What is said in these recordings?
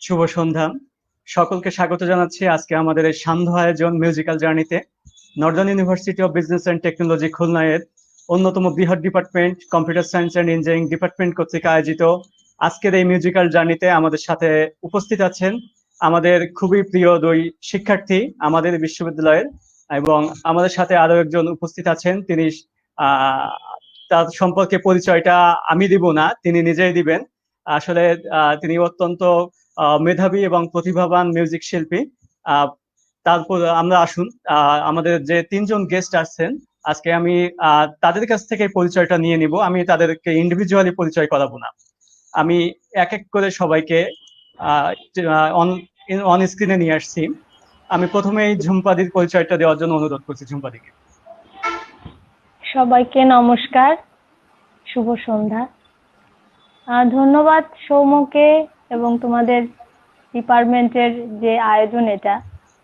শুভ সন্ধ্যা। সকলকে স্বাগত জানাচ্ছি আজকে আমাদের এই সান্ধ্য আয়োজন মিউজিক্যাল জার্নিতে। Northern university of business and technology খুলনার অন্যতম বৃহৎ department computer science and engineering department কর্তৃক আয়োজিত আজকের এই মিউজিক্যাল জার্নিতে আমাদের সাথে উপস্থিত আছেন আমাদের খুবই প্রিয় দুই শিক্ষার্থী আমাদের বিশ্ববিদ্যালয়ের, এবং আমাদের সাথে আরো একজন উপস্থিত আছেন। তিনি আহ তার সম্পর্কে পরিচয়টা আমি দিব না, তিনি নিজেই দিবেন। আসলে তিনি অত্যন্ত মেধাবী এবং প্রতিভাবান মিউজিক শিল্পী। আহ, তারপর আমরা আসুন, আমাদের যে তিনজন গেস্ট আসছেন আজকে, আমি তাদের কাছ থেকে পরিচয়টা নিয়ে নিব। আমি তাদেরকে ইন্ডিভিজুয়ালি পরিচয় করাবো না, আমি এক এক করে সবাইকে অন অন স্ক্রিনে নিয়ে আসছি। আমি প্রথমেই ঝুম্পাদির পরিচয়টা দেওয়ার জন্য অনুরোধ করছি ঝুম্পাদিকে। সবাইকে নমস্কার, শুভ সন্ধ্যা। ধন্যবাদ সৌম্যকে এবং তোমাদের ডিপার্টমেন্টের যে আয়োজন, এটা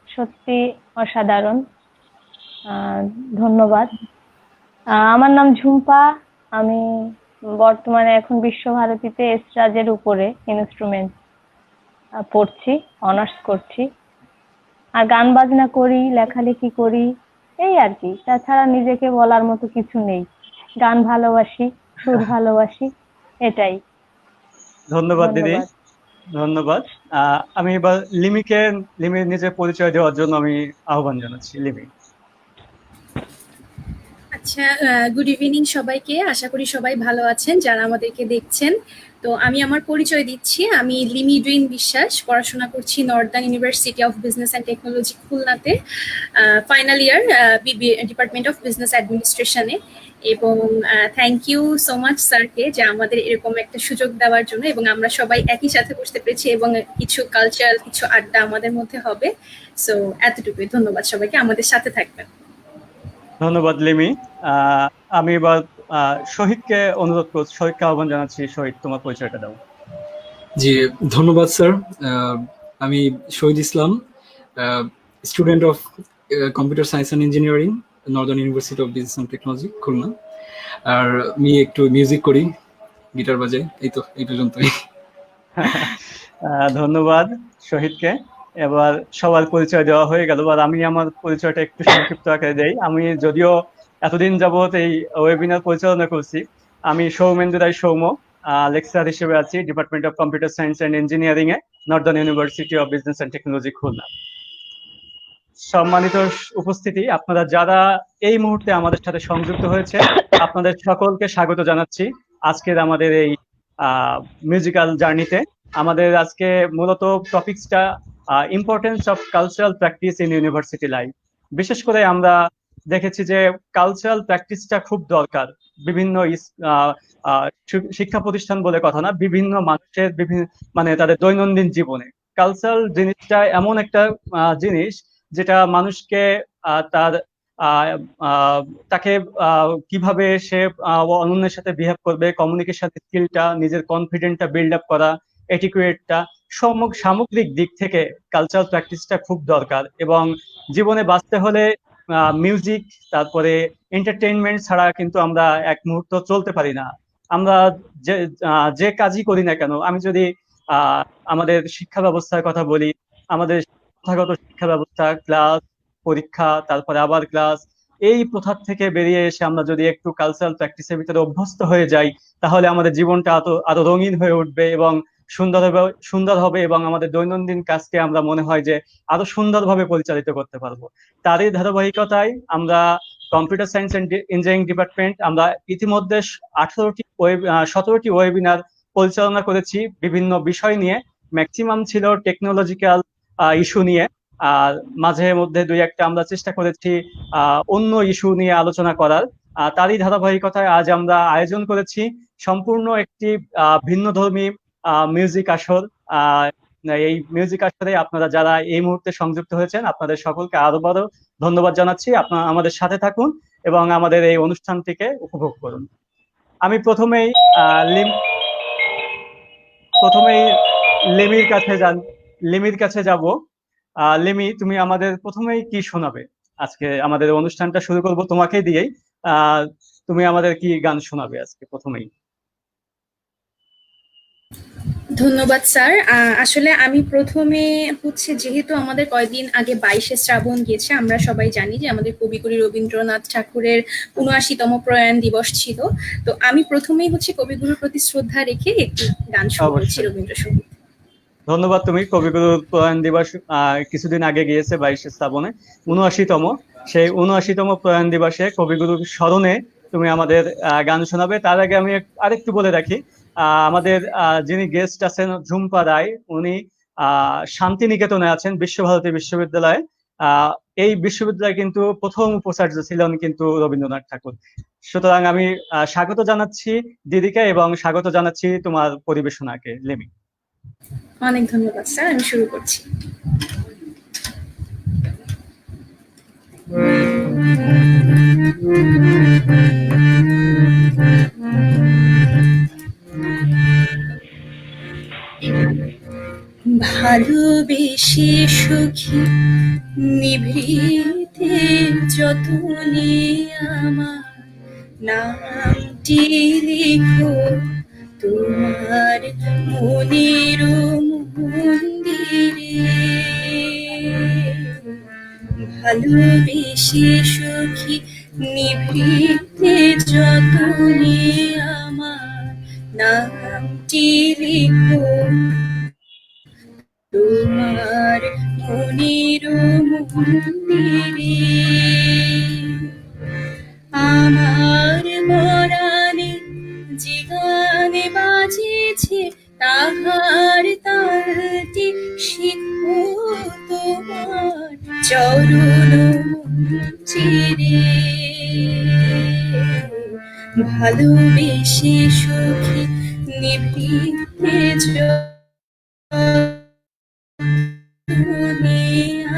সত্যি অসাধারণ। ধন্যবাদ। আমার নাম ঝুম্পা। আমি বর্তমানে এখন বিশ্বভারতীতে এসরাজের উপরে ইনস্ট্রুমেন্ট পড়ছি, অনার্স করছি। আর গান বাজনা করি, লেখালেখি করি, এই আর কি। তাছাড়া নিজেকে বলার মতো কিছু নেই। গান ভালোবাসি, সুর ভালোবাসি, এটাই। ধন্যবাদ দিদি, ধন্যবাদ। আমি এবার লিমির নিজের পরিচয় দেওয়ার জন্য আমি আহ্বান জানাচ্ছি। লিমি। আচ্ছা, গুড ইভিনিং সবাইকে। আশা করি সবাই ভালো আছেন যারা আমাদেরকে দেখছেন। তো আমি আমার পরিচয় দিচ্ছি। আমি লিমি ড্রিন বিশ্বাস, পড়াশোনা করছি northern university of business and technology খুলনাতে, final year, department of business অ্যাডমিনিস্ট্রেশনে। এবং থ্যাংক ইউ সো মাচ স্যারকে যে আমাদের এরকম একটা সুযোগ দেওয়ার জন্য, এবং আমরা সবাই একই সাথে বসতে পেরেছি এবং কিছু কালচারাল কিছু আড্ডা আমাদের মধ্যে হবে। সো এতটুকুই। ধন্যবাদ সবাইকে, আমাদের সাথে থাকবেন। ধন্যবাদ লিমি। আমি এবার শহীদকে অনুরোধ করছি, শহীদকে আহ্বান জানাচ্ছি। শহীদ, তোমার পরিচয়টা দাও। জি, ধন্যবাদ স্যার। আমি Shahid Islam, student of computer science and engineering, northern university of business and technology Khulna. আর আমি একটু মিউজিক করি, গিটার বাজাই, এই তো, এই পর্যন্তই। ধন্যবাদ শহীদকে। এবার সবার পরিচয় দেওয়া হয়ে গেল, আর আমি আমার পরিচয়টা একটু সংক্ষিপ্ত আকারে দেই। আমি যদিও এতদিন যাবত এই ওয়েবিনার পরিচালনা করছি, আমি সৌমেন্দু রায় সৌম্য, লেকচারার হিসেবে আছি department of computer science and engineering A, Northern university of business and technology Khulna. সম্মানিত উপস্থিতি, আপনারা যারা এই মুহূর্তে আমাদের সাথে সংযুক্ত হয়েছে, আপনাদের সকলকে স্বাগত জানাচ্ছি আজকের আমাদের এই মিউজিক্যাল জার্নিতে। আমাদের আজকে মূলত টপিকসটা importance of cultural practice in university life. বিশেষ করে আমরা দেখেছি যে কালচারাল প্র্যাকটিসটা খুব দরকার বিভিন্ন শিক্ষা প্রতিষ্ঠান বলে কথা না, বিভিন্ন মানুষের বিভিন্ন মানে তাদের দৈনন্দিন জীবনে কালচারাল জিনিসটা এমন একটা জিনিস যেটা মানুষকে তার তাকে কিভাবে সে অন্যের সাথে বিহেভ করবে, কমিউনিকেশন স্কিলটা, নিজের কনফিডেন্টটা বিল্ড আপ করা, এটিকুয়েটটা, সামগ্রিক দিক থেকে কালচারাল প্র্যাকটিসটা খুব দরকার। এবং জীবনে বাঁচতে হলে মিউজিক, তারপরে এন্টারটেইনমেন্ট ছাড়া কিন্তু আমরা এক মুহূর্ত চলতে পারি না। আমরা যে কাজই করি না কেন, আমি যদি আমাদের শিক্ষা ব্যবস্থার কথা বলি, আমাদের প্রথাগত শিক্ষা ব্যবস্থা, ক্লাস, পরীক্ষা, তারপরে আবার ক্লাস, এই প্রথার থেকে বেরিয়ে এসে আমরা যদি একটু কালচারাল প্র্যাকটিসের ভিতরে অভ্যস্ত হয়ে যাই, তাহলে আমাদের জীবনটা আরো রঙিন হয়ে উঠবে এবং সুন্দর হবে, এবং আমাদের দৈনন্দিন কাজকে আমরা মনে হয় যে আরো সুন্দরভাবে পরিচালিত করতে পারবো। তারই ধারাবাহিকতায় আমরা computer science and engineering department আমরা ইতিমধ্যে 17টি ওয়েবিনার পরিচালনা করেছি বিভিন্ন বিষয় নিয়ে। ম্যাক্সিমাম ছিল টেকনোলজিক্যাল ইস্যু নিয়ে, আর মাঝে মধ্যে দুই একটা আমরা চেষ্টা করেছি অন্য ইস্যু নিয়ে আলোচনা করার। তারই ধারাবাহিকতায় আজ আমরা আয়োজন করেছি সম্পূর্ণ একটি ভিন্নধর্মী মিউজিক আসর। এই মিউজিক আসরে আপনারা যারা এই মুহূর্তে সংযুক্ত হয়েছেন, আপনাদের সকলকে আরো ধন্যবাদ জানাচ্ছি। আপনারা আমাদের সাথে থাকুন এবং আমাদের এই অনুষ্ঠানটিকে উপভোগ করুন। আমি প্রথমেই লিমির কাছে যাব। লিমি, তুমি আমাদের প্রথমেই কি শোনাবে? আজকে আমাদের অনুষ্ঠানটা শুরু করব তোমাকে দিয়েই। তুমি আমাদের কি গান শোনাবে আজকে প্রথমেই? ধন্যবাদ স্যার। আসলে আমি প্রথমে হচ্ছে, যেহেতু আমাদের কয়েকদিন আগে 22শে শ্রাবণ গিয়েছে, আমরা সবাই জানি যে আমাদের কবিগুরু রবীন্দ্রনাথ ঠাকুরের ৭৯তম প্রয়াণ দিবস ছিল। তো আমি প্রথমেই হচ্ছে কবিগুরুর প্রতি শ্রদ্ধা রেখে একটি গান শুরু করছি অবশ্যই। রবীন্দ্রসঙ্গীত। ধন্যবাদ। তুমি কবিগুরুর প্রয়াণ দিবস কিছুদিন আগে গিয়েছে 22শে শ্রাবণে, ৭৯তম। সেই ৭৯তম প্রয়াণ দিবসে কবিগুরুর স্মরণে তুমি আমাদের গান শোনাবে। তার আগে আমি আরেকটু বলে রাখি, আমাদের যিনি গেস্ট আছেন ঝুম্পা রায়, উনি শান্তিনিকেতনে আছেন বিশ্বভারতী বিশ্ববিদ্যালয়ে। এই বিশ্ববিদ্যালয়ে কিন্তু প্রথম উপাচার্য ছিলেন কিন্তু রবীন্দ্রনাথ ঠাকুর। সুতরাং আমি স্বাগত জানাচ্ছি দিদিকে এবং স্বাগত জানাচ্ছি তোমার পরিবেশনাকে, লিমি। অনেক ধন্যবাদ স্যার, আমি শুরু করছি। ভালোবেসে সুখী নিভৃতে যতনে আমার নামটি লিখো তোমার মনের মন্দিরে। ভালোবেসে সুখী নিভৃতে যতনে আমার নামটি লিখো তোমার মনের মন্দিরে। আমার পরাণে যে গানে বাজেছে তাহার তালটি শিখো তোমার চরণ মঞ্চিরে। ভালোবেসে সুখী নিভৃতে যতনে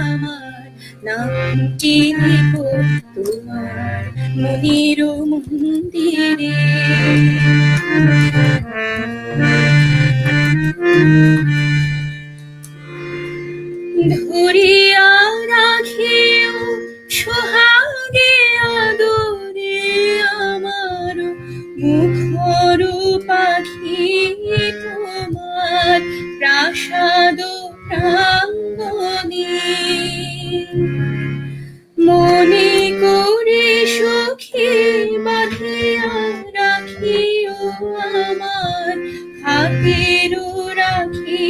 আমার নামটি লিখো তোমার মনের মন্দিরে। ধরিয়া রাখিও সোহাগে আদরে আমার মুখর পাখি তোমার প্রাসাদ প্রাঙ্গণে। মনে করে সুখী বাঁধিয়া রাখিও আমার হাতের রাখি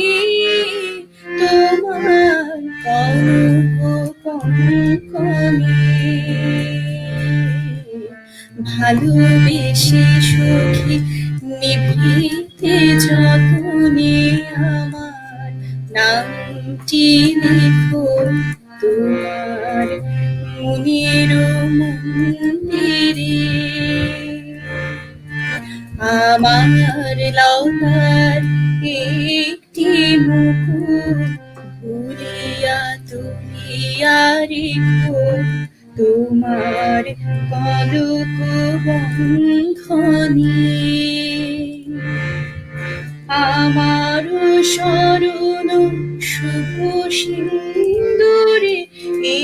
তোমার কনক কঙ্কণে। ভালোবেসে সুখী নিভৃতে যতনে আমার নামটি লিখো তোমার মনের মন্দিরে। আমার লতার একটি মুকুট ঘুরিয়া তুলিয়া রেখো তোমার কনক বন্ধনে। আমার শরণ শুভ সিন্দুরে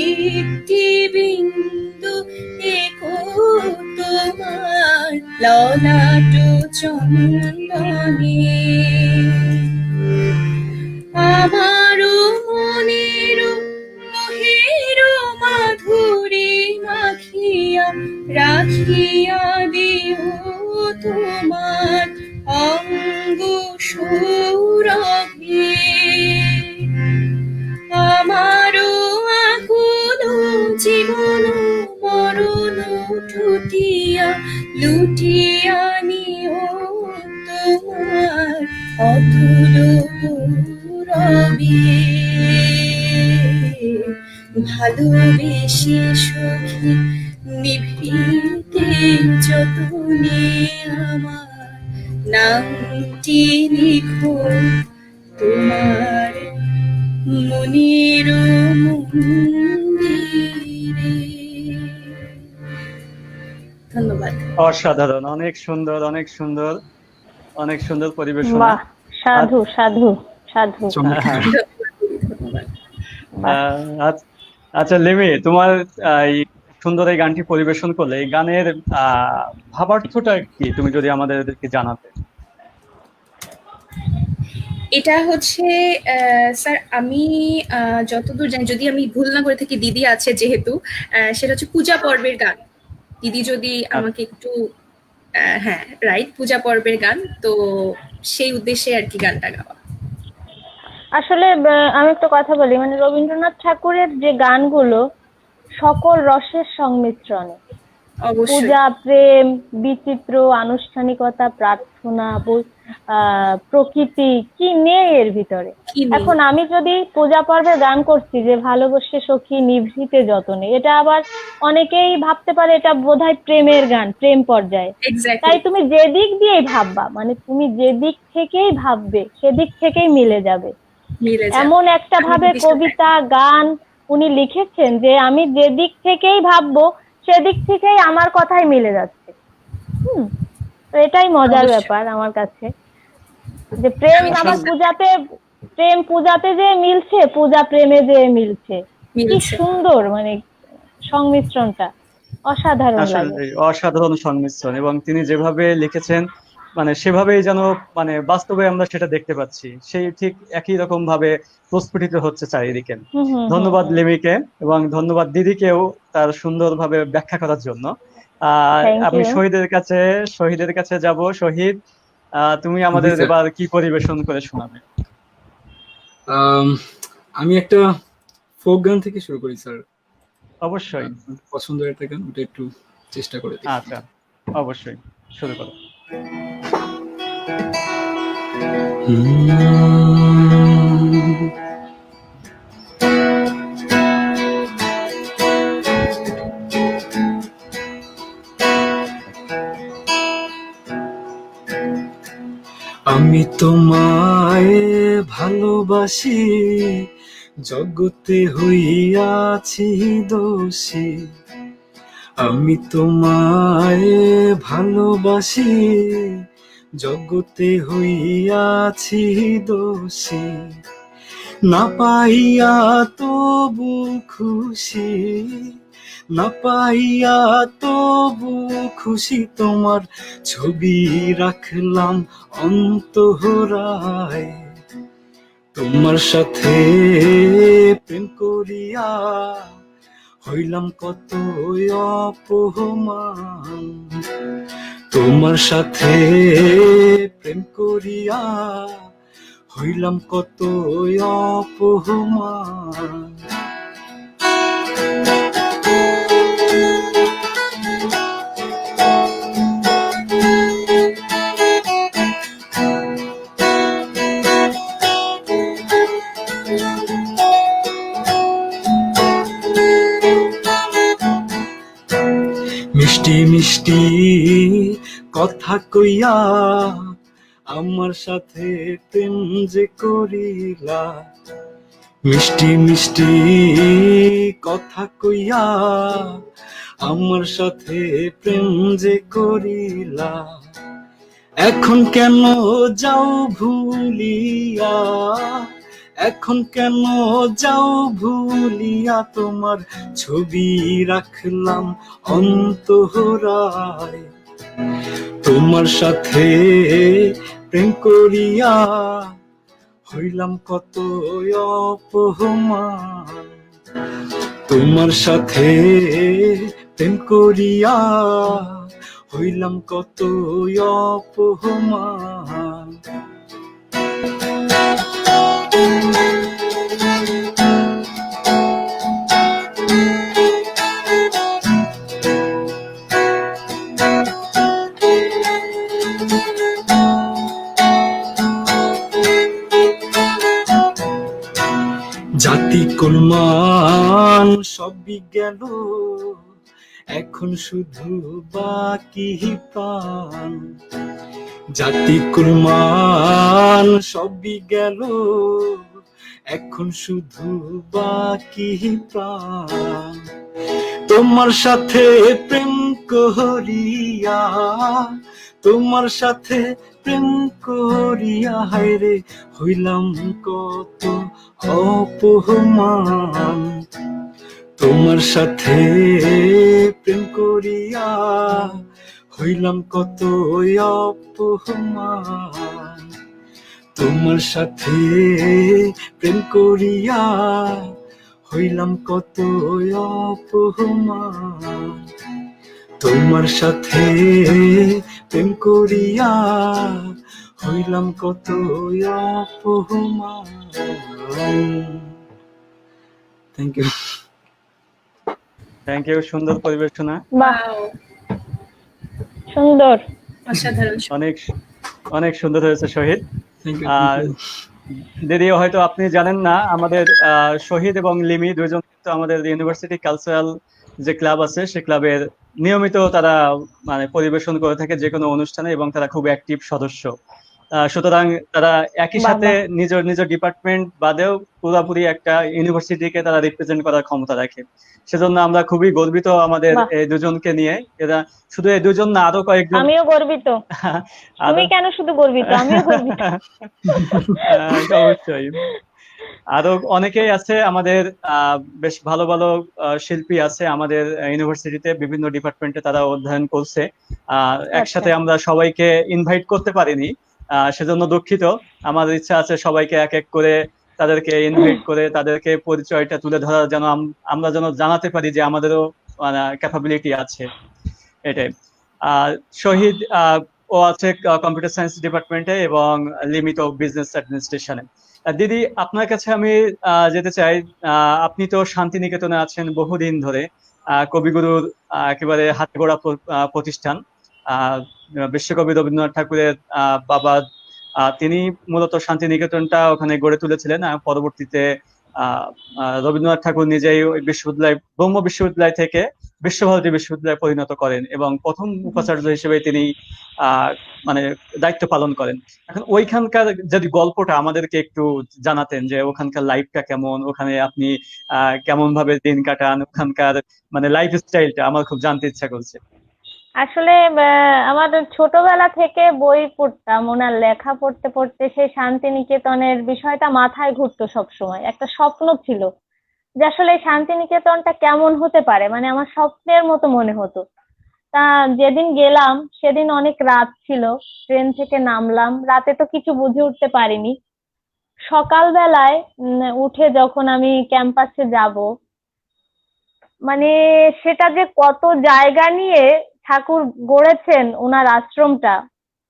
একটি বিন্দু একো তোমার ললাট চন্দনে। আমার মনের মোহের মাধুরী মাখিয়া রাখিয়া দিও তোমার অঙ্গ সৌরভে। আমার আকুল জীবন মরণ ঠুটিয়া লুটিয়া নিও তোমার অতুল গৌরবে। ভালোবেসে সুখী নিভৃতে যতনে আমার নামটি লিখো তোমার মনের মন্দিরে। ধন্যবাদ। অসাধারণ, অনেক সুন্দর, অনেক সুন্দর, অনেক সুন্দর পরিবেশনা। বাহ, সাধু সাধু সাধু। হ্যাঁ। ধন্যবাদ। আচ্ছা লিমি, তোমার এই সুন্দর এই গানটি পরিবেশন করলে এই গানের ভাবার্থটা কি তুমি যদি আমাদেরকে জানাতে। এটা হচ্ছে স্যার আমি যতদূর জানি, যদি আমি ভুল না করে থাকি, দিদি আছে যেহেতু, সেটা হচ্ছে পূজা পর্বের গান। দিদি যদি আমাকে একটু হ্যাঁ রাইট, পূজা পর্বের গান, তো সেই উদ্দেশ্যে আর কি গানটা গাওয়া। আসলে আমি একটা কথা বলি, মানে রবীন্দ্রনাথ ঠাকুরের যে গানগুলো সকল রসের সংমিশ্রণে, অবশ্যই। পূজা, প্রেম, বিচিত্র, আনুষ্ঠানিকতা, প্রার্থনা, প্রকৃতি, কি নেই এর ভিতরে। কি নেই? এখন আমি যদি পূজা পর্বের গান করছি যে ভালোবাসে সখী নিভৃতে যতনে, এটা আবার অনেকেই ভাবতে পারে এটা বোধহয় প্রেমের গান, প্রেম পর্যায়ে। তাই এক্স্যাক্টলি, তুমি যে দিক দিয়েই ভাববা, মানে তুমি যে দিক থেকেই ভাববে সেদিক থেকেই মিলে যাবে। মিলে যায়। এমন একটা আমি ভাবে জিনিসটা কবিতা, গান উনি লিখেছেন যে আমি যে দিক থেকেই ভাববো সেদিক থেকেই আমার কথাই মিলে যাচ্ছে। তো এটাই মজার অবশ্যই। ব্যাপার আমার কাছে, যে প্রেম আমি আবার জিনিসটা প্রেম পূজাতে যে মিলছে, পূজা প্রেমে যে মিলছে, কি মিলছে। সুন্দর, মানে সংমিশ্রণটা অসাধারণ আসলে লাগে। অসাধারণ সংমিশ্রণ, এবং তিনি যেভাবে লিখেছেন মানে সেভাবেই যেন মানে বাস্তবে আমরা সেটা দেখতে পাচ্ছি, সেই ঠিক একই রকম ভাবে প্রস্ফুটিত হচ্ছে চারিদিকে। হুম হুম হুম ধন্যবাদ হুম। লিমিকে, এবং ধন্যবাদ দিদিকেও তার সুন্দরভাবে ব্যাখ্যা করার জন্য। থ্যাংক আমি ইউ। শহীদের কাছে যাব। শহীদ, তুমি জি আমাদের স্যার। এবার কি পরিবেশন করে শোনাবে? আমি একটা ফোক গান থেকে শুরু করি স্যার। অবশ্যই। পছন্দের একটা গান, ওটা একটু চেষ্টা করে দেখি। আচ্ছা, অবশ্যই, শুরু করো। আমি তোমায় ভালোবাসি, জগতে হইয়াছি দোষী। আমি তোমায় ভালোবাসি, জগতে হইয়াছি দোষী। না পাইয়া তবু খুশি, না পাইয়া তবু খুশি। তোমার ছবি রাখলাম অন্তরায়, তোমার সাথে প্রেম করিয়া হইলাম কত অপমান। তোমার সাথে প্রেম করিয়া হইলাম কত অপমান। মিষ্টি মিষ্টি কথা কইয়া আমার সাথে প্রেম যে করিলা। মিষ্টি মিষ্টি কথা কইয়া আমার সাথে প্রেম যে করিলা। এখন কেন যাও ভুলিয়া, এখন কেন যাও ভুলিয়া। তোমার ছবি রাখলাম অন্তরায়, তোমার সাথে প্রেম করিয়া হইলাম কত অপমান। তোমার সাথে প্রেম করিয়া হইলাম কত অপমান। জাতি কুলমান সবই গেল, এখন শুধু বাকি প্রাণ। জাতি কুলমান সবই গেল, এখন শুধু বাকি প্রাণ। তোমার সাথে প্রেম করিয়া, তোমার সাথে প্রেম করিয়া হায়রে হইলাম কত অপমান। তোমার সাথে প্রেম করিয়া হইলাম কত অপমান। তোমার সাথে প্রেম করিয়া হইলাম কত অপমান, তোমার সাথে প্রেম করিয়া হইলাম কত অপমান। Thank you. থ্যাংক ইউ, সুন্দর পরিবেশনা। বাহ, Wow, সুন্দর। অসাধারণ। অনেক অনেক সুন্দর হয়েছে শহীদ। Thank you. আর দিদি, হয়তো আপনি জানেন না, আমাদের শহীদ এবং লিমি দুইজন কিন্তু আমাদের ইউনিভার্সিটি কালচারাল যে ক্লাব আছে সে ক্লাবের নিয়মিত তারা মানে পরিবেশন করে থাকে যে কোনো অনুষ্ঠানে, এবং তারা খুব অ্যাক্টিভ সদস্য। সুতরাং তারা একই বাহ, সাথে বাহ। নিজের নিজের ডিপার্টমেন্ট বাদেও পুরোপুরি একটা ইউনিভার্সিটিকে তারা রিপ্রেজেন্ট করার ক্ষমতা রাখে। সেজন্য আমরা খুবই গর্বিত আমাদের বাহ, এই দুজনকে নিয়ে। এরা শুধু এই দুজন না, আরো কয়েকজন আমিও গর্বিত। আরো তুমি কেন শুধু গর্বিত, আমিও গর্বিত। অবশ্যই আরো অনেকেই আছে আমাদের, বেশ ভালো ভালো শিল্পী আছে আমাদের ইউনিভার্সিটিতে, বিভিন্ন ডিপার্টমেন্টে তারা অধ্যয়ন করছে। একসাথে আচ্ছা। আমরা সবাইকে ইনভাইট করতে পারিনি, সেজন্য দুঃখিত। আমার ইচ্ছা আছে সবাইকে এক এক করে তাদেরকে ইনভাইট করে তাদেরকে পরিচয়টা তুলে ধরা, যেন আমরা যেন জানাতে পারি যে আমাদেরও ক্যাপাবিলিটি আছে। এটাই। শহীদ ও আছে কম্পিউটার সায়েন্স ডিপার্টমেন্টে এবং লিমিট অফ বিজনেস অ্যাডমিনিস্ট্রেশনে। দিদি, আপনার কাছে আমি যেতে চাই, আপনি তো শান্তিনিকেতনে আছেন বহুদিন ধরে, কবিগুরুর একেবারে হাতে গড়া প্রতিষ্ঠান। আহ, বিশ্বকবি রবীন্দ্রনাথ ঠাকুরের বাবা, তিনি মূলত শান্তিনিকেতনটা ওখানে গড়ে তুলেছিলেন। পরবর্তীতে রবীন্দ্রনাথ ঠাকুর নিজেই ওই বিশ্ববিদ্যালয়, ব্রহ্ম বিশ্ববিদ্যালয় থেকে বিশ্বভারতী বিশ্ববিদ্যালয়ে পরিণত করেন এবং প্রথম উপাচার্য হিসেবে তিনি আহ মানে দায়িত্ব পালন করেন। এখন ওইখানকার যদি গল্পটা আমাদেরকে একটু জানাতেন, যে ওখানকার লাইফটা কেমন, ওখানে আপনি কেমন ভাবে দিন কাটান, ওখানকার মানে লাইফ স্টাইলটা আমার খুব জানতে ইচ্ছা করছে। আসলে আমাদের ছোটবেলা থেকে বই পড়তাম, ওনার লেখা পড়তে পড়তে সেই শান্তিনিকেতনের বিষয়টা মাথায় ঘুরতো সবসময়। একটা স্বপ্ন ছিল যে আসলে এই শান্তিনিকেতনটা কেমন হতে পারে, মানে আমার স্বপ্নের মতো মনে হতো। তা যেদিন গেলাম সেদিন অনেক রাত ছিল, ট্রেন থেকে নামলাম, রাতে তো কিছু বুঝে উঠতে পারিনি। সকালবেলায় উঠে যখন আমি ক্যাম্পাসে যাব, মানে সেটা যে কত জায়গা নিয়ে ঠাকুর গড়েছেন ওনার আশ্রমটা,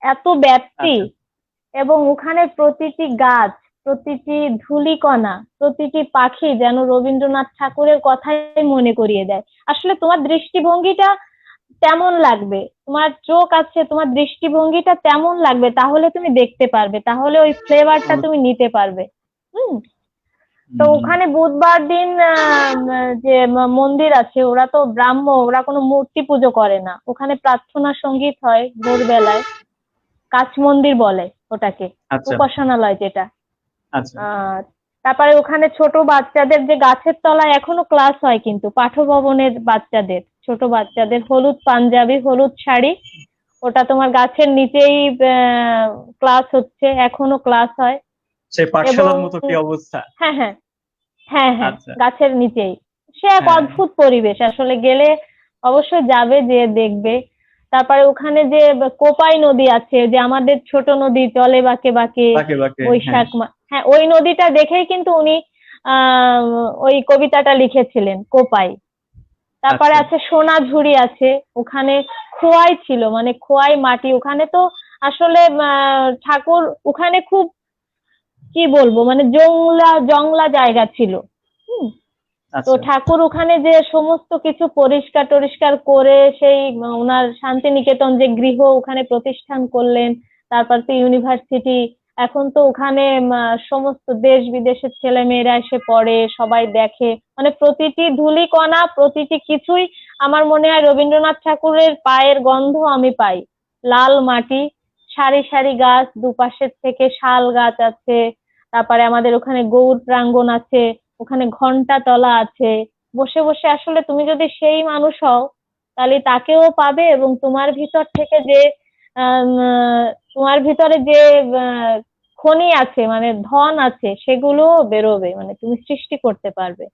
এত ব্যাপ্তি। আচ্ছা, এবং ওখানে প্রতিটি গাছ, প্রতিটি ধূলিকণা, প্রতিটি পাখি যেন রবীন্দ্রনাথ ঠাকুরের কথাই মনে করিয়ে দেয়। আসলে তোমার দৃষ্টিভঙ্গিটা তেমন লাগবে, তোমার চোখ আছে, তোমার দৃষ্টিভঙ্গিটা তেমন লাগবে, তাহলে তুমি দেখতে পারবে, তাহলে ওই ফ্লেভারটা তুমি নিতে পারবে। হুম। তো ওখানে বুধবার দিন যে মন্দির আছে, ওরা তো ব্রাহ্ম, ওরা কোনো মূর্তি পুজো করে না। ওখানে প্রার্থনা সঙ্গীত হয় ভোরবেলায়, কাচ মন্দির বলে ওটাকে, আচ্ছা, উপাসনালয় যেটা। আচ্ছা, আহ তারপরে ওখানে ছোট বাচ্চাদের যে গাছের তলায় এখনো ক্লাস হয়, কিন্তু পাঠভবনের বাচ্চাদের, ছোট বাচ্চাদের হলুদ পাঞ্জাবি, হলুদ শাড়ি, ওটা তোমার গাছের নিচেই ক্লাস হচ্ছে, এখনো ক্লাস হয়। সেই এবং পাঠশালার মতো কি অবস্থা! হ্যাঁ, হ্যাঁ, হ্যাঁ, হ্যাঁ, আচ্ছা, গাছের নিচেই। সে এক হ্যাঁ, অদ্ভুত পরিবেশ, আসলে গেলে অবশ্যই যাবে, যে দেখবে। তারপরে ওখানে যে কোপাই নদী আছে, যে আমাদের ছোট নদী চলে বাঁকে বাঁকে, বাকে বাকে, হ্যাঁ, বৈশাখ হ্যাঁ, ওই নদীটা দেখেই কিন্তু উনি ওই কবিতাটা লিখেছিলেন, কোপাই। তারপরে আচ্ছা, আছে সোনাঝুরি আছে, ওখানে খোয়াই ছিল, মানে খোয়াই মাটি। ওখানে তো আসলে ঠাকুর ওখানে খুব, কি বলবো, মানে জংলা জংলা জায়গা ছিল। হুম। তো আচ্ছা, ঠাকুর ওখানে যে সমস্ত কিছু পরিষ্কার টরিষ্কার করে সেই ওনার শান্তিনিকেতন যে গৃহ ওখানে প্রতিষ্ঠান করলেন। তারপর তো ইউনিভার্সিটি, এখন তো ওখানে সমস্ত দেশ বিদেশের ছেলে মেয়েরা এসে পড়ে, সবাই দেখে, মানে প্রতিটি ধূলিকণা, প্রতিটি কিছুই আমার মনে হয় রবীন্দ্রনাথ ঠাকুরের পায়ের গন্ধ আমি পাই। লাল মাটি, সারি সারি গাছ, দুপাশের থেকে শাল গাছ আছে। তারপরে আমাদের ওখানে গৌর প্রাঙ্গণ আছে, ওখানে ঘন্টা তলা আছে। বসে বসে আসলে তুমি যদি সেই মানুষ হও, তাহলে তাকেও পাবে, এবং তোমার ভিতর থেকে যে আম, আহ, তোমার ভিতরে যে খনি আছে, মানে ধন আছে, সেগুলোও বেরোবে, মানে তুমি সৃষ্টি করতে পারবে।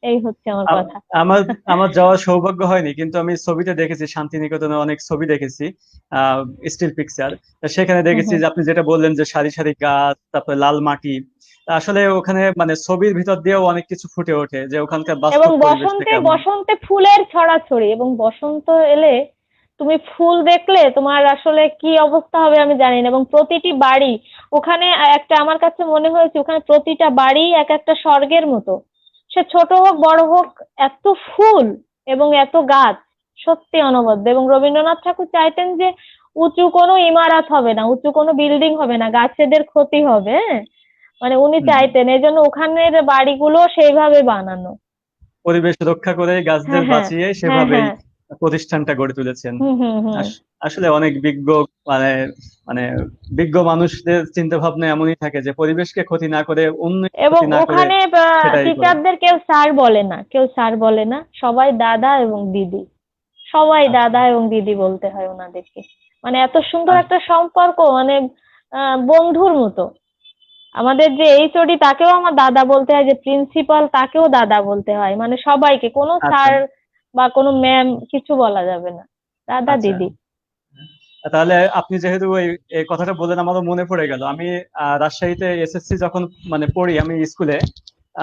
এই হচ্ছে আমার আ- কথা। আমার আমার যাওয়ার সৌভাগ্য হয়নি, কিন্তু আমি ছবিতে দেখেছি, শান্তিনিকেতনে অনেক ছবি দেখেছি, স্টিল পিকচার। সেখানে হুম দেখেছি হুম। যে আপনি যেটা বললেন যে সারি সারি গাছ, তারপরে লাল মাটি। আসলে ওখানে মানে ছবির ভিতর দিয়েও অনেক কিছু ফুটে ওঠে যে ওখানকার এবং বাস্তব পরিবেশটা বসন্তে কেমন। বসন্তে ফুলের ছড়াছড়ি, এবং বসন্ত এলে তুমি ফুল দেখলে তোমার আসলে কি অবস্থা হবে আমি জানি না। এবং প্রতিটি বাড়ি ওখানে একটা, আমার কাছে মনে হয়েছে ওখানে প্রতিটা বাড়ি এক একটা স্বর্গের মতো। সে ছোট হোক বড় হোক, এত ফুল এবং এত গাছ, সত্যি অনবদ্য। এবং রবীন্দ্রনাথ ঠাকুর চাইতেন যে উঁচু কোনো ইমারত হবে না, উঁচু কোনো বিল্ডিং হবে না, গাছেদের ক্ষতি হবে, হ্যাঁ। মানে উনি হুম। চাইতেন, এই জন্য ওখানের বাড়িগুলো সেইভাবে বানানো। পরিবেশ রক্ষা করে গাছদের হ্যাঁ হ্যাঁ বাঁচিয়ে হ্যাঁ সেভাবেই হ্যাঁ। প্রতিষ্ঠানটা গড়ে তুলেছেন। হুম হুম হুম। আসলে অনেক বিজ্ঞ, মানে মানে বিজ্ঞ মানুষদের চিন্তা ভাবনা এমনই থাকে যে পরিবেশকে ক্ষতি না করে, উন্নয়ন এবং ক্ষতি না করে ওখানে সেটাই করে। টিচারদের কেউ স্যার বলে না, কেউ স্যার বলে না, সবাই দাদা এবং দিদি। সবাই আচ্ছা। দাদা এবং দিদি বলতে হয় ওনাদেরকে। মানে এত সুন্দর আহ, একটা সম্পর্ক, মানে বন্ধুর মতো। আমাদের যে এইচওডি তাকেও আমার দাদা বলতে হয়, যে প্রিন্সিপাল তাকেও দাদা বলতে হয়, মানে সবাইকে, কোনো আচ্ছা। স্যার বা কোনো ম্যাম কিছু বলা যাবে না, দাদা আচ্ছা, দিদি। তাহলে আপনি যেহেতু এই কথাটা বললেন, আমারও মনে পড়ে গেল। আমি রাজশাহীতে এসএসসি যখন মানে পড়ি আমি স্কুলে,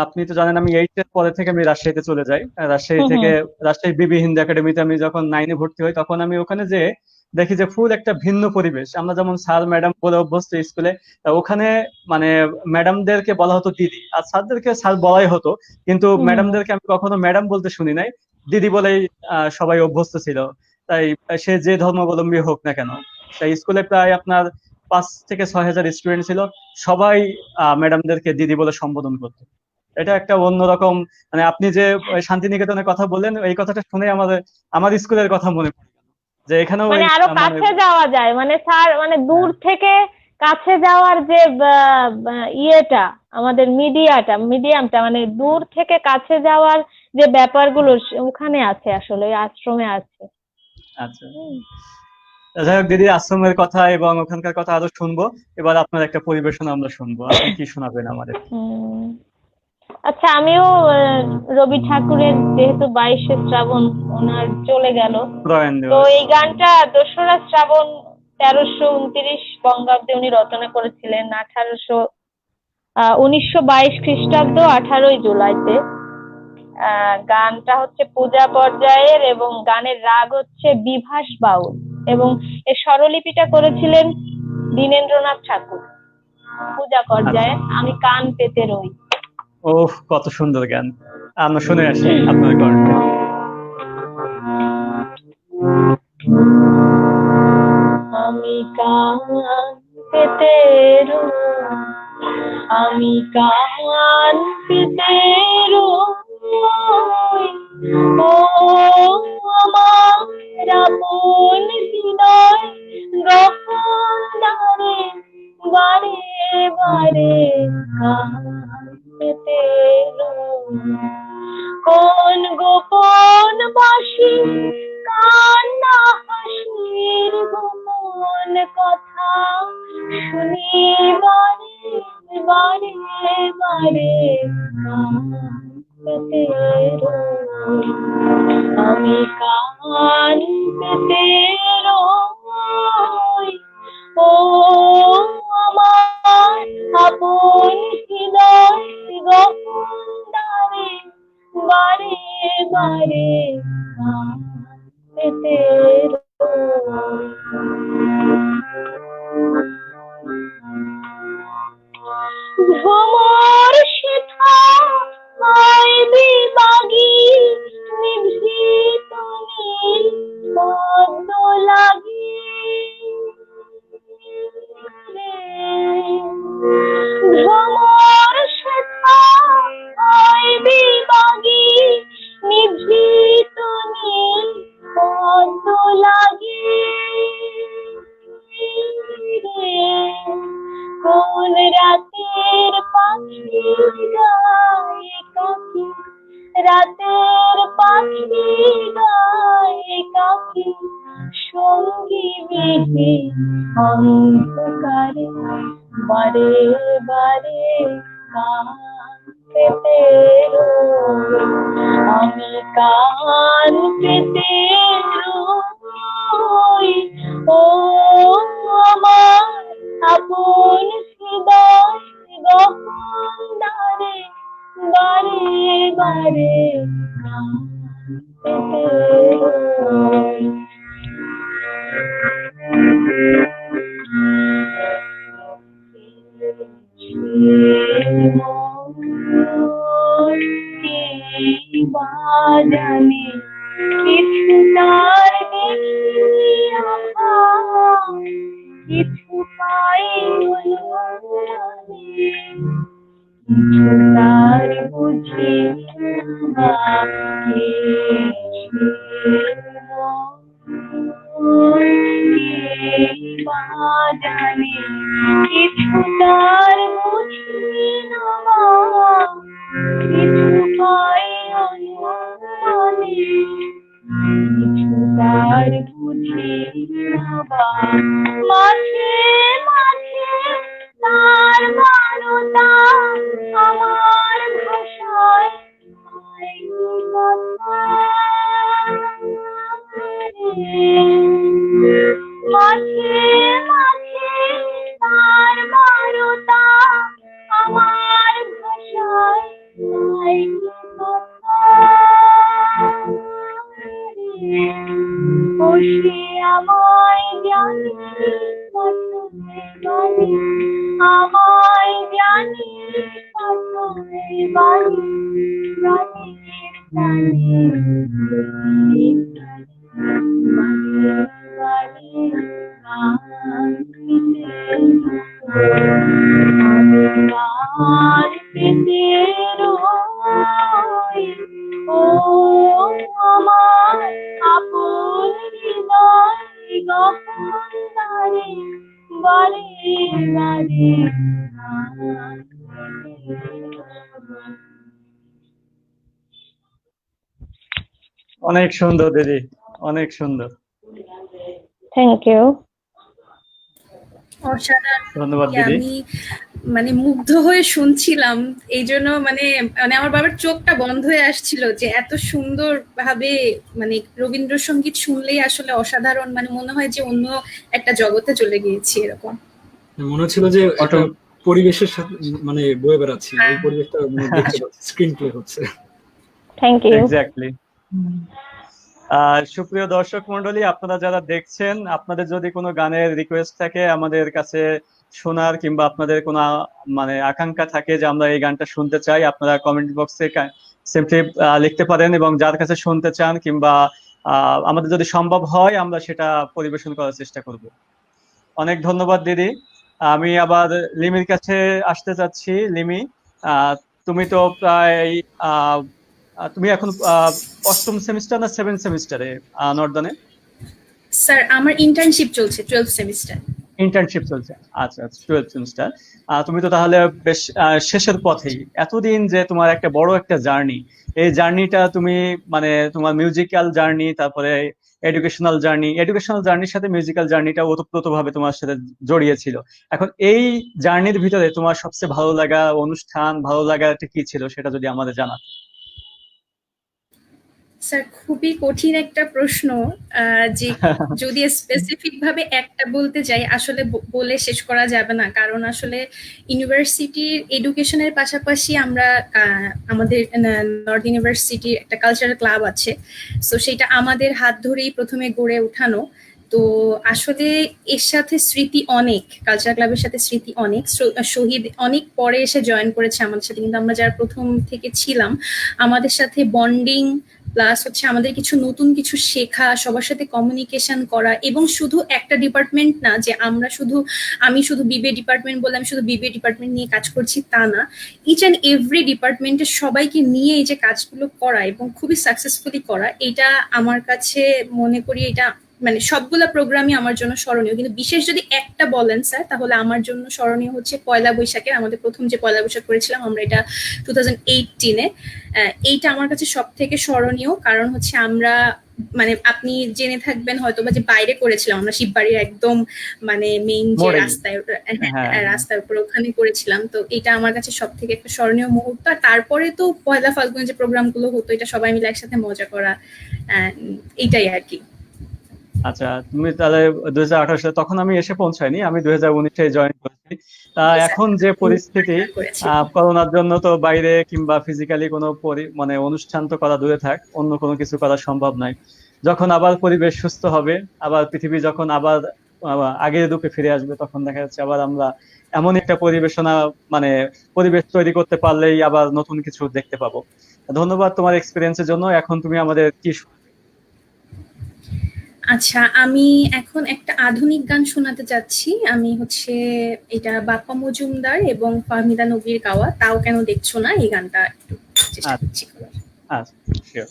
আপনি তো জানেন আমি 8 এর পরে থেকে আমি রাজশাহীতে চলে যাই। রাজশাহী হুম থেকে হুম রাজশাহী বিবি হিন্দ একাডেমিতে আমি যখন 9-এ ভর্তি হই, তখন আমি ওখানে যে দেখি যে ফুল একটা ভিন্ন পরিবেশ। আমরা যেমন স্যার ম্যাডাম বলে অভ্যস্ত স্কুলে, তা ওখানে মানে ম্যাডামদেরকে বলা হতো দিদি, আর স্যারদেরকে স্যার বলাই হতো। কিন্তু হুম হুম হুম। ম্যাডামদেরকে আমি কখনো ম্যাডাম বলতে শুনি নাই, দিদি বলেই সবাই অভ্যস্ত ছিল। তাই সে যে ধর্মাবলম্বী হোক না কেন, তাই স্কুলে প্রায় আপনার 5 থেকে 6 হাজার স্টুডেন্ট ছিল, সবাই ম্যাডামদেরকে দিদি বলে সম্বোধন করতো। এটা একটা অন্যরকম, মানে আপনি যে ওই শান্তিনিকেতনের কথা বললেন, এই কথাটা শুনে আমাদের আমার স্কুলের কথা মনে পড়ে গেল, যে এখানেও মানে এই আরো মানে কাছে যাওয়া যায়, মানে স্যার, মানে দূর হ্যাঁ, থেকে কাছে যাওয়ার যে ইয়েটা, আমাদের মিডিয়ামটা, মানে দূর থেকে কাছে যাওয়ার যে ব্যাপারগুলো ওখানে আছে, আসলে ওই আশ্রমে আছে। আচ্ছা। হুম। যাই হোক দিদি, আশ্রমের কথা এবং ওখানকার কথা আরো শুনবো। এবার আপনার একটা পরিবেশনা আমরা শুনবো, আপনি কি শোনাবেন আমাদের? হুম। আচ্ছা, আমিও রবি ঠাকুরের, যেহেতু 22শে শ্রাবণ ওনার চলে গেল, প্রয়াণ তো দিবস। এই গানটা 2রা শ্রাবণ 1329 বঙ্গাব্দে উনি রচনা করেছিলেন। 1922 খ্রিস্টাব্দ 18ই জুলাইতে। গানটা হচ্ছে পূজা পর্যায়ের, এবং গানের রাগ হচ্ছে বিভাস বাউল, এবং এর স্বরলিপিটা করেছিলেন দীনেন্দ্রনাথ ঠাকুর। পূজা আচ্ছা। পর্যায়ে আমি কান পেতে রই। ওহ, কত সুন্দর গান! আমরা শুনে আসি আপনার কণ্ঠে। আমি কান পেতে রই, আমি কান পেতে রই, ও আমার আপন হৃদয় গহন দ্বারে, বারে বারে কান পেতে রই। কোন গোপন বাসি কান্না হাসির গোপন কথা শুনি বারে বারে বারে কান পেতে রই, আমি কান পেতে রই, ও আমার আপন হৃদয় গহন দ্বারে, বারে বারে কান পেতে রই। ভ্রমর শেখা হয় বিবাগী, নিভৃত নীল পদ্ম লাগি রে। ভ্রমর শেখা হয় বিবাগী, নিভৃত নীল পদ্ম লাগি রে। কোন রাতের পাখি গায় কাকি, রাতের পাখি গায় কাকি, সঙ্গী বিহীন অন্ধকারে, বারে বারে কান পেতে রই। আমি কান পেতে রই। ও আমার আপন হৃদয় গহন দ্বারে বারে বারে কান পেতে রই। জানে কিছু তার কিছু পাই কিছু তার বুঝি জানে কিছু তার বুঝি কিছু পাই অনুমানে কিছু তার বুঝি মাঝে মাঝে তার বারতা আমার ভাষায় মাঝে মাঝে তার বারতা আমার ভাষায় খুশি আমায় জানি আমায় জানি ও আমার আপন হৃদয় গহন দ্বারে বারে বারে অনেক সুন্দর দিদি, অনেক সুন্দর। Thank you. অসাধারণ। ধন্যবাদ দিদি। আমি মানে মুগ্ধ হয়ে শুনছিলাম, এই জন্য মানে মানে আমার বাবার চোখটা বন্ধ হয়ে আসছিল যে এত সুন্দর ভাবে মানে রবীন্দ্রসঙ্গীত শুনলেই আসলে অসাধারণ, মানে মনে হয় যে অন্য একটা জগতে চলে গিয়েছি এরকম। মনে হচ্ছিল যে একটা পরিবেশের সাথে মানে বয়ে বেড়াচ্ছি, এই পরিবেশটা দেখতে পাচ্ছি, স্ক্রিন প্লে হচ্ছে। Thank you. এক্স্যাক্টলি। সুপ্রিয় দর্শক মন্ডলী, আপনারা যারা দেখছেন, আপনাদের যদি কোনো গানের রিকোয়েস্ট থাকে আমাদের কাছে শোনার, কিংবা আপনাদের কোনো মানে আকাঙ্ক্ষা থাকে যে আমরা এই গানটা শুনতে চাই, আপনারা কমেন্ট বক্সে সিম্পলি লিখতে পারেন, এবং যার কাছে শুনতে চান কিংবা আমাদের যদি সম্ভব হয় আমরা সেটা পরিবেশন করার চেষ্টা করব। অনেক ধন্যবাদ দিদি। আমি আবার লিমির কাছে আসতে চাচ্ছি। লিমি, তুমি তো প্রায় তুমি এখন 8ম সেমিস্টার না 7th সেমিস্টারে নর্দনে? স্যার আমার ইন্টার্নশিপ চলছে, 12th সেমিস্টার। ইন্টার্নশিপ চলছে, আচ্ছা আচ্ছা, 12th সেমিস্টার। তুমি তো তাহলে বেশ শেষের পথেই। এতদিন যে তোমার একটা বড় একটা জার্নি, এই জার্নিটা তুমি মানে তোমার মিউজিক্যাল জার্নি, তারপরে এডুকেশনাল জার্নির সাথে মিউজিক্যাল জার্নিটা ওতপ্রোতভাবে তোমার সাথে জড়িয়ে ছিল। এখন এই জার্নির ভিতরে তোমার সবচেয়ে ভালো লাগা অনুষ্ঠান, ভালো লাগাটা কি ছিল সেটা যদি আমাদের জানাতে। স্যার খুবই কঠিন একটা প্রশ্ন, যে যদি স্পেসিফিক ভাবে একটা বলতে যাই আসলে বলে শেষ করা যাবে না, কারণ আসলে ইউনিভার্সিটির এডুকেশনের পাশাপাশি আমরা আমাদের নর্থ ইউনিভার্সিটির একটা কালচারাল ক্লাব আছে, সো সেটা আমাদের হাত ধরেই প্রথমে গড়ে ওঠানো। তো আসলে এর সাথে স্মৃতি অনেক, কালচারাল ক্লাবের সাথে স্মৃতি অনেক। শহীদ অনেক পরে এসে জয়েন করেছে আমাদের সাথে, কিন্তু আমরা যারা প্রথম থেকে ছিলাম আমাদের সাথে বন্ডিং প্লাস হচ্ছে আমাদের কিছু নতুন কিছু শেখা, সবার সাথে কমিউনিকেশন করা, এবং শুধু একটা ডিপার্টমেন্ট না যে আমি শুধু বিবিএ ডিপার্টমেন্ট বলে আমি শুধু বিবিএ ডিপার্টমেন্ট নিয়ে কাজ করছি তা না, ইচ অ্যান্ড এভরি ডিপার্টমেন্টের সবাইকে নিয়ে এই যে কাজগুলো করা এবং খুবই সাকসেসফুলি করা, এটা আমার কাছে মনে করি এটা মানে সবগুলা প্রোগ্রামই আমার জন্য স্মরণীয়। কিন্তু বিশেষ যদি একটা বলেন স্যার, তাহলে আমার জন্য স্মরণীয় হচ্ছে পয়লা বৈশাখের, আমাদের প্রথম যে পয়লা বৈশাখ করেছিলাম আমরা, এটা 2018-এ। এইটা আমার কাছে সব থেকে স্মরণীয়, কারণ হচ্ছে আমরা মানে আপনি জেনে থাকবেন হয়তো বা যে বাইরে করেছিলাম আমরা শিববাড়ির একদম মানে মেইন যে মোড়েই। রাস্তায় হ্যাঁ, রাস্তার উপর ওখানে করেছিলাম। তো এটা আমার কাছে সব থেকে একটা স্মরণীয় মুহূর্ত। আর তারপরে তো পয়লা ফাল্গুনে যে প্রোগ্রামগুলো হতো এটা সবাই মিলে একসাথে মজা করা, এইটাই আর কি। আচ্ছা তুমি তাহলে 2018 সালে, তখন আমি এসে পৌঁছাইনি, আমি 2019 জয়েন করেছি। এখন যে পরিস্থিতি, করেছি। করোনার জন্য তো বাইরে কিংবা ফিজিক্যালি কোনো মানে অনুষ্ঠান তো করা দূরে থাক, অন্য কোনো কিছু করা সম্ভব নয়। যখন আবার পরিবেশ সুস্থ হবে, আবার পৃথিবী যখন আবার আগের রূপে ফিরে আসবে, তখন দেখা যাচ্ছে আবার আমরা এমন একটা পরিবেশনা মানে পরিবেশ তৈরি করতে পারলেই আবার নতুন কিছু দেখতে পাবো। ধন্যবাদ তোমার এক্সপিরিয়েন্সের জন্য। এখন তুমি আমাদের কি আচ্ছা, আমি এখন একটা আধুনিক গান শোনাতে চাচ্ছি। আমি হচ্ছে এটা বাপ্পা মজুমদার এবং ফাহমিদা নবীর গাওয়া তাও কেন দেখছো না, এই গানটা একটু চেষ্টা করছি করার। আচ্ছা sure.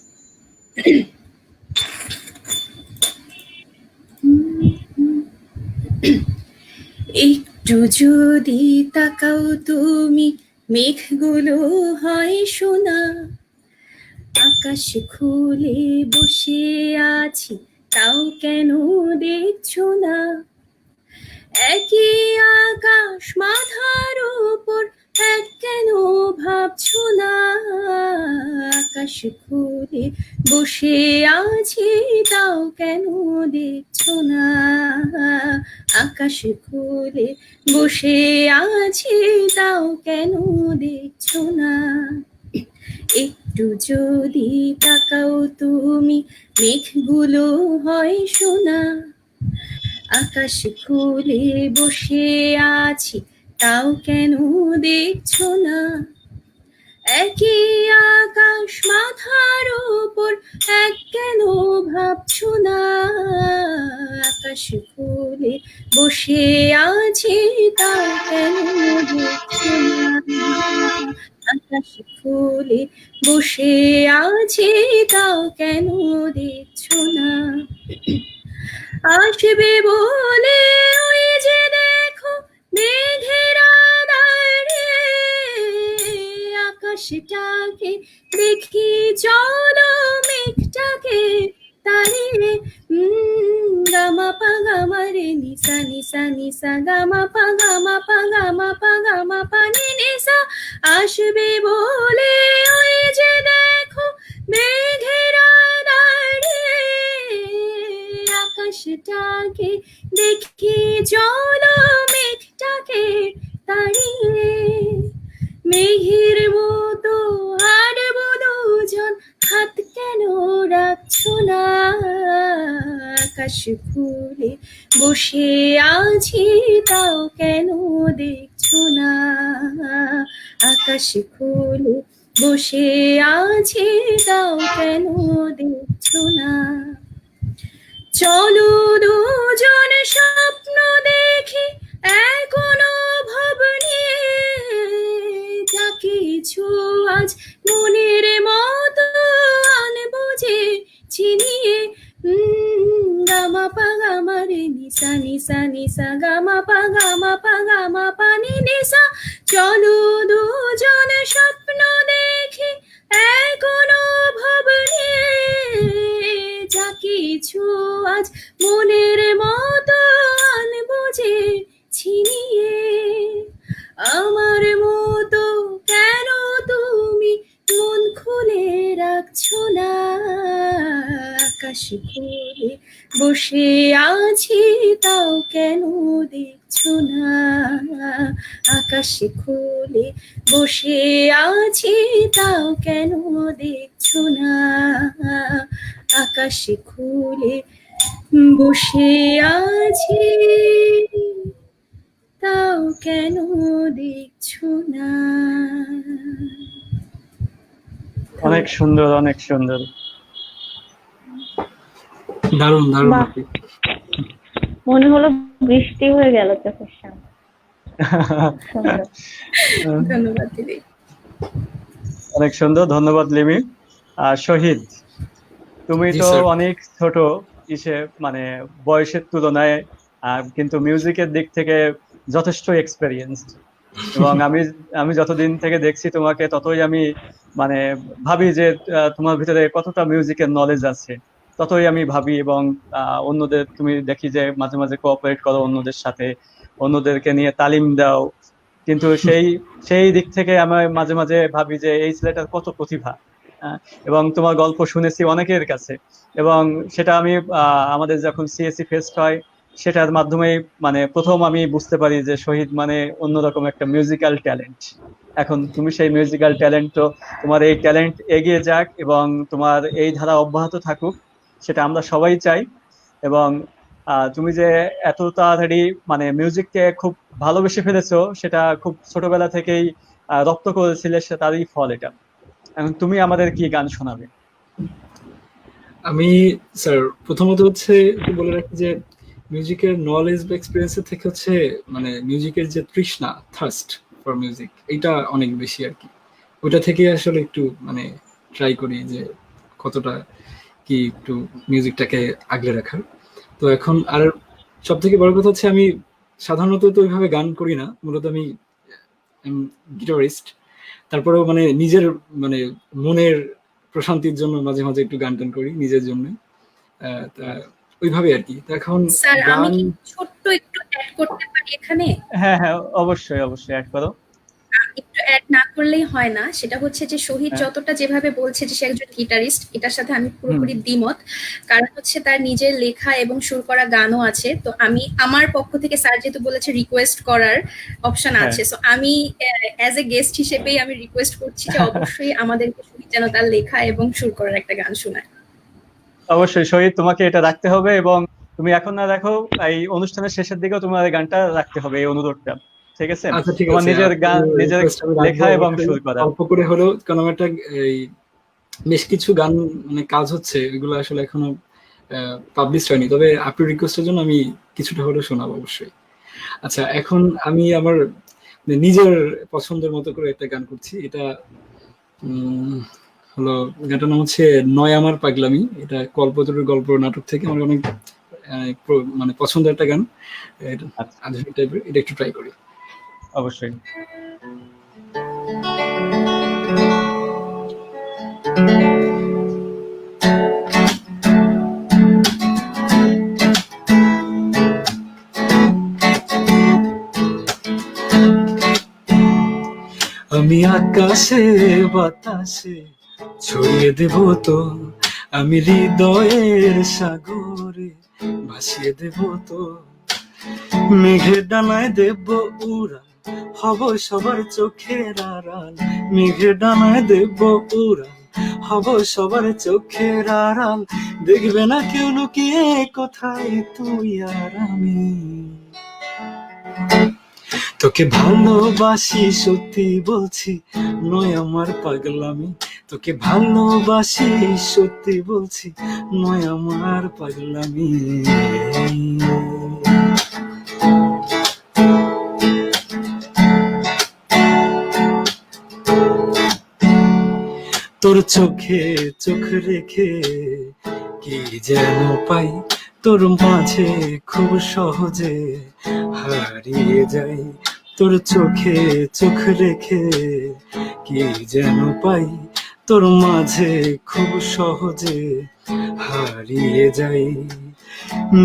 একটু যদি তাকাও তুমি, মেঘগুলো হয় সোনা, আকাশ খুলে বসে আছি তাও কেন দেখছো না, একই আকাশ মাথার উপর এক কেন ভাবছো না, আকাশ খুলে বসে আছি তাও কেন দেখছো না, আকাশ খুলে বসে আছি তাও কেন দেখছো না, একটু যদি তাকাও তুমি, মেঘগুলো হয় সোনা, আকাশ খুলে বসে আছি তাও কেন দেখছো না, একই আকাশ মাথার উপর এক কেন ভাবছো না, আকাশ খুলে বসে আছি তাও কেন দেখছো না, আকাশ খুলে বসে আছি তাও কেন দেখছো না, আসবে বলে ওই যে দেখো মেঘেরা দাঁড়িয়ে, আকাশটাকে দেখি চলো মেঘটাকে তাড়িয়ে, গামা পা গামা রে নিসা নিসা নিসা গামা পা গামা পা গামা পা গামা পা নি নিসা, আসবে বলে ওই যে দেখো মেঘেরা দাঁড়িয়ে, আকাশটাকে দেখি চলো মেঘটাকে তাড়িয়ে, মেঘের মতো হাঁটবো দুজন হাত কেন রাখছো না, আকাশ খুলে বসে আছি তাও কেন দেখছো না, আকাশ খুলে বসে আছি তাও কেন দেখছো না, চলো দুজন স্বপ্ন দেখি এখনো ভাব নিয়ে, যা কিছু আজ মনের মতো আনবো যে চিনিয়ে, গামা পা গামা রে নিসা নিসা নিসা গামা পা গামা পা নি নিসা, চলো দুজন স্বপ্ন দেখি এখনো ভাব নিয়ে, যা কিছু আজ মনের মতো আনবো যে ছিনিয়ে, আমার মতো কেন তুমি মন খুলে রাখছো না, আকাশ খুলে বসে আছি তাও কেন দেখছো না, আকাশ খুলে বসে আছি তাও কেন দেখছো না, আকাশ খুলে বসে আছি তাও কেন দেখছো না। অনেক সুন্দর, অনেক সুন্দর। দারুণ দারুণ বাহ। আপনি। মনে হলো বৃষ্টি হয়ে গেল চোখের সামনে। সুন্দর। ধন্যবাদ দিদি। অনেক সুন্দর, ধন্যবাদ লিমি। শহীদ, তুমি জি তো স্যার। অনেক ছোট মানে বয়সের তুলনায়, কিন্তু মিউজিকের দিক থেকে যথেষ্ট এক্সপেরিয়েন্সড, এবং আমি যতদিন থেকে দেখছি তোমাকে ততই আমি মানে ভাবি যে তোমার ভিতরে কতটা মিউজিকের নলেজ আছে। ততই আমি ভাবি, এবং অন্যদের তুমি দেখি যে মাঝে মাঝে কোঅপারেট করো অন্যদের সাথে, অন্যদেরকে নিয়ে তালিম দাও, কিন্তু সেই সেই দিক থেকে আমি মাঝে মাঝে ভাবি যে এই ছেলেটার কত প্রতিভা। এবং তোমার গল্প শুনেছি অনেকের কাছে, এবং সেটা আমি আমাদের যখন সিএসসি ফেস্ট হয় সেটার মাধ্যমে মানে প্রথম আমি বুঝতে পারি যে শহীদ মানে অন্যরকম একটা মিউজিক্যাল ট্যালেন্ট। এখন তুমি সেই মিউজিক্যাল ট্যালেন্ট, তো তোমার এই ট্যালেন্ট এগিয়ে যাক এবং তোমার এই ধারা অব্যাহত থাকুক, সেটা আমরা সবাই চাই। এবং তুমি যে এত তাড়াতাড়ি মানে মিউজিককে খুব ভালোবেসে ফেলেছো, সেটা খুব ছোটবেলা থেকেই রপ্ত করেছিলে, তারই ফল এটা। এখন তুমি আমাদের কি গান শোনাবে? আমি স্যার প্রথমত হচ্ছে একটু বলে রাখি যে মিউজিকের নলেজ বা এক্সপিরিয়েন্সের থেকে হচ্ছে মানে মিউজিকের যে তৃষ্ণা, থার্স্ট ফর মিউজিক, এটা অনেক বেশি আর কি। ওইটা থেকে আসলে একটু মানে ট্রাই করি যে কতটা কি একটু মিউজিকটাকে আগলে রাখার। তো এখন আর সব থেকে বড় কথা হচ্ছে আমি সাধারণত তো ওইভাবে গান করি না, মূলত আমি গিটারিস্ট। তারপরেও মানে নিজের মানে মনের প্রশান্তির জন্য মাঝে মাঝে একটু গান টান করি নিজের জন্য, তা ওইভাবে আর কি। তো এখন স্যার আমি গান কি ছোট্ট একটু অ্যাড করতে পারি এখানে? হ্যাঁ হ্যাঁ, অবশ্যই অবশ্যই অ্যাড করো। একটু অ্যাড না করলেই হয় না। সেটা হচ্ছে যে শহীদ হ্যাঁ। যতটা যেভাবে বলছে যে সে একজন গিটারিস্ট, এটার সাথে আমি হুম। পুরোপুরি দ্বিমত। কারণ হচ্ছে তার নিজের লেখা এবং সুর করা গানও আছে। তো আমি আমার পক্ষ থেকে স্যার যেহেতু বলেছে রিকোয়েস্ট করার অপশন হ্যাঁ। আছে, সো আমি অ্যাজ এ গেস্ট হিসেবেই আমি রিকোয়েস্ট করছি যে অবশ্যই আমাদেরকে শহীদ যেন তার লেখা এবং সুর করার একটা গান শোনায়। অবশ্যই শহীদ, তোমাকে এটা রাখতে হবে, এবং তুমি এখন না রাখো, এই অনুষ্ঠানের শেষের দিকেও তোমার এই গানটা রাখতে হবে, এই অনুরোধটা। ঠিক আছে? আচ্ছা ঠিক তোমার আছে, নিজের গান, আপনার নিজের রিকোয়েস্ট আমি রাখবো লেখা এবং অবশ্যই, সুর করা। অল্প করে হলেও, কারণ আমার একটা এই বেশ কিছু গান মানে কাজ হচ্ছে, এগুলো আসলে এখনো পাবলিশ হয়নি, তবে আপনার রিকোয়েস্টের জন্য আমি কিছুটা হলেও শোনাবো অবশ্যই। আচ্ছা, এখন আমি আমার নিজের পছন্দের মতো করে একটা গান করছি। এটা হলো, গানটার নাম হচ্ছে নয় আমার পাগলামি। এটা কল্পতরুর গল্প নাটক থেকে আমার অনেক মানে পছন্দের একটা গান, আচ্ছা, আধুনিক টাইপের। এটা একটু ট্রাই করি। অবশ্যই। আমি আকাশে বাতাসে ছড়িয়ে দেব তো, আমি হৃদয়ের সাগরে ভাসিয়ে দেব তো, মেঘের ডানায় দেব উড়াল, হব সবার চোখের আড়াল। মেঘের ডানায় দেব উড়াল, হব সবার চোখের আড়াল। দেখবে না কেউ লুকিয়ে কোথায় তুই আর আমি। তোকে ভালোবাসি সত্যি বলছি, নয় আমার পাগলামি। তোকে ভালোবাসি সত্যি বলছি, নয় আমার পাগলামি। তোর চোখে চোখ রেখে কি যেন পাই, তোর মাঝে খুব সহজে হারিয়ে যাই। তোর চোখে চোখ রেখে কি যেন পাই, তোর মাঝে খুব সহজে হারিয়ে যাই।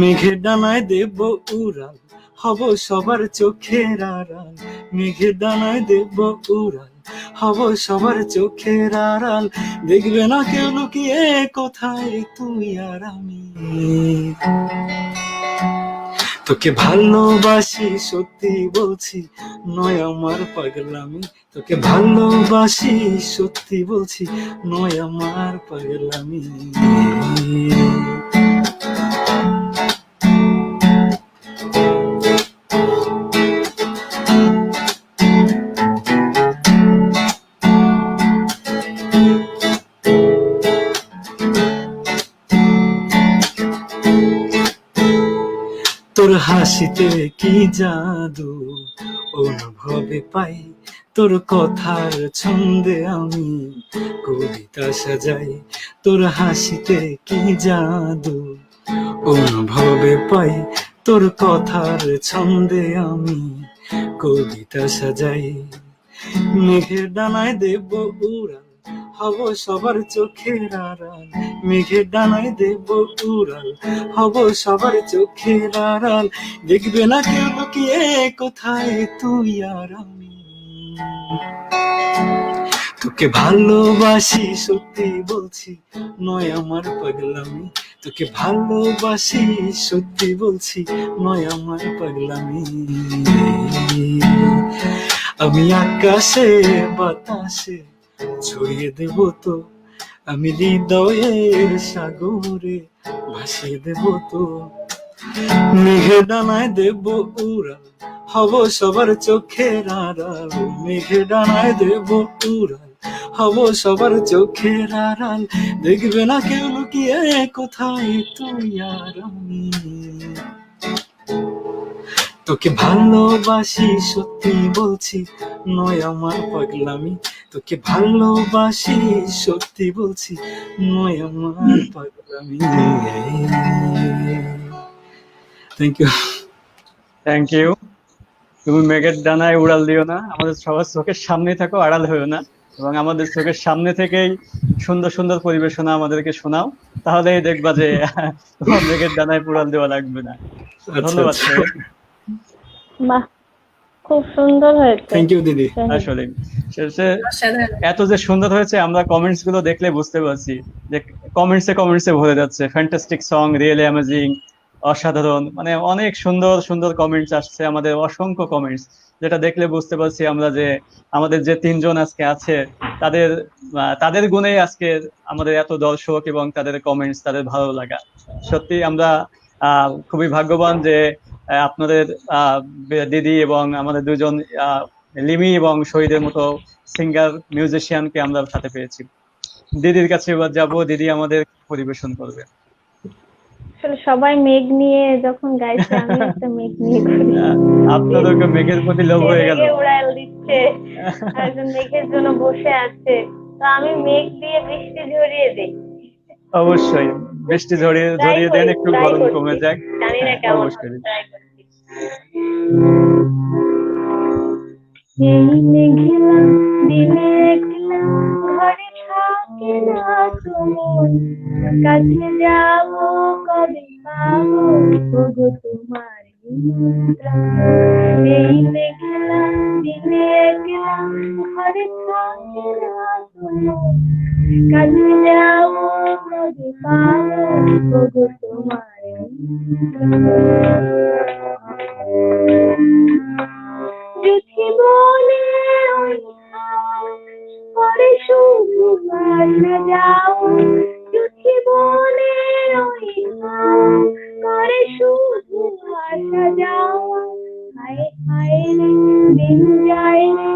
মেঘের ডানায় দেব উড়াল, হব সবার চোখের আড়াল। মেঘের ডানায় দেব উড়াল, হব সবার চোখের আড়াল। দেখবে না কেউ লুকিয়ে কোথায় তুই আর আমি। তোকে ভালোবাসি সত্যি বলছি, নয় আমার পাগলামি। তোকে ভালোবাসি সত্যি বলছি, নয় আমার পাগলামি। তোর হাসিতে কি জাদু অনুভবে পাই, তোর কথার ছন্দে আমি কবিতা সাজাই। তোর হাসিতে কি জাদু অনুভবে পাই, তোর কথার ছন্দে আমি কবিতা সাজাই। মেঘের ডানায় দেব উড়াল, হব সবার চোখের আড়াল, মেঘের ডানায় দেব উড়াল, হব সবার চোখের আড়াল, দেখবে না কেউ লুকিয়ে কোথায় তুই আর আমি। তোকে ভালোবাসি সত্যি বলছি, নয় আমার পাগলামি, তোকে ভালোবাসি সত্যি বলছি, নয় আমার পাগলামি। আমি আকাশে বাতাসে ছড়িয়ে দেব তো, আমি হৃদয়ের সাগরে ভাসিয়ে দেব তো, মেঘের ডানায় দেব উড়াল, হব সবার চোখের আড়াল, মেঘের ডানায় দেব উড়াল, হব সবার চোখের আড়াল, দেখবে না কেউ লুকিয়ে কোথায় তুই আর আমি। তোকে ভালোবাসি সত্যি বলছি, নয় আমার পাগলামি, তোকে ভালোবাসি সত্যি বলছি, নয় আমার পাগলামি। Thank you. Thank you. তুমি মেঘের ডানায় উড়াল দিও না, আমাদের সবার চোখের সামনে থাকো, আড়াল হয়েও না, এবং আমাদের চোখের সামনে থেকেই সুন্দর সুন্দর পরিবেশনা আমাদেরকে শোনাও, তাহলেই দেখবা যে তোমার মেঘের ডানায় উড়াল দেওয়া লাগবে না। ধন্যবাদ। বাহ, খুব সুন্দর হয়েছে। থ্যাংক ইউ দিদি। আসলে শেষে অসাধারণ। এত যে সুন্দর হয়েছে, আমরা কমেন্টস গুলো দেখলে বুঝতে পারছি যে কমেন্টসে ভরে যাচ্ছে, ফ্যান্টাস্টিক সং, রিয়েলি অ্যামেজিং, অসাধারণ, মানে অনেক সুন্দর সুন্দর কমেন্টস আসছে, আমাদের অসংখ্য কমেন্টস, যেটা দেখলে বুঝতে পারছি আমরা যে আমাদের যে তিনজন আজকে আছে তাদের গুণেই আজকে আমাদের এত দর্শক এবং তাদের কমেন্টস, তাদের ভালো লাগা। সত্যি আমরা খুবই ভাগ্যবান যে আপনাদের দিদি এবং আমাদের দুজন লিমি এবং শহীদের মতো সিঙ্গার মিউজিশিয়ানকে আমরা সাথে পেয়েছি। দিদির কাছে এবার যাবো, দিদি আমাদের পরিবেশন করবে। আসলে সবাই মেঘ নিয়ে যখন গাইছে, আমি একটা মেঘ নিয়ে করি। আপনাদেরকে মেঘের প্রতি লোভ হয়ে গেল। মেঘে উড়াল দিচ্ছে, একজন মেঘের জন্য বসে আছে, তো আমি মেঘ দিয়ে বৃষ্টি ঝরিয়ে দেই। অবশ্যই বৃষ্টি ঝরিয়ে দেন, একটু গরম কমে যাক। জানি না কেমন অবশ্যই। এই মেঘলা দিনে একলা ঘরে থাকে না তুমি, কাছে যাবো কবে পাবো ওগো তোমার নিমন্ত্রণ। এই মেঘলা দিনে একলা ঘরে থাকে না তুমি, কাছে যাবো কবে পাবো ওগো তোমার জীবনে ওই পরে শুধু ভাষা যাও, জীবনে ওই করে শুধু ভাষা যাও, হায় হায় রে দিন যায় রে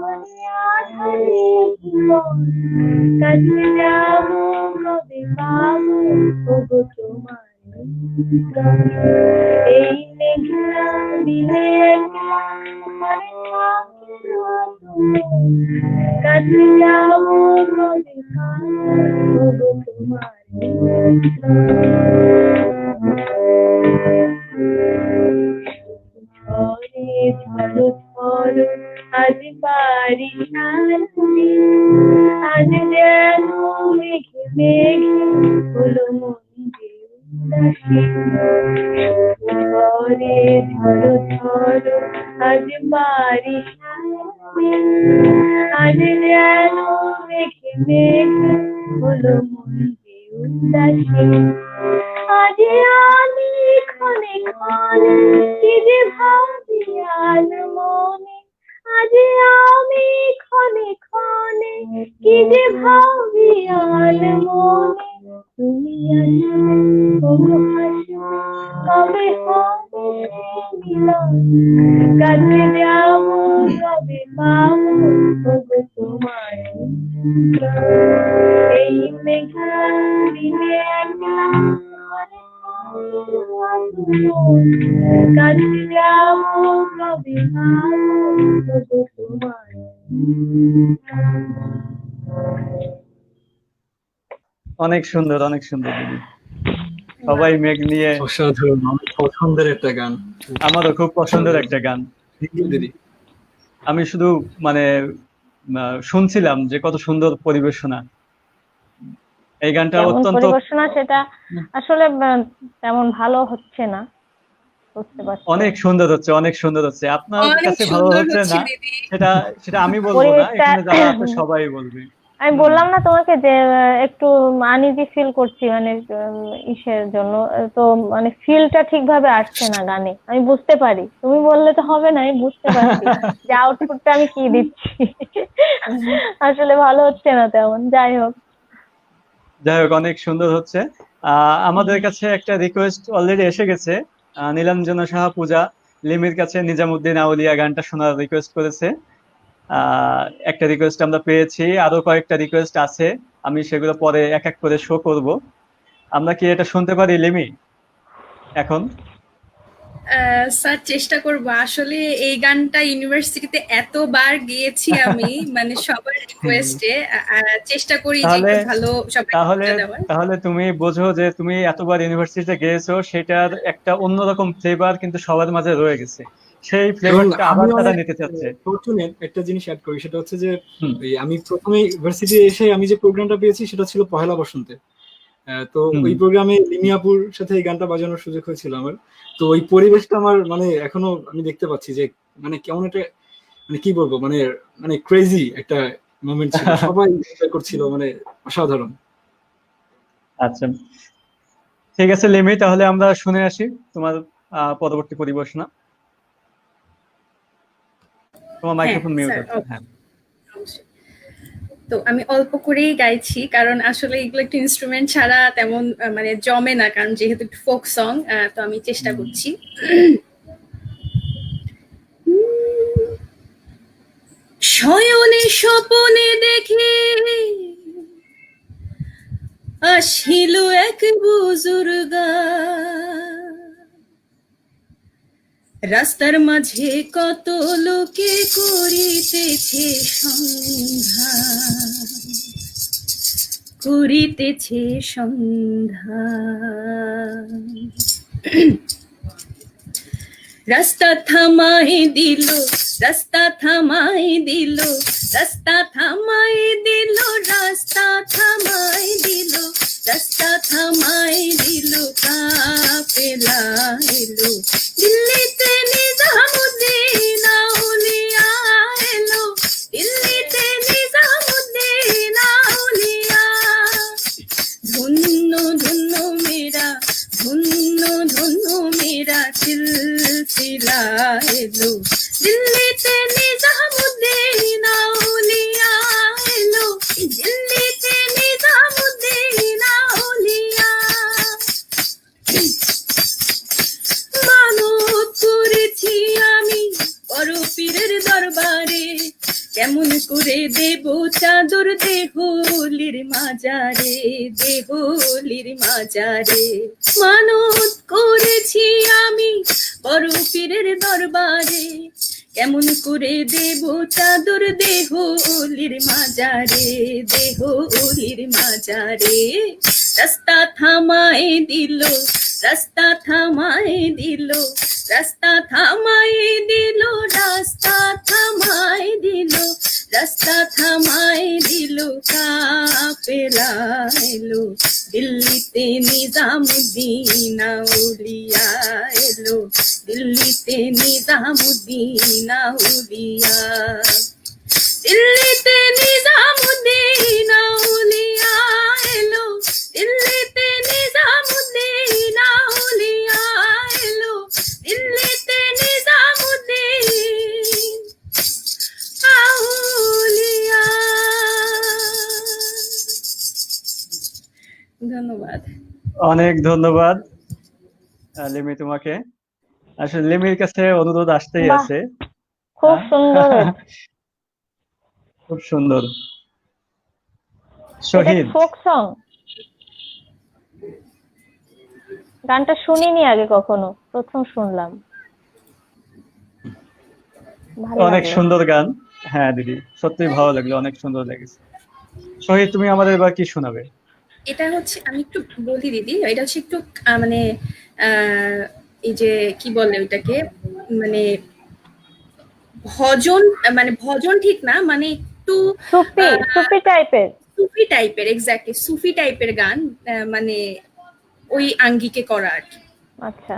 মনে আধারে জীবন, কাছে যাবো কবে পাবো ওগো তোমার। এই মেঘলা দিনে একলা ঘরে থাকে না তুমি, কাছে যাবো কবে পাবো ওগো তোমার। ঝরে ঝড়ো ঝড়ো আজ বারিশ আসবে, আজ যেন মেঘে মেঘে হলো মন যে উদাসী। ঝরে ঝড়ো ঝড়ো আজ বারিশ আসবে, আজ যেন মেঘে মেঘে হলো মন যে উদাসী। আজ আমি ক্ষণে ক্ষণে কি যে ভাবি আজ মনে, আজ আমি ক্ষণে ক্ষণে কি যে ভাবি আজ মনে, তুমি আসবে ওগো আসবে কবে হবে মিলন, কাছে যাবো কবে পাবো ওগো তোমার। এই মেঘলা দিনে একলা কাছে যাবো কবে পাবো ওগো তোমার। অনেক সুন্দর, অনেক সুন্দর দিদি। সবাই মেঘ নিয়ে, অসাধারণ, আমার পছন্দের একটা গান। আমারও খুব পছন্দের একটা গান। থ্যাংক ইউ দিদি। আমি শুধু মানে শুনছিলাম যে কত সুন্দর পরিবেশনা। এই গানটা কেমন অত্যন্ত পরিবেশনা সেটা আসলে তেমন ভালো হচ্ছে না, বুঝতে পারছি। অনেক সুন্দর হচ্ছে, অনেক সুন্দর হচ্ছে। আপনার অনেক কাছে ভালো সুন্দর হচ্ছে হচ্ছে না দিদি। সেটা সেটা আমি বলবো না, পরিবেশটা এখানে যারা আছে সবাই বলবে। আমি বললাম না তোমাকে যে একটু আনইজি ফিল করছি, মানে ইসের জন্য। তো মানে ফিলটা ঠিকভাবে আসছে না গানে, আমি বুঝতে পারি। তুমি বললে তো হবে না, আমি বুঝতে পারছি যে আউটপুটটা আমি কি দিচ্ছি। আসলে ভালো হচ্ছে না তেমন, যাই হোক। যাই হোক, অনেক সুন্দর হচ্ছে। আমাদের কাছে একটা রিকোয়েস্ট অলরেডি এসে গেছে। নীলাঞ্জনা সাহা পূজা লিমির কাছে নিজামুদ্দিন আউলিয়া গানটা শোনার রিকোয়েস্ট করেছে। একটা রিকোয়েস্ট আমরা পেয়েছি, আরো কয়েকটা রিকোয়েস্ট আছে, আমি সেগুলো পরে এক এক করে শো করব। আমরা কি এটা শুনতে পারি লিমি এখন? স্যার চেষ্টা করব। আসলে এই গানটা ইউনিভার্সিটিতে এতবার গেয়েছি আমি, মানে সবার রিকোয়েস্টে চেষ্টা করি যে তাহলে একটু ভালো সবাইকে তাহলে দেওয়ার। তাহলে তুমি বোঝো যে তুমি এতবার ইউনিভার্সিটিতে গিয়েছো, সেটার একটা অন্যরকম ফ্লেভার কিন্তু সবার মাঝে রয়ে গেছে। সেই এবং ফ্লেভারটা আমি আবার তারা অনেক নিতে চাচ্ছে। ফরচুনেট একটা জিনিস অ্যাড করি, সেটা হচ্ছে যে হুম ওই আমি প্রথমে ইউনিভার্সিটি এসে আমি যে প্রোগ্রামটা পেয়েছি সেটা ছিল পহেলা বসন্তে। তো হুম। ওই প্রোগ্রামে লিমিয়াপুর সাথে এই গানটা বাজানোর সুযোগ হয়েছিল আমার। তো ওই পরিবেশটা আমার মানে এখনো আমি দেখতে পাচ্ছি যে মানে কেমন একটা, মানে কি বলবো, মানে মানে ক্রেজি একটা মোমেন্ট ছিল, সবাই এনজয় করছিল, মানে অসাধারণ। আচ্ছা, ঠিক আছে লিমি, তাহলে আমরা শুনে আসি তোমার পরবর্তী পরিবেশনা। তোমার হ্যাঁ মাইক্রোফোন মিউট স্যার, আছে, হ্যাঁ। অবশ্যই। তো আমি অল্প করেই গাইছি, কারণ আসলে এগুলো একটু ইনস্ট্রুমেন্ট ছাড়া তেমন মানে জমে না, কারণ যেহেতু একটু ফোক সং। তো আমি চেষ্টা করছি। শয়নে স্বপনে দেখে আসিল এক বুজুর্গা, রাস্তার মাঝে কত লোকে করিতেছে সন্ধ্যা, করিতেছে সন্ধ্যা। রাস্তা থামাই দিল, রাস্তা থামাই দিল, রাস্তা থামাই দিল, রাস্তা থামাই দিল, রাস্তা থামাই দিল, কাফেলা এলো। দিল্লিতে নিজামুদ্দিন আউলিয়া এলো, দিল্লিতে নিজামুদ্দিন আউলিয়া। ধন্য ধন্য মেরা, ধন্য ধন্য মেরা সিলসিলা এলো। দিল্লিতে নিজামুদ্দিন আউলিয়া এলো, দিল্লিতে নিজামুদ্দিন আউলিয়া। মানত করেছি আমি বড় পীরের দরবারে, কেমন করে দেব চাদর দেহলির মাজারে, দেহলির মাজারে। মানত করেছি আমি বড় পীরের দরবারে, কেমন করে দেব চাদর দেহলির মাজারে, দেহলির মাজারে। রাস্তা থামাই দিল, রাস্তা থামাই দিল, রাস্তা থামাই দিল, রাস্তা থামাই দিল, রাস্তা থামাই দিল, কাফেলা এলো। দিল্লিতে নিজামুদ্দিন আউলিয়া এলো, দিল্লিতে নিজামুদ্দিন আউলিয়া, দিল্লিতে নিজামুদ্দিন আউলিয়া এলো, দিল্লিতে নিজামুদ্দিন আউলিয়া এলো, দিল্লিতে নিজামুদ্দিন আউলিয়া। ধন্যবাদ। অনেক ধন্যবাদ লিমি তোমাকে। আসলে লিমির কাছে অনুরোধ আসতেই বাহ, আছে। খুব সুন্দর হয়েছে। খুব সুন্দর। এটা কি শহীদ, ফোক সং? গানটা শুনিনি আগে কখনো, প্রথম শুনলাম। ভালো অনেক লাগলো। সুন্দর গান। হ্যাঁ দিদি, সত্যি ভালো লাগলো, অনেক সুন্দর লেগেছে। শহীদ, তুমি আমাদের এবার কি শোনাবে? এটা হচ্ছে, আমি একটু বলি দিদি, এটা হচ্ছে একটু মানে এই যে কি বলে ওইটাকে, মানে ভজন, মানে ভজন ঠিক না, মানে একটু সুফি সুফি টাইপের। সুফি টাইপের, এক্স্যাক্টলি সুফি টাইপের গান, মানে ওই আঙ্গিকে করা আর কি। আচ্ছা,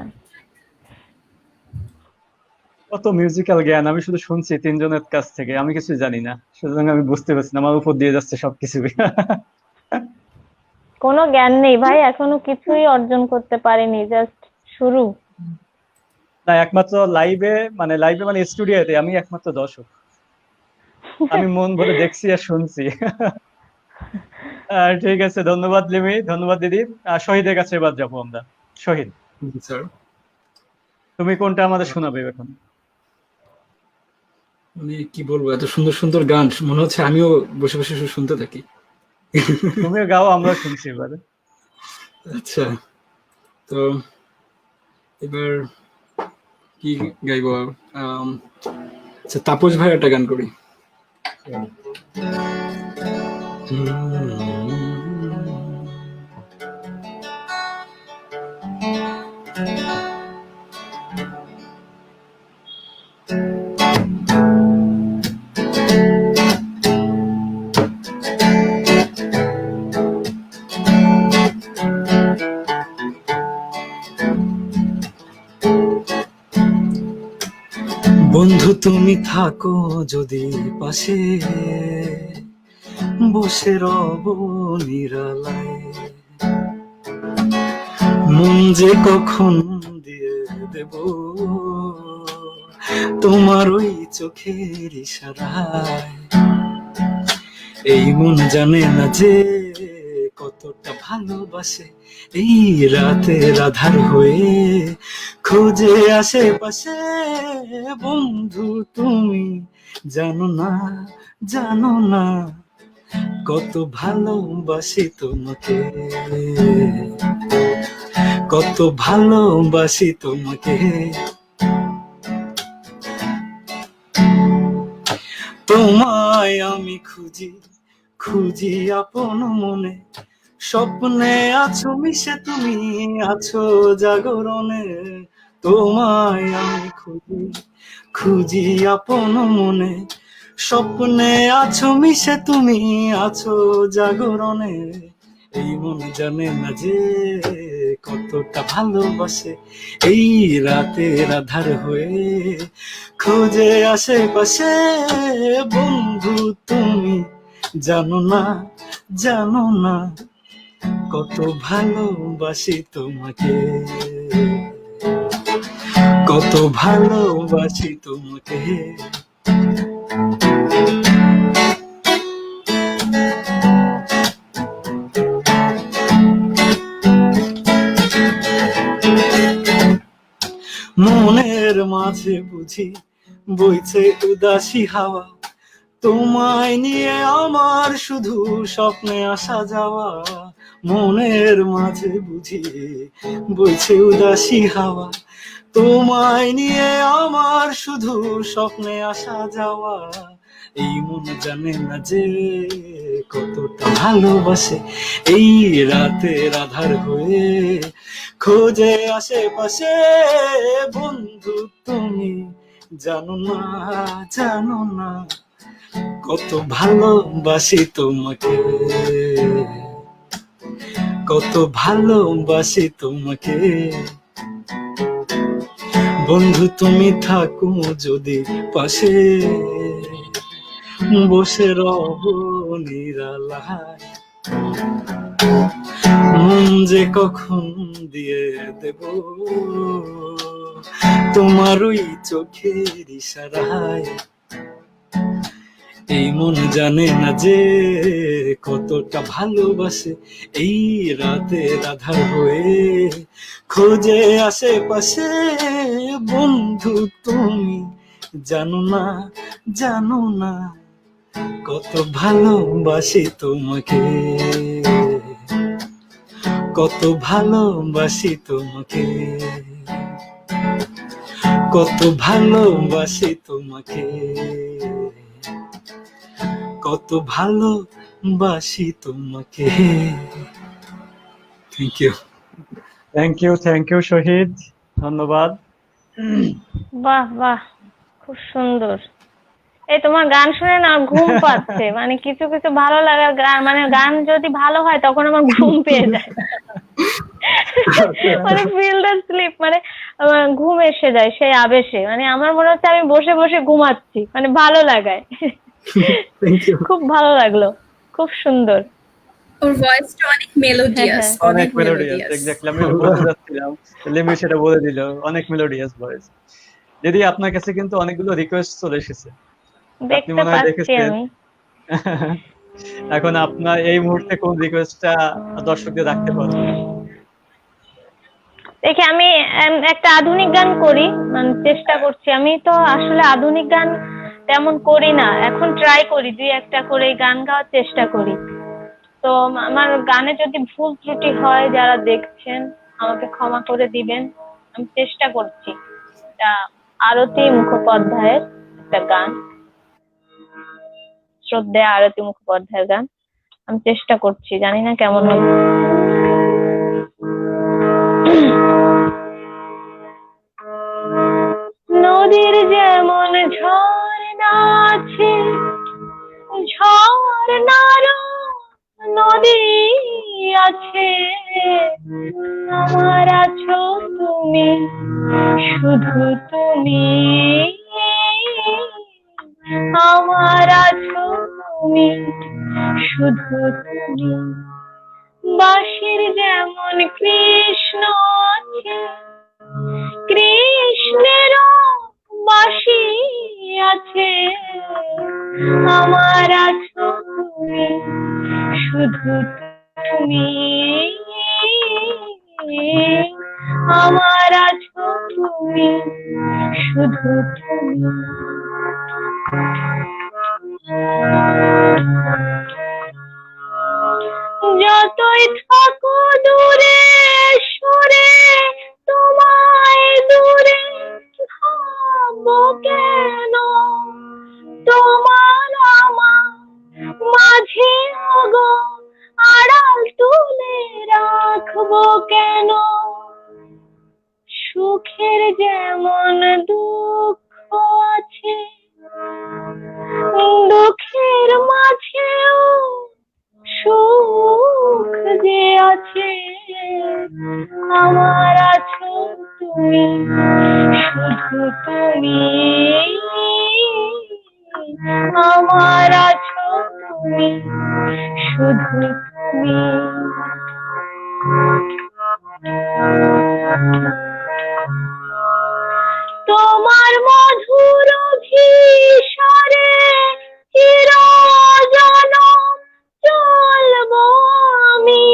কত মিউজিক্যাল জ্ঞান! আমি শুধু শুনছি তিনজনের কাছ থেকে, আমি কিছু জানি না, সুতরাং আমি বুঝতে পারছি না, আমার উপর দিয়ে যাচ্ছে সবকিছু। কোনো জ্ঞান নেই ভাই, এখনো কিছুই অর্জন করতে পারিনি, জাস্ট শুরু। না, একমাত্র লাইভে মানে স্টুডিওতে আমি একমাত্র দর্শক। আমি মন ভরে দেখছি আর শুনছি। ঠিক আছে, ধন্যবাদ লিমি, ধন্যবাদ দিদি। শহীদের কাছে এবার যাবো আমরা। শহীদ, স্যার, তুমি কোনটা আমাদের শোনাবে এখন? মানে কি বলবো, এত সুন্দর সুন্দর গান, মনে হচ্ছে আমিও বসে বসে শুধু শুনতে থাকি। তুমিও গাও, আমরা শুনছি এবারে। আচ্ছা, তো এবার কি গাইবো? আচ্ছা, তাপস ভাই একটা গান করি। বন্ধু তুমি থাকো যদি পাশে, বসে রব নিরালায়, মন যে কখন দিয়ে দেব তোমার ওই চোখের ইশারায়। এই মন জানে না যে কতটা ভালোবাসে, এই রাতের আধার হয়ে খোঁজে আশেপাশে। বন্ধু তুমি জানো না, জানো না কত ভালোবাসি তোমাকে, কত ভালোবাসি তোমাকে। তোমায় আমি খুঁজি খুঁজি আপন মনে, স্বপ্নে আছো মিশে তুমি আছো জাগরণে। তোমায় আমি খুঁজি খুঁজি আপন মনে, স্বপ্নে আছো মিশে তুমি আছো জাগরণে। এই মন জানে না যে কতটা ভালোবাসে, এই রাতের আধার হয়ে খোঁজে আশেপাশে। বন্ধু তুমি জানো না, জানো না কত ভালোবাসি তোমাকে, কত ভালোবাসি তোমাকে। মনের মাঝে বুঝি বইছে উদাসী হাওয়া, তোমায় নিয়ে আমার শুধু স্বপ্নে আসা যাওয়া। মনের মাঝে বুঝি বইছে উদাসী হাওয়া, তোমায় নিয়ে আমার শুধু স্বপ্নে আসা যাওয়া। এই মন জানে না যে কতটা ভালোবাসে, এই রাতের আধার হয়ে খোঁজে আশেপাশে। বন্ধু তুমি জানো না, জানো না কত ভালোবাসি তোমাকে, কত ভালোবাসি তোমাকে। বন্ধু তুমি থাকো যদি পাশে, বসে রব নিরালায়, মন যে কখন দিয়ে দেব তোমার ওই চোখের ইশারায়। এই মন জানে না যে কতটা ভালোবাসে, এই রাতের আধার হয়ে খোঁজে আশেপাশে। বন্ধু তুমি জানো না, জানো না কত ভালোবাসি তোমাকে, কত ভালোবাসি তোমাকে, কত ভালোবাসি তোমাকে, কত ভালোবাসি তোমাকে। থ্যাংক ইউ, থ্যাংক ইউ শহীদ, ধন্যবাদ। বাহ বাহ, খুব সুন্দর। এই তোমার গান শুনে না আমার ঘুম পাচ্ছে, মানে কিছু কিছু ভালো লাগার গান, মানে গান যদি ভালো হয় তখন আমার ঘুম পেয়ে যায়। মানে ফিল দ্য স্লিপ, মানে আমার ঘুম এসে যায় সেই আবেশে, মানে আমার মনে হচ্ছে আমি বসে বসে ঘুমাচ্ছি, মানে ভালো লাগায়। Thank you. খুব ভালো লাগলো, খুব সুন্দর। ওর ভয়েসটা অনেক মেলোডিয়াস, হ্যাঁ, অনেক অনেক মেলোডিয়াস, মেলোডিয়াস। এক্স্যাক্টলি আমি এটা বলতে যাচ্ছিলাম, লিমি সেটা বলে দিল, অনেক মেলোডিয়াস ভয়েস। দিদি আপনার কাছে কিন্তু অনেকগুলো রিকোয়েস্ট চলে এসেছে, আপনি দেখতে মনে হয় পাচ্ছি দেখেছেন। আমি। এখন আপনার এই মুহূর্তে কোন রিকোয়েস্টটা দর্শকদের রাখতে পারো? দেখি আমি একটা আধুনিক গান করি, মানে চেষ্টা করছি। আমি তো আসলে আধুনিক গান তেমন করি না, এখন ট্রাই করি, দুই একটা করে গান গাওয়ার চেষ্টা করি। তো আমার গানে যদি ভুল ত্রুটি হয়, যারা দেখছেন আমাকে ক্ষমা করে দিবেন। আমি চেষ্টা করছি। এটা আরতি মুখোপাধ্যায়ের একটা গান, শ্রদ্ধেয় আরতি মুখোপাধ্যায়ের গান। আমি চেষ্টা করছি, জানি না কেমন হবে। নদীর যেমন ঝর্ণা আছে, ঝর্ণারও নদী আছে, আমার আছো তুমি, শুধু তুমি, আমার আছো তুমি, শুধু তুমি। বাঁশির যেমন কৃষ্ণ আছে, কৃষ্ণেরও বাঁশি আছে, আমার আছো তুমি, শুধু তুমি, আমার আছো তুমি, শুধু তুমি। যতই থাকো দূরে সরে, তোমায় দূরে ভাববো কেন, তোমার আমার মাঝে ওগো আড়াল তুলে রাখবো কেন। সুখের যেমন দুঃখ আছে, দুঃখের মাঝেও সুখ যে আছে, আমার আছো তুমি, শুধু তুমি, আমার আছো তুমি, শুধু তুমি। তোমার মধুর ভিসারে চিরজনম চলবো আমি,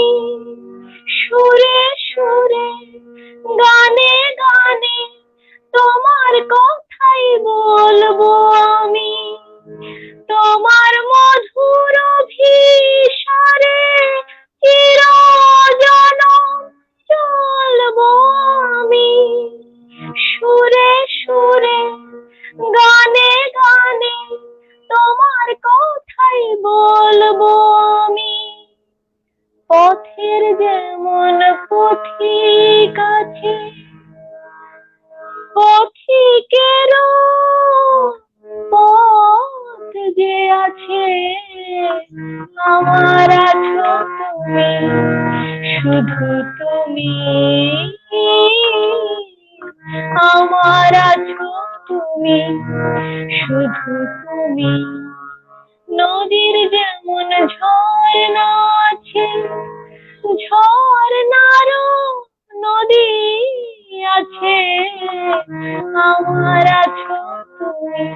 সুরে সুরে গানে গানে তোমার কথাই বলবো আমি। তোমার মধুর ভিসারে চিরজনম চলবো আমি, সুরে সুরে গানে গানে তোমার কথাই বলবো আমি। পথের যেমন পথিক আছে, পথিকেরও পথ যে আছে, আমার আছো তুমি, শুধু তুমি, আমার আছো তুমি, শুধু তুমি। নদীর যেমন ঝর্ণা আছে, ঝর্ণারও নদী আছে, আমার আছো তুমি,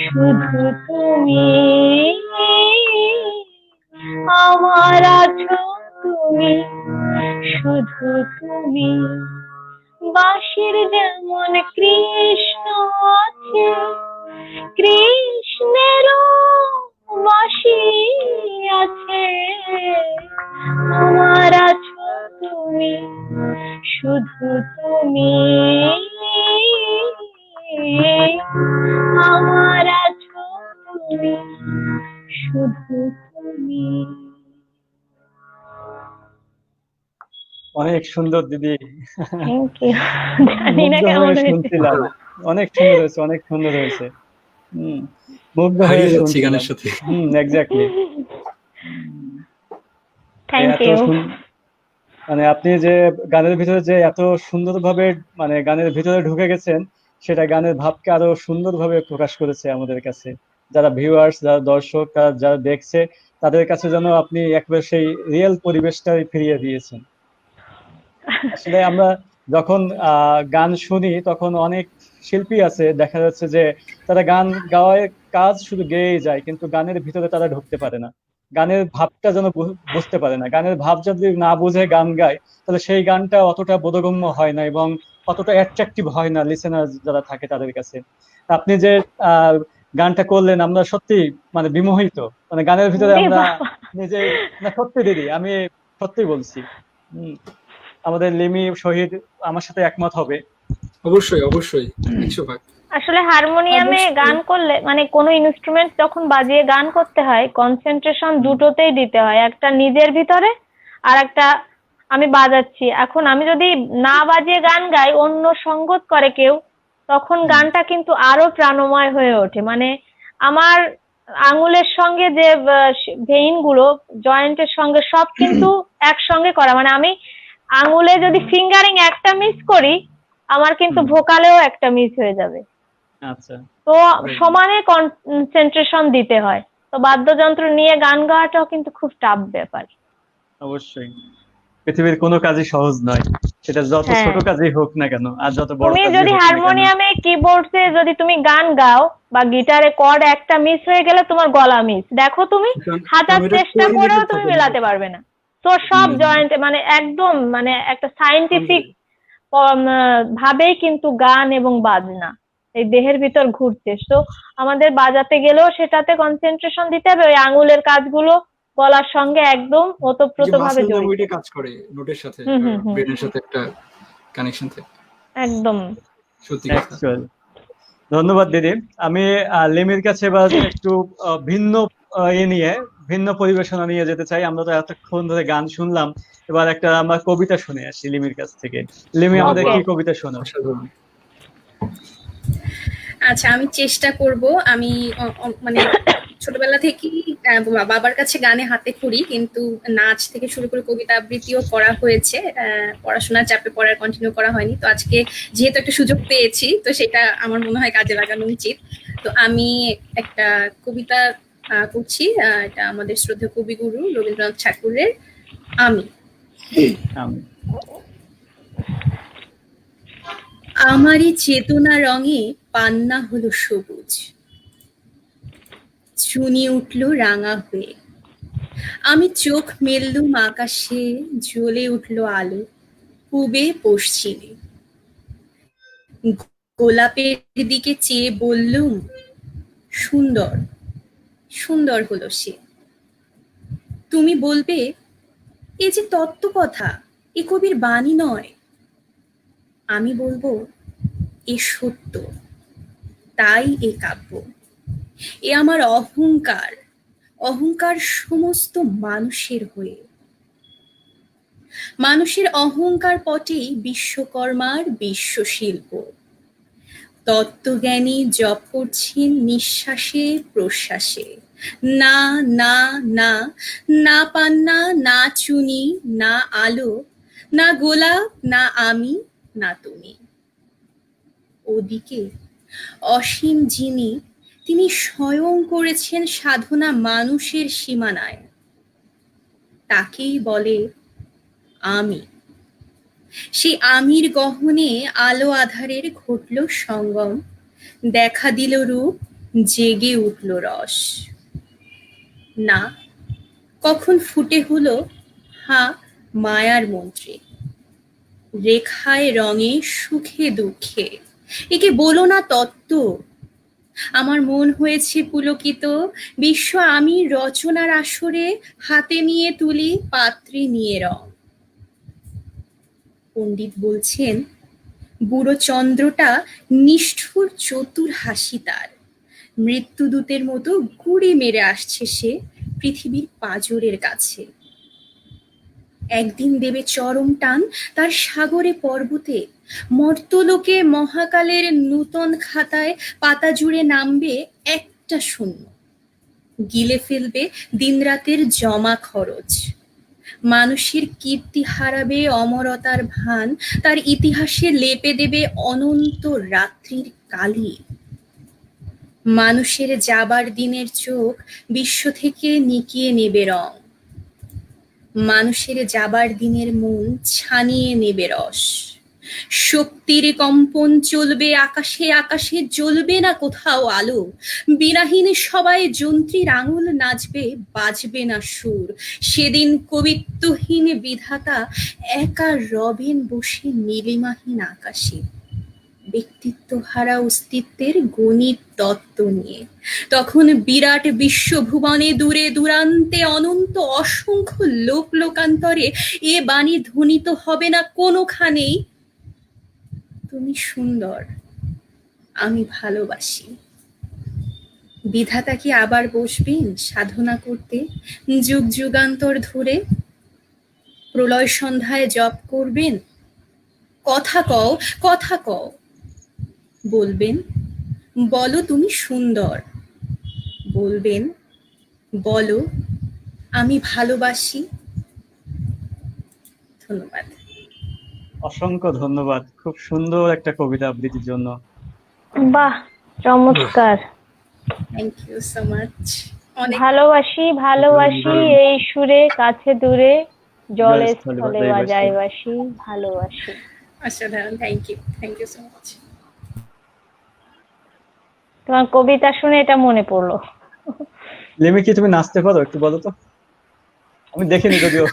শুধু তুমি, আমার আছো তুমি, শুধু তুমি। বাঁশির যেমন কৃষ্ণ আছে, কৃষ্ণেরও বাঁশি আছে, আমার আছো তুমি, শুধু তুমি, আমার আছো তুমি, শুধু তুমি। অনেক সুন্দর দিদি, থ্যাংক ইউ। জানি না মুগ্ধ কেমন হয়ে হয়েছে। শুনছিলাম। অনেক সুন্দর হয়েছে, অনেক সুন্দর হয়েছে। মুগ্ধ হয়ে হারিয়ে যাচ্ছি শুনছিলাম। গানের সাথে। এক্স্যাক্টলি। থ্যাংক এত ইউ। মানে আপনি যে গানের ভিতরে যে এত সুন্দরভাবে মানে গানের ভিতরে ঢুকে গেছেন, সেটা গানের ভাবকে আরো সুন্দরভাবে প্রকাশ করেছে আমাদের কাছে। যারা ভিউয়ার্স, যারা দর্শক, যারা দেখছে, তাদের কাছে যেন আপনি একবার সেই রিয়েল পরিবেশটাই ফিরিয়ে দিয়েছেন। আসলে আমরা যখন গান শুনি তখন অনেক শিল্পী আছে, দেখা যাচ্ছে যে তারা গান গাওয়ার কাজ শুধু গেয়েই যায়, কিন্তু গানের ভিতরে তারা ঢুকতে পারে না, গানের ভাবটা যেন বুঝতে পারে না। গানের ভাব যদি না বুঝে গান গায়, তাহলে সেই গানটা অতটা বোধগম্য হয় না এবং অতটা অ্যাট্রাকটিভ হয় না লিসেনার যারা থাকে তাদের কাছে। আপনি যে আহ গানটা করলেন, আমরা সত্যি মানে বিমোহিত, মানে গানের ভিতরে ওরে আমরা বাবা। নিজে, না সত্যি দিদি, আমি সত্যি বলছি। হম আমাদের লিমি শহীদ আমার সাথে একমত হবে। অবশ্যই অবশ্যই 100%। আসলে হারমোনিয়ামে অবশ্যই। গান করলে মানে কোনো ইনস্ট্রুমেন্ট যখন বাজিয়ে গান করতে হয়, কনসেন্ট্রেশন দুটোতেই দিতে হয়, একটা নিজের ভিতরে আর একটা আমি বাজাচ্ছি। এখন আমি যদি না বাজিয়ে গান গাই, অন্য সঙ্গত করে কেউ, তখন গানটা কিন্তু আরো প্রাণময় হয়ে ওঠে। মানে আমার আঙুলের সঙ্গে যে ভেইন গুলো, জয়েন্টের সঙ্গে সব কিন্তু একসঙ্গে করা, মানে আমি আঙুলে যদি ফিঙ্গারিং একটা মিস করি, আমার কিন্তু ভোকালেও একটা মিস হয়ে যাবে। আচ্ছা, তো সমানে কনসেন্ট্রেশন দিতে হয়। তো বাদ্যযন্ত্র নিয়ে গান গাওয়াটাও কিন্তু খুব টাফ ব্যাপার। অবশ্যই। পৃথিবীর কোনো কাজই সহজ নয়, সেটা যত হ্যাঁ, ছোট কাজই হোক না কেন, আর যত বড় তুমি কাজই যদি হোক না কেন। হারমোনিয়ামে, কিবোর্ডসে যদি তুমি গান গাও বা গিটারে কর্ড একটা মিস হয়ে গেলে তোমার গলা মিস, দেখো তুমি হাজার চেষ্টা করেও তুমি মেলাতে পারবে না। তো সব জয়েন্ট মানে একদম মানে একটা সায়েন্টিফিক ভাবেই কিন্তু গান এবং বাজনা এই দেহের ভিতর ঘুরছে। তো আমাদের বাজাতে গেলেও সেটাতে কনসেন্ট্রেশন দিতে হবে, ওই আঙুলের কাজগুলো গলার সঙ্গে একদম ওতপ্রোতভাবে জড়িত। কাজ করে নোটের সাথে, হুম হুম হুম, ব্রেনের সাথে একটা কানেকশন থাকে। একদম। সত্যি কথা। Actual। ধন্যবাদ দিদি। আমি লিমির কাছে এবার একটু ভিন্ন নিয়ে, ভিন্ন পরিবেশনা নিয়ে যেতে চাই। আমরা তো এতক্ষণ ধরে গান শুনলাম, এবার একটা আমরা কবিতা শুনে আসি লিমির কাছ থেকে। লিমি, আমাদের Okay. কি কবিতা শোনাও? অসাধারণ। আচ্ছা, আমি চেষ্টা করব। আমি মানে ছোটবেলা থেকেই বাবার কাছে গানে হাতে খড়ি, কিন্তু নাচ থেকে শুরু করে কবিতা আবৃত্তিও করা হয়েছে। পড়াশোনার চাপে পড়া কন্টিনিউ করা হয়নি। তো আজকে যেহেতু একটা সুযোগ পেয়েছি, তো সেটা আমার মনে হয় কাজে লাগানো উচিত। তো আমি একটা কবিতা করছি। এটা আমাদের শ্রদ্ধেয় কবিগুরু রবীন্দ্রনাথ ঠাকুরের আমি। আমি। আমারই চেতনা রঙে পান্না হলো সবুজ, চুনি উঠল রাঙা হয়ে। আমি চোখ মেললুম আকাশে, জ্বলে উঠল আলো পূবে পশ্চিমে। গোলাপের দিকে চেয়ে বললুম, সুন্দর সুন্দর হলো সে। তুমি বলবে, এ যে তত্ত্ব কথা, এ কবির বাণী নয়। আমি বলবো, এ সত্য, তাই এ কাব্য। এ আমার অহংকার, অহংকার সমস্ত মানুষের হয়ে। মানুষের অহংকার পটেই বিশ্বকর্মার বিশ্বশিল্প। তত্ত্বজ্ঞানী জপ করছেন নিঃশ্বাসে প্রশ্বাসে। না না না, না পান্না, না চুনি, না আলো, না গোলাপ, না আমি, না তুমি। ওদিকে অসীম যিনি, তিনি স্বয়ং করেছেন সাধনা মানুষের সীমানায়। তাকেই বলে আমি। সেই আমির গহনে আলো আধারের ঘটল সঙ্গম, দেখা দিল রূপ, জেগে উঠল রস। না, কখন ফুটে হলো হা মায়ার মন্ত্রে, রেখায় রঙে সুখে দুঃখে। একে বলো না তত্ত্ব। আমার মন হয়েছে পুলকিত, বিশ্ব আমি রচনার আসরে হাতে নিয়ে তুলি, পাত্রে নিয়ে রং। পণ্ডিত বলছেন, বুড়ো চন্দ্রটা নিষ্ঠুর চতুর হাসি তার, মৃত্যুদূতের মতো গুড়ি মেরে আসছে সে পৃথিবীর পাঁজরের কাছে। একদিন দেবে চরম টান তার সাগরে পর্বতে, মর্তলোকে মহাকালের নূতন খাতায় পাতা জুড়ে নামবে এক অনেকটা শূন্য, গিলে ফেলবে দিনরাতের জমা খরচ। মানুষের কীর্তি হারাবে অমরতার ভান, তার ইতিহাসে লেপে দেবে অনন্ত রাত্রির কালি। মানুষের যাবার দিনের চোখ বিশ্ব থেকে নিকিয়ে নেবে রং, মানুষের যাবার দিনের মন ছানিয়ে নেবে রস। শক্তির কম্পন চলবে আকাশে আকাশে, জ্বলবে না কোথাও আলো। বিনাহীন সবাই যন্ত্রীর আঙুল নাচবে, বাজবে না সুর। সেদিন কবিত্বহীন বিধাতা একা রবেন বসে নীলিমাহীন আকাশে, ব্যক্তিত্ব হারা অস্তিত্বের গণিত তত্ত্ব নিয়ে। তখন বিরাট বিশ্বভুবনে দূরে দূরান্তে অনন্ত অসংখ্য লোক লোকান্তরে এ বাণী ধ্বনিত হবে না কোনোখানেই, তুমি সুন্দর, আমি ভালোবাসি। বিধাতা কি আবার বসবেন সাধনা করতে যুগ যুগান্তর ধরে? প্রলয় সন্ধ্যায় জপ করবেন, কথা কও কথা কও, বলবেন বলো তুমি সুন্দর, বলবেন বলো আমি ভালোবাসি। ধন্যবাদ। অসংখ্য ধন্যবাদ, খুব সুন্দর একটা কবিতা আবৃত্তির জন্য। বাহ, চমৎকার। Thank you so much. অনেক ভালোবাসি ভালোবাসি এই সুরে, কাছে দূরে জলে স্থলে বাজায় বাসি, ভালোবাসি। অসাধারণ, থ্যাংক ইউ সো মাচ। তোমার কবিতা শুনে এটা মনে পড়লো। লিমি, কি তুমি নাচতে পারো? একটু বলো তো, আমি দেখিনি যদিও।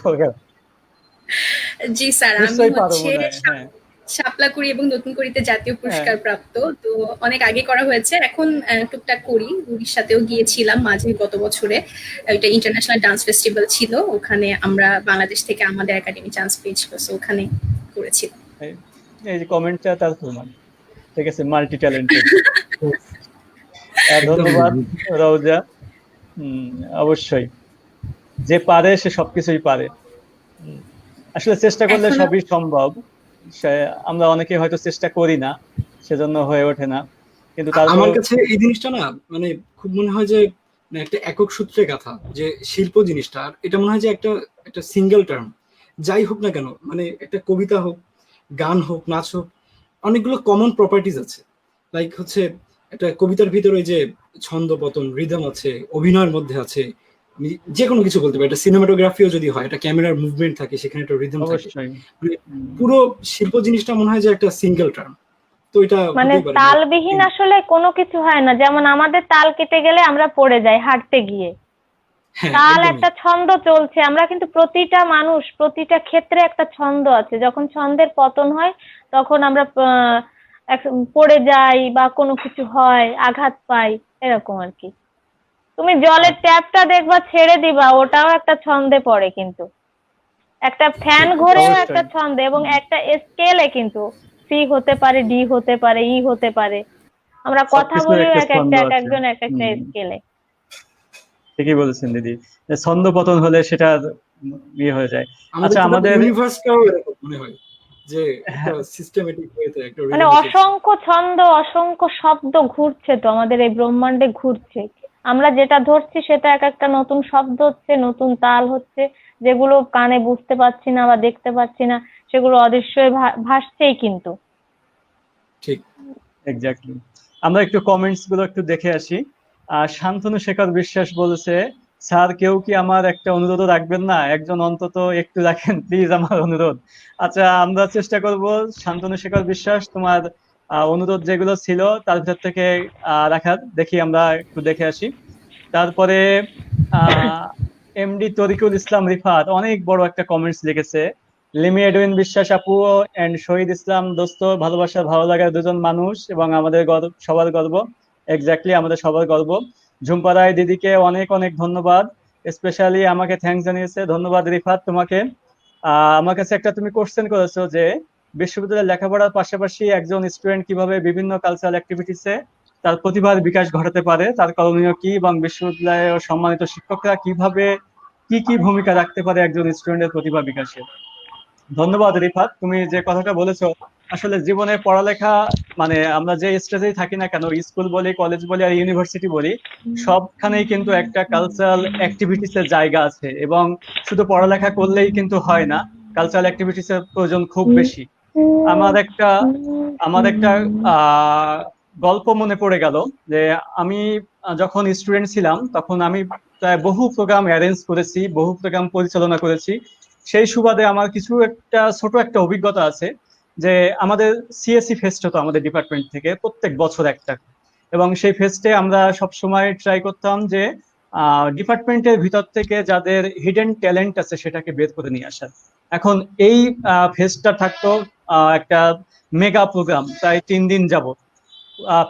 জি স্যার, আমি নিশ্চয়ই পারো হচ্ছে মনে হয়, হ্যাঁ। শাপলাকুড়ি এবং নতুনকুড়িতে জাতীয় পুরস্কার প্রাপ্ত, তো অনেক আগে করা হয়েছে, এখন টুকটাক করি। উড়িষ্যাতেও গিয়েছিলাম মাঝে গত বছরে, এটা ইন্টারন্যাশনাল ডান্স ফেস্টিভ্যাল ছিল, ওখানে আমরা বাংলাদেশ থেকে আমাদের একাডেমি চান্স পেয়েছিল, সো ওখানে করেছিলাম। এই যে কমেন্টটা তার প্রমাণ, ঠিক আছে, মাল্টি ট্যালেন্টেড। ধন্যবাদ রওজা। অবশ্যই, যে পারে সে সবকিছুই পারে। আসলে চেষ্টা করলে সবই সম্ভব। আমরা অনেকে হয়তো চেষ্টা করি না, সেজন্য হয়ে ওঠে না। কিন্তু আমার কাছে এই জিনিসটা না, মানে খুব মনে হয় যে একটা একক সূত্রে গাথা যে শিল্প জিনিসটা, আর এটা মনে হয় যে একটা সিঙ্গেল টার্ম। যাই হোক না কেন, মানে একটা কবিতা হোক, গান হোক, নাচ হোক, অনেকগুলো কমন প্রপার্টিজ আছে। লাইক হচ্ছে একটা কবিতার ভিতরে যে ছন্দ পতন, রিদম আছে, অভিনয়ের মধ্যে আছে, আমি যে কোনো কিছু বলতে পারি। একটা সিনেমাটোগ্রাফিও যদি হয়, একটা ক্যামেরার মুভমেন্ট থাকে, সেখানে একটা রিদম থাকে। মানে পুরো শিল্প জিনিসটা মনে হয় যে একটা সিঙ্গেল টার্ম। তো এটা মানে তালবিহীন আসলে কোনো কিছু হয় না। যেমন আমাদের তাল কেটে গেলে আমরা পড়ে যাই হাঁটতে গিয়ে, তাল একটা ছন্দ চলছে, আমরা কিন্তু প্রতিটা মানুষ প্রতিটা ক্ষেত্রে একটা ছন্দ আছে। যখন ছন্দের পতন হয় তখন আমরা পড়ে যাই বা কোনো কিছু হয়, আঘাত পাই, এরকম আর কি। তুমি জলের ট্যাপটা দেখবা, ছেড়ে দিবা, ওটাও একটা ছন্দে পড়ে। কিন্তু একটা ফ্যান ঘোরেও একটা ছন্দে, এবং একটা স্কেলে, কিন্তু সি হতে পারে, ডি হতে পারে, ই হতে পারে। আমরা কথা বলি এক একজন এক একটা স্কেলে। ঠিকই বলেছেন দিদি, ছন্দ পতন হলে সেটা ইয়ে হয়ে যায়। আচ্ছা, আমাদের ইউনিভার্সটাও এরকম মনে হয় যে একটা সিস্টেমেটিক ওয়েতে একটা, মানে অসংখ্য ছন্দ, অসংখ্য শব্দ ঘুরছে তো আমাদের এই ব্রহ্মাণ্ডে, ঘুরছে। আমরা যেটা ধরছি সেটা এক একটা নতুন শব্দ হচ্ছে, নতুন তাল হচ্ছে, যেগুলো কানে বুঝতে পারছি না বা দেখতে পাচ্ছি না, সেগুলো অদৃশ্য ভাসছেই কিন্তু। ঠিক, এক্স্যাক্টলি। আমরা একটু কমেন্টস গুলো একটু দেখে আসি। শান্তনু শেখর বিশ্বাস বলেছে, স্যার কেউ কি আমার একটা অনুরোধ রাখবেন না? একজন অন্তত একটু রাখেন প্লিজ, আমার অনুরোধ। আচ্ছা, আমরা চেষ্টা করব। শান্তনু শেখর বিশ্বাস, তোমার অনুরোধ যেগুলো ছিল তার ভিতর থেকে রাখার, দেখি আমরা একটু দেখে আসি। তারপরে এমডি তরিকুল ইসলাম রিফাত অনেক বড় একটা কমেন্টস লিখেছে। লিমি এডউইন বিশ্বাস আপু এন্ড শহীদ ইসলাম দোস্ত, ভালোবাসার ভালো লাগার দুজন মানুষ এবং আমাদের সবার গর্ব। এক্স্যাক্টলি, আমাদের সবার গর্ব। ঝুম্পা রায় দিদিকে অনেক অনেক ধন্যবাদ, স্পেশালি আমাকে থ্যাঙ্কস জানিয়েছে। ধন্যবাদ রিফাত তোমাকে। আমার কাছে একটা তুমি কোশ্চেন করেছো যে বিশ্ববিদ্যালয়ে লেখাপড়ার পাশাপাশি একজন স্টুডেন্ট কিভাবে বিভিন্ন কালচারাল অ্যাক্টিভিটিসে তার প্রতিভার বিকাশ ঘটাতে পারে, তার করণীয় কি, এবং বিশ্ববিদ্যালয়ে সম্মানিত শিক্ষকরা কিভাবে কি ভূমিকা রাখতে পারে একজন স্টুডেন্টের প্রতিভা বিকাশে। ধন্যবাদ রিফাত, তুমি যে কথাটা বলেছো আসলে জীবনে পড়ালেখা মানে আমরা যে স্টেজেই থাকি না কেন, স্কুল বলি, কলেজ বলি আর ইউনিভার্সিটি বলি, সবখানেই কিন্তু একটা কালচারাল অ্যাক্টিভিটিস এর জায়গা আছে, এবং শুধু পড়ালেখা করলেই কিন্তু হয় না, কালচারাল অ্যাক্টিভিটিস এর প্রয়োজন খুব বেশি। আমার একটা আমার একটা আহ গল্প মনে পড়ে গেল যে আমি যখন স্টুডেন্ট ছিলাম তখন আমি প্রায় বহু প্রোগ্রাম অ্যারেঞ্জ করেছি, বহু প্রোগ্রাম পরিচালনা করেছি। সেই সুবাদে আমার কিছু একটা ছোট একটা অভিজ্ঞতা আছে যে আমাদের সিএসসি ফেস্ট হতো আমাদের ডিপার্টমেন্ট থেকে প্রত্যেক বছর একটা, এবং সেই ফেস্টে আমরা সব সময় ট্রাই করতাম যে ডিপার্টমেন্টের ভিতর থেকে যাদের হিডেন ট্যালেন্ট আছে সেটাকে বের করে নিয়ে আসার। এখন এই ফেস্টটা থাকতো একটা মেগা প্রোগ্রাম, প্রায় 3 দিন যাবত।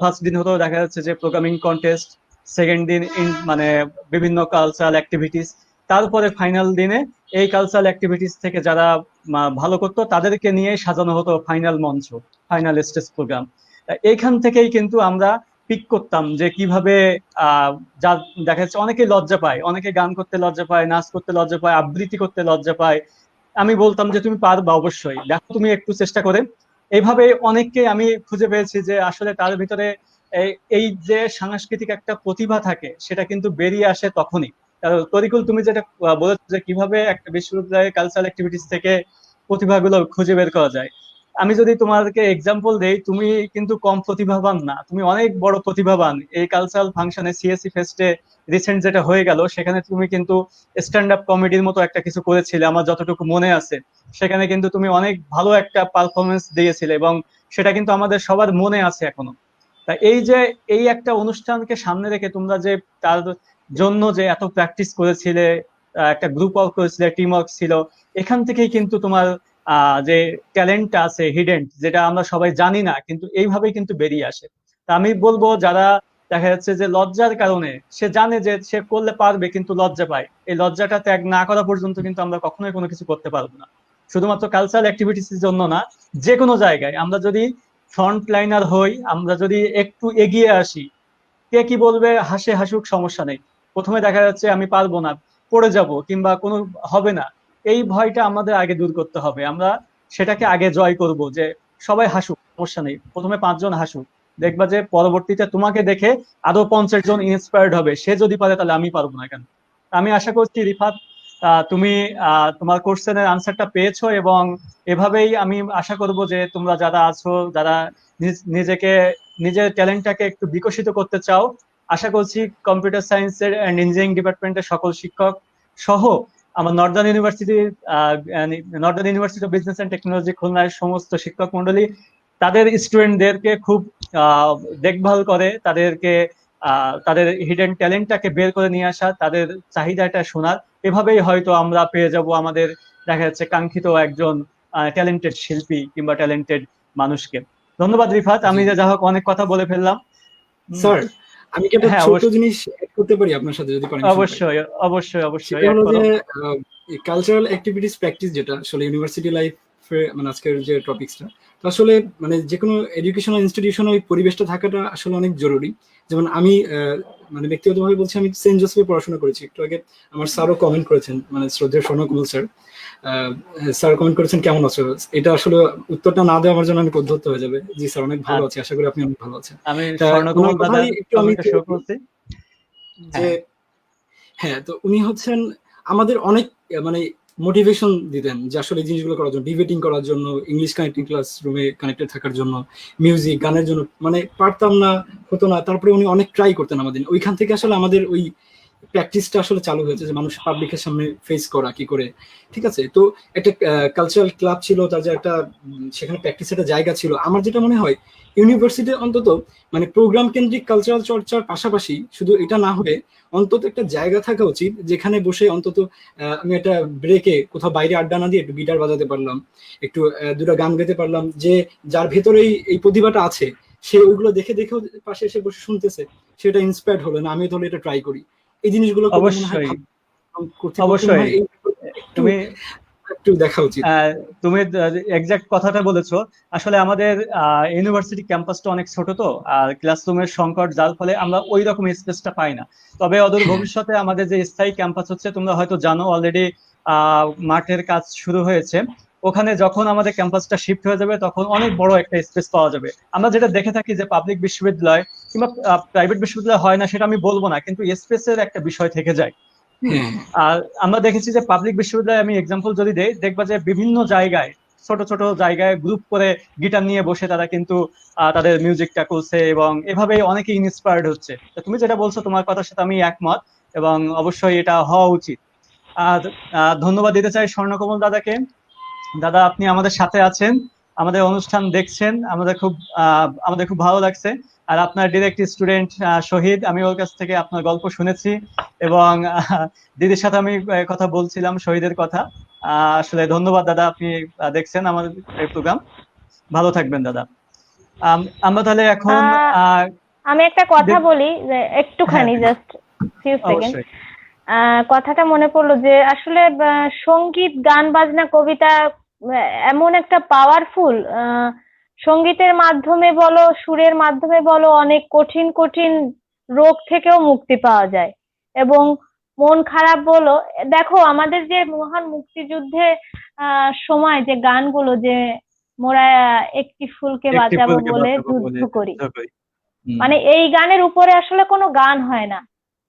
ফার্স্ট দিন হতো দেখা যাচ্ছে যে প্রোগ্রামিং কন্টেস্ট, সেকেন্ড দিন মানে বিভিন্ন কালচারাল অ্যাক্টিভিটিস, তারপরে ফাইনাল দিনে এই কালচারাল অ্যাক্টিভিটিস থেকে যারা ভালো করতো তাদেরকে নিয়ে সাজানো হতো ফাইনাল মঞ্চ, ফাইনাল স্টেজ প্রোগ্রাম। এইখান থেকেই কিন্তু আমরা পিক করতাম যে কিভাবে যা দেখা যাচ্ছে অনেকে লজ্জা পায়, অনেকে গান করতে লজ্জা পায়, নাচ করতে লজ্জা পায়, আবৃত্তি করতে লজ্জা পায়। আমি বলতাম যে তুমি পারবা, অবশ্যই দেখো তুমি একটু চেষ্টা করে। এইভাবে অনেককে আমি খুঁজে পেয়েছি যে আসলে তার ভিতরে এই যে সাংস্কৃতিক একটা প্রতিভা থাকে সেটা কিন্তু বেরিয়ে আসে তখনই। তরিকুল, তুমি যেটা বলেছো যে কিভাবে একটা বিশ্ববিদ্যালয়ের কালচারাল অ্যাক্টিভিটিস থেকে প্রতিভাগুলো খুঁজে বের করা যায়, আমি যদি তোমাকে এক্সাম্পল দেই, তুমি কিন্তু কম প্রতিভাবান না, তুমি অনেক বড় প্রতিভাবান। এই কালচারাল ফাংশনে সিএসসি ফেস্টে রিসেন্ট যেটা হয়ে গেল সেখানে তুমি কিন্তু স্ট্যান্ড আপ কমেডির মতো একটা কিছু করেছিলে আমার যতটুকু মনে আছে। সেখানে কিন্তু তুমি অনেক ভালো একটা পারফরমেন্স দিয়েছিলে এবং সেটা কিন্তু আমাদের সবার মনে আছে এখনো। তা এই যে এই একটা অনুষ্ঠানকে সামনে রেখে তোমরা যে তার জন্য যে এত প্র্যাকটিস করেছিলে, একটা গ্রুপ ওয়ার্ক করেছিলে, টিম ওয়ার্ক ছিল, এখান থেকেই কিন্তু তোমার যে ট্যালেন্টটা আছে হিডেন, যেটা আমরা সবাই জানি না কিন্তু এইভাবেই কিন্তু বেরিয়ে আসে। তা আমি বলবো যারা দেখা যাচ্ছে যে লজ্জার কারণে, সে জানে যে সে করলে পারবে কিন্তু লজ্জা পায়, এই লজ্জাটা ত্যাগ না করা পর্যন্ত কিন্তু আমরা কখনোই কোনো কিছু করতে পারবো না। শুধুমাত্র কালচারাল অ্যাক্টিভিটিস এর জন্য না, যে কোনো জায়গায় আমরা যদি ফ্রন্ট লাইনার হই, আমরা যদি একটু এগিয়ে আসি, কে কি বলবে হাসে হাসুক, সমস্যা নেই। প্রথমে দেখা যাচ্ছে আমি পারবো না, পড়ে যাব, কিংবা কোনো হবে না, এই ভয়টা আমাদের আগে দূর করতে হবে। আমরা সেটাকে আগে জয় করব যে সবাই হাসুক, সমস্যা নেই, প্রথমে 5 জন হাসুক, দেখবা যে পরবর্তীতে তোমাকে দেখে আরো 50 জন ইন্সপায়ার্ড হবে, সে যদি পারে তাহলে আমি পারবো না কেন। আমি আশা করছি রিফাত, তুমি তোমার কোশ্চেনের আনসারটা পেয়েছো, এবং এভাবেই আমি আশা করব যে তোমরা যারা আছো, যারা নিজেকে, নিজের ট্যালেন্টটাকে একটু বিকশিত করতে চাও, আশা করছি কম্পিউটার সায়েন্সের এন্ড ইঞ্জিনিয়ারিং ডিপার্টমেন্টের সকল শিক্ষক সহ আমার northern university of business and technology খুলনার সমস্ত শিক্ষক মন্ডলী তাদের স্টুডেন্টদেরকে খুব দেখভাল করে, তাদেরকে তাদের হিডেন ট্যালেন্টটাকে বের করে নিয়ে আসা, তাদের চাহিদাটা শোনার। এভাবেই হয়তো আমরা পেয়ে যাব আমাদের দেখা যাচ্ছে কাঙ্ক্ষিত একজন ট্যালেন্টেড শিল্পী কিংবা ট্যালেন্টেড মানুষকে। ধন্যবাদ রিফাত, আমি যা হোক অনেক কথা বলে ফেললাম। স্যার, আমি কি একটা হ্যাঁ, ছোট জিনিস অ্যাড করতে পারি আপনার সাথে, যদি পারেন? অবশ্যই অবশ্যই অবশ্যই। সেটা হলো যে কালচারাল অ্যাক্টিভিটিস প্র্যাকটিস, যেটা আসলে ইউনিভার্সিটি লাইফে মানে আজকের যে টপিকসটা, তো আসলে মানে যে কোনো এডুকেশনাল ইনস্টিটিউশনে ওই পরিবেশটা থাকাটা আসলে অনেক জরুরি। যেমন আমি মানে ব্যক্তিগতভাবে বলছি, আমি সেন্ট জোসেফে পড়াশোনা করেছি। একটু আগে আমার স্যারও কমেন্ট করেছেন, মানে শ্রদ্ধেয় স্বর্ণকুমল স্যার, স্যার কমেন্ট করেছেন কেমন আছো। এটা আসলে উত্তরটা না দেওয়া আমার জন্য অনেক পদ্ধতি হয়ে যাবে। জি স্যার, অনেক ভালো আছি, আশা করি আপনি অনেক ভালো আছেন। আমি স্বর্ণকুমল দাদার কমেন্টটা শো করছি যে হ্যাঁ, তো উনি হচ্ছেন আমাদের অনেক মানে মোটিভেশন দিতেন যে আসলে এই জিনিসগুলো করার জন্য, ডিবেটিং করার জন্য, ইংলিশ কানেক্টিং ক্লাসরুমে কানেক্টেড থাকার জন্য, মিউজিক গানের জন্য, মানে পারতাম না, হতো না, তারপরে উনি অনেক ট্রাই করতেন আমাদের। ওইখান থেকে আসলে আমাদের ওই প্র্যাকটিসটা আসলে চালু হয়েছে যে মানুষ পাবলিকের সামনে ফেস করা কি করে। ঠিক আছে, তো একটা কালচারাল ক্লাব ছিল, তার যে একটা সেখানে প্র্যাকটিসের একটা জায়গা ছিল। আমার যেটা মনে হয় ইউনিভার্সিটি অন্তত মানে প্রোগ্রাম কেন্দ্রিক কালচারাল চর্চার পাশাপাশি শুধু এটা না হয়ে অন্তত একটা জায়গা থাকা উচিত যেখানে বসে অন্তত আমি একটা ব্রেকে কোথাও বাইরে আড্ডা না দিয়ে একটু গিটার বাজাতে পারলাম, একটু দুটো গান গাইতে পারলাম, যে যার ভেতরেই এই প্রতিভাটা আছে সে ওইগুলো দেখে দেখেও পাশে এসে বসে শুনতেছে, সেটা ইনস্পায়ার্ড হলো না, আমি তাহলে এটা ট্রাই করি। এই জিনিসগুলো অবশ্যই অবশ্যই। তুমি একটু দেখা উচিত। তুমি এক্সাক্ট কথাটা বলেছো। আসলে আমাদের ইউনিভার্সিটি ক্যাম্পাসটা অনেক ছোট, তো আর ক্লাসরুমের সংকট, যার ফলে আমরা ওই রকম স্পেসটা পাই না। তবে অদূর ভবিষ্যতে আমাদের যে স্থায়ী ক্যাম্পাস হচ্ছে, তোমরা হয়তো জানো অলরেডি মাঠের কাজ শুরু হয়েছে, ওখানে যখন আমাদের ক্যাম্পাসটা শিফট হয়ে যাবে তখন অনেক বড় একটা স্পেস পাওয়া যাবে। আমরা যেটা দেখে থাকি যে পাবলিক বিশ্ববিদ্যালয় কিংবা প্রাইভেট বিশ্ববিদ্যালয় হয় না সেটা আমি বলবো না, কিন্তু স্পেসের একটা বিষয় থেকে যায়। হ্যাঁ আর আমরা দেখেছি যে পাবলিক বিশ্ববিদ্যালয়ে, আমি এক্সাম্পল যদি দেই, দেখবা যে বিভিন্ন জায়গায় ছোট ছোট জায়গায় গ্রুপ করে গিটার নিয়ে বসে তারা কিন্তু তাদের মিউজিকটা করছে এবং এভাবেই অনেকে ইন্সপায়ার্ড হচ্ছে। তো তুমি যেটা বলছো তোমার কথার সাথে আমি একমত এবং অবশ্যই এটা হওয়া উচিত। আর ধন্যবাদ দিতে চাই স্বর্ণকমল দাদাকে। দাদা আপনি আমাদের সাথে আছেন, আমাদের অনুষ্ঠান দেখছেন, আমাদের খুব ভালো লাগছে। আর আপনার ডিরেক্ট স্টুডেন্ট শহীদ, আমি ওর কাছ থেকে আপনার গল্প শুনেছি এবং দিদির সাথে আমি কথা বলছিলাম শহীদের কথা। আসলে ধন্যবাদ দাদা, আপনি দেখছেন আমাদের প্রোগ্রাম। ভালো থাকবেন দাদা। আমরা তাহলে এখন আমি একটা কথা বলি যে একটুখানি, হ্যাঁ, জাস্ট ফিউ সেকেন্ড। অবশ্যই। কথাটা মনে পড়লো যে আসলে সঙ্গীত, গান বাজনা, কবিতা এমন একটা পাওয়ারফুল, সঙ্গীতের মাধ্যমে বলো, সুরের মাধ্যমে বলো, অনেক কঠিন কঠিন রোগ থেকেও মুক্তি পাওয়া যায়। এবং মন খারাপ বলো, দেখো আমাদের যে মহান মুক্তিযুদ্ধে সময় যে গানগুলো, যে মোরা একটি ফুলকে একটি বাঁচাবো ফুলকে বলে বাঁচাবো যুদ্ধ বলে করি, যুদ্ধ করি। মানে এই গানের উপরে আসলে কোনো গান হয় না।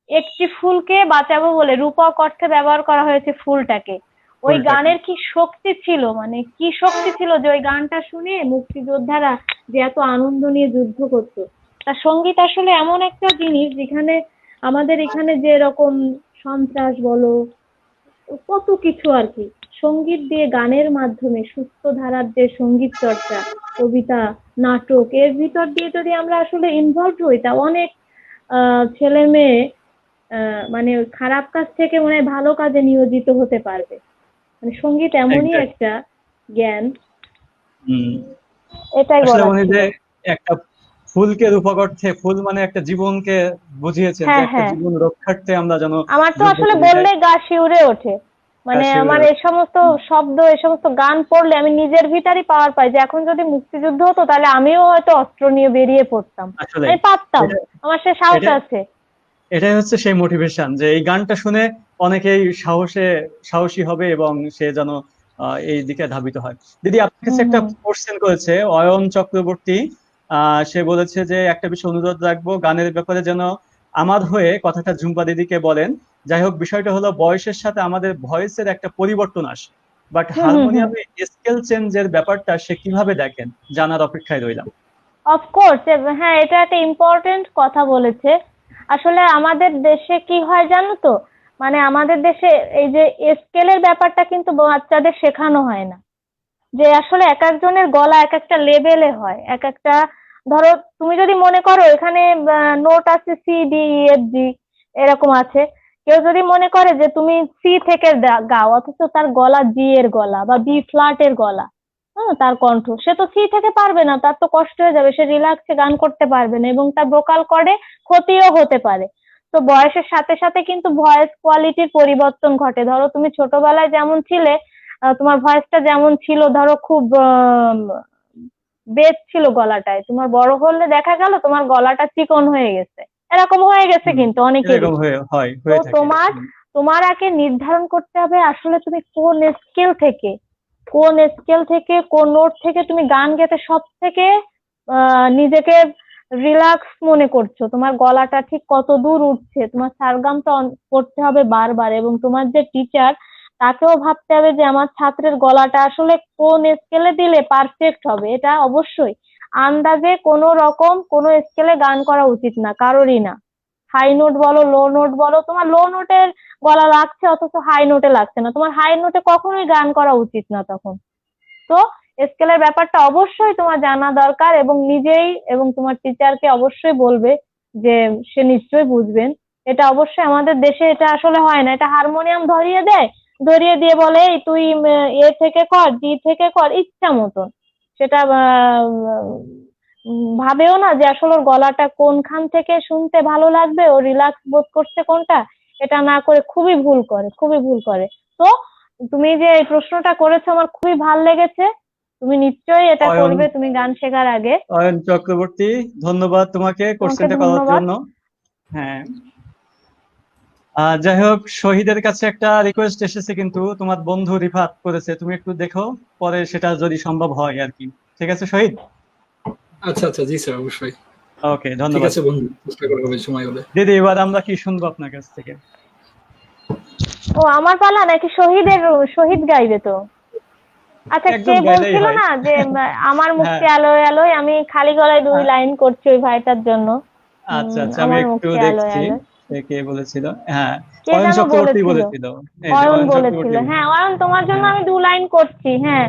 একটি ফুলকে বাঁচাবো বলে রূপক অর্থে ব্যবহার করা হয়েছে ফুলটাকে। ওই ফুলটাকে। গানের কি শক্তি ছিল, মানে কি শক্তি ছিল যে ওই গানটা শুনে মুক্তিযোদ্ধারা যে এত আনন্দ নিয়ে যুদ্ধ করতো। তা সঙ্গীত আসলে এমন একটা জিনিস যেখানে আমাদের এখানে যে রকম সন্ত্রাস বলো, কত কিছু আর কি, সঙ্গীত দিয়ে, গানের মাধ্যমে সুস্থ ধারার যে সঙ্গীত চর্চা, কবিতা, নাটক, এর ভিতর দিয়ে যদি আমরা আসলে ইনভলভ হই, তা অনেক ছেলে মেয়ে মানে খারাপ কাজ থেকে মনে হয় ভালো কাজে নিয়োজিত হতে পারবে। মানে সঙ্গীত এমনই Exactly. একটা জ্ঞান, হুম। এটাই আসলে বলার উনি ছিল। যে একটা ফুলকে রূপক অর্থে, ফুল মানে একটা জীবনকে বুঝিয়েছেন যে হ্যাঁ একটা হ্যাঁ, জীবন রক্ষার্থে আমরা যেন আমার তো যুদ্ধ আসলে করি, তাই বললেই গা শিউরে ওঠে। মানে কাশি আমার উড়ে এই সমস্ত শব্দ, এই সমস্ত গান পড়লে আমি নিজের ভিতরই পাওয়ার পাই যে এখন যদি মুক্তিযুদ্ধ হতো তাহলে আমিও হয়তো অস্ত্র নিয়ে বেরিয়ে পড়তাম, আসলে আমি পারতাম, এটা আমার সে সাহস এটা আছে। এটাই হচ্ছে সেই মোটিভেশন যে এই গানটা শুনে অনেকেই সাহসী হবে এবং সে যেন এই দিকে ধাবিত হয়। দিদি আপনার কাছে হুম একটা হুম। কোশ্চেন করেছে অয়ন চক্রবর্তী। সে বলেছে যে একটা বিষয় অনুরোধ রাখবো, গানের ব্যাপারে যেন আমার হয়ে কথাটা ঝুম্পা দিদিকে বলেন। যাই হোক, বিষয়টা হলো বয়সের সাথে আমাদের ভয়েসের একটা পরিবর্তন আসে, but hmm hmm hmm. হারমোনিয়ামে scale চেঞ্জের ব্যাপারটা সে কিভাবে দেখেন, জানার অপেক্ষায় রইলাম। অফকোর্স, হ্যাঁ, এটা একটা ইম্পর্টেন্ট কথা বলেছে। আসলে আমাদের দেশে কি হয় জানো তো, মানে আমাদের দেশে এই যে স্কেলের ব্যাপারটা কিন্তু বাচ্চাদের শেখানো হয় না। যে আসলে এক একজনের গলা এক একটা লেভেলে হয়, এক একটা, ধরো তুমি যদি মনে করো এখানে নোট আছে C D E F G এরকম আছে, কেউ যদি মনে করে যে তুমি সি থেকে গাও, অথচ তার গলা জি এর গলা বা বি ফ্ল্যাট এর গলা, হ্যাঁ, তার কণ্ঠ, সে তো সি থেকে পারবে না, তার তো কষ্ট হয়ে যাবে, সে রিল্যাক্সে গান করতে পারবে না এবং তার ভোকাল কর্ডে ক্ষতিও হতে পারে। তো বয়সের সাথে সাথে কিন্তু ভয়েস কোয়ালিটির পরিবর্তন ঘটে। ধরো তুমি ছোটবেলায় যেমন ছিলে, তোমার ভয়েসটা যেমন ছিল, ধরো খুব বেস ছিল গলাটায়, তোমার বড় হলে দেখা গেল তোমার গলাটা চিকন হয়ে গেছে, এরকম হয়ে গেছে হুম, কিন্তু অনেকেরই। এরকম তো হয়ে থাকে। তোমার তোমার আগে নির্ধারণ করতে হবে আসলে তুমি কোন স্কেল থেকে, কোন নোট থেকে তুমি গান গেতে সব থেকে নিজেকে রিল্যাক্স মনে করছো, তোমার গলাটা ঠিক কত দূর উঠছে, তোমার সারগামটা করতে হবে বারবার, এবং তোমার যে টিচার তাকেও ভাবতে হবে যে আমার ছাত্রের গলাটা আসলে কোন স্কেলে দিলে পারফেক্ট হবে। এটা অবশ্যই আন্দাজে কোনো রকম কোনো স্কেলে গান করা উচিত না, কারোরই না। হাই নোট বলো, লো নোট বলো, তোমার লো নোটের গলা লাগছে অথচ হাই নোটে লাগছে না, তোমার হাই নোটে কখনোই গান করা উচিত না তখন। তো স্কেলের ব্যাপারটা অবশ্যই তোমার জানা দরকার, এবং নিজেই এবং তোমার টিচারকে অবশ্যই বলবে, যে সে নিশ্চয়ই বুঝবেন। এটা অবশ্যই আমাদের দেশে এটা আসলে হয় না, এটা হারমোনিয়াম ধরিয়ে দেয়, ধরিয়ে দিয়ে বলে এই তুই এ থেকে কর, জি থেকে কর, ইচ্ছা মতন। সেটা ভাবেও না যে আসলে ওর গলাটা কোনখান থেকে শুনতে ভালো লাগবে, ও রিল্যাক্স বোধ করছে কোনটা, এটা না করে খুবই ভুল করে, খুবই ভুল করে। তো তুমি যে এই প্রশ্নটা করেছো আমার খুবই ভাল লেগেছে, তুমি নিশ্চয়ই এটা অয়ন করবে তুমি গান শেখার আগে। অয়ন চক্রবর্তী, ধন্যবাদ তোমাকে তোমাকে কোশ্চেনটা করার ধন্যবাদ। জন্য। হ্যাঁ, যাই হোক, শহীদের কাছে একটা রিকোয়েস্ট এসেছে, কিন্তু তোমার বন্ধু রিফাত করেছে, তুমি একটু দেখো পরে সেটা যদি সম্ভব হয় আর কি। ঠিক আছে শহীদ? আচ্ছা আচ্ছা, জি স্যার, অবশ্যই। ওকে, ঠিক ধন্যবাদ। আছে বন্ধু, চেষ্টা করা হবে সময় হলে। দিদি, এবার আমরা কি শুনবো আপনার কাছ থেকে? ও আমার পালা নাকি শহীদের? শহীদ গাইবে তো। আচ্ছা, কে একজন গাইলেই বলছিল হয়। না যে আমার হ্যাঁ। মুক্তি আলোয় আলোয়, আমি খালি গলায় 2 আ- লাইন করছি ওই ভাইটার জন্য। আচ্ছা আচ্ছা, আমি আমার একটু মুক্তি আলোয় দেখছি আলোয়। সে কে বলেছিল। হ্যাঁ, কে অয়ন যেন চক্রবর্তী বলেছিল? বলেছিল। এই যে অয়ন অয়ন বলেছিল, চক্রবর্তী হ্যাঁ অয়ন, তোমার জন্য হ্যাঁ। আমি 2 লাইন করছি, হ্যাঁ।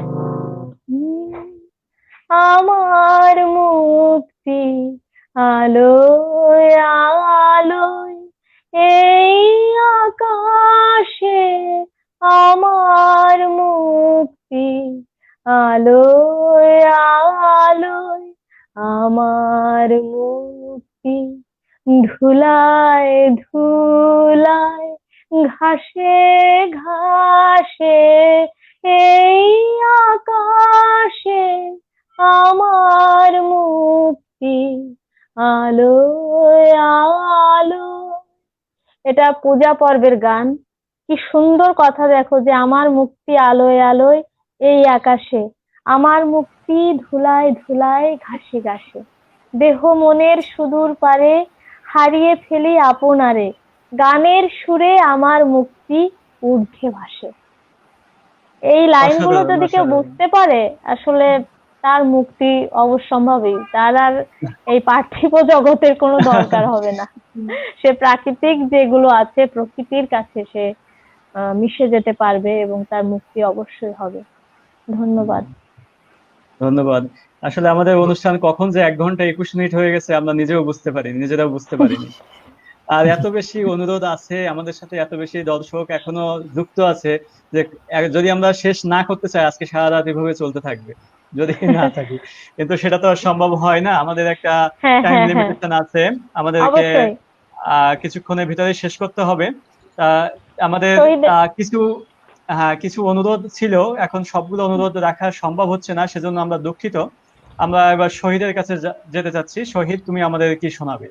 উম, আমার মুক্তি আলোয় আলোয়, এই আকাশে আমার মুক্তি আলোয় আলোয়, আমার মুক্তি ধুলায় ধুলায়, ঘাসে ঘাসে, এই আকাশে আমার মুক্তি আলোয় আলোয়। এটা পূজা পর্বের গান। কি সুন্দর কথা দেখো, যে আমার মুক্তি আলোয় আলোয় এই আকাশে, আমার মুক্তি ধুলায় ধুলায়, ঘাসে ঘাসে, দেহ মনের সুদূর পারে হারিয়ে ফেলি আপনারে, গানের সুরে আমার মুক্তি ঊর্ধ্বে ভাসে। এই লাইনগুলো অসাধারণ, যদি কেউ অসাধারণ। বুঝতে পারে, আসলে তার মুক্তি অবশ্যম্ভাবী। তার আর এই পার্থিব জগতের কোনো দরকার হবে না। সে প্রাকৃতিক যেগুলো আছে, প্রকৃতির কাছে সে মিশে যেতে পারবে এবং তার মুক্তি অবশ্যই হবে। ধন্যবাদ। ধন্যবাদ। আসলে আমাদের অনুষ্ঠান কখন যে 1 ঘন্টা 21 মিনিট হয়ে গেছে আমরা নিজেও বুঝতে পারিনি, নিজেরাও বুঝতে পারিনি। আর এত বেশি অনুরোধ আছে, আমাদের সাথে এত বেশি দর্শক এখনো যুক্ত আছে, যে যদি আমরা শেষ না করতে চাই আজকে সারা রাত এভাবে চলতে থাকবে যদি না থাকি। কিন্তু সেটা তো আর সম্ভব হয় না, আমাদের একটা হ্যাঁ টাইম হ্যাঁ হ্যাঁ, লিমিটেশন আছে, আমাদেরকে অবশ্যই। কিছুক্ষণের ভিতরে শেষ করতে হবে। আহ, আমাদের শহীদ, কিছু, হ্যাঁ, কিছু অনুরোধ ছিল, এখন সবগুলো অনুরোধ রাখা সম্ভব হচ্ছে না, সেজন্য আমরা দুঃখিত। আমরা এবার শহীদের কাছে যেতে চাচ্ছি। শহীদ, তুমি আমাদের কি শোনাবে?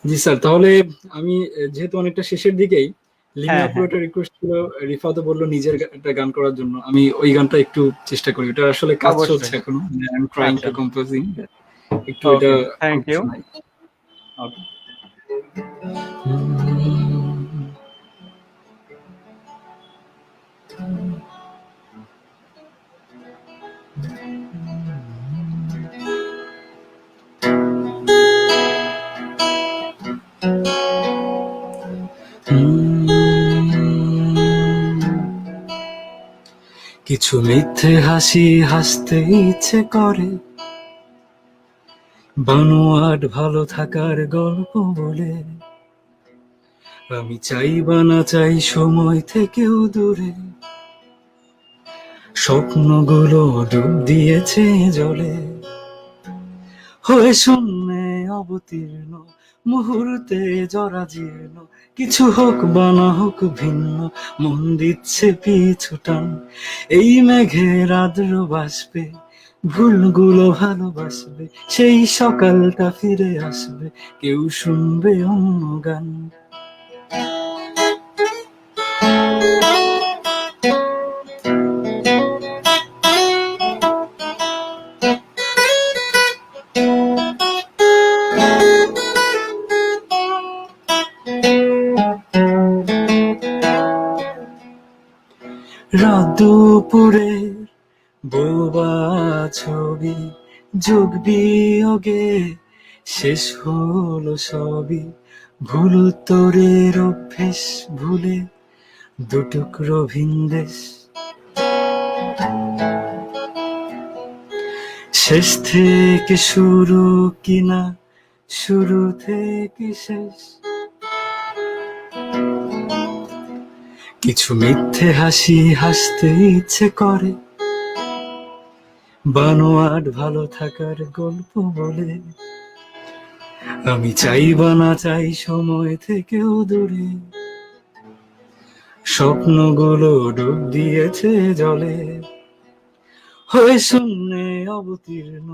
জি স্যার, তাহলে আমি যেহেতু অনেকটা শেষের দিকেই, লিমি হ্যাঁ আপুর হ্যাঁ, একটা রিকোয়েস্ট ছিল, রিফাতও বললো নিজের একটা গান করার জন্য, আমি ওই গানটা একটু চেষ্টা করি। এটা আসলে কাজ চলছে অবশ্যই। এখনো, আই এম ট্রাইং আচ্ছা, টু কম্পোজিং, একটু এটা ওকে, থ্যাংক খুব ইউ। শোনাই। ওকে। কিছু মিথ্যে হাসি হাসতে ইচ্ছে করে, বানোয়াট ভালো থাকার গল্প বলে। আমি চাই বা না চাই সময় থেকেও দূরে, স্বপ্নগুলো ডুব দিয়েছে জলে, হয়ে শূন্যে অবতীর্ণ, মুহূর্তে জরাজীর্ণ। কিছু হোক বা না হোক ভিন্ন, মন দিচ্ছে পিছু টান। এই মেঘের আর্দ্র বাষ্পে ভুলগুলো ভালোবাসবে, সেই সকালটা ফিরে আসবে, কেউ শুনবে অন্য গান। রাত দুপুরের বোবা ছবি, যোগ বিয়োগে শেষ হলো সবই। ভুল উত্তরের অভ্যেস ভুলে দুটুকরো ভিনদেশ, শেষ থেকে শুরু কিনা শুরু থেকে শেষ। কিছু মিথ্যে হাসি হাসতে ইচ্ছে করে, বানোয়াট ভালো থাকার গল্প বলে। আমি চাই বা না চাই সময় থেকেও দূরে, স্বপ্নগুলো ডুব দিয়েছে জলে, হয়ে শূন্যে অবতীর্ণ,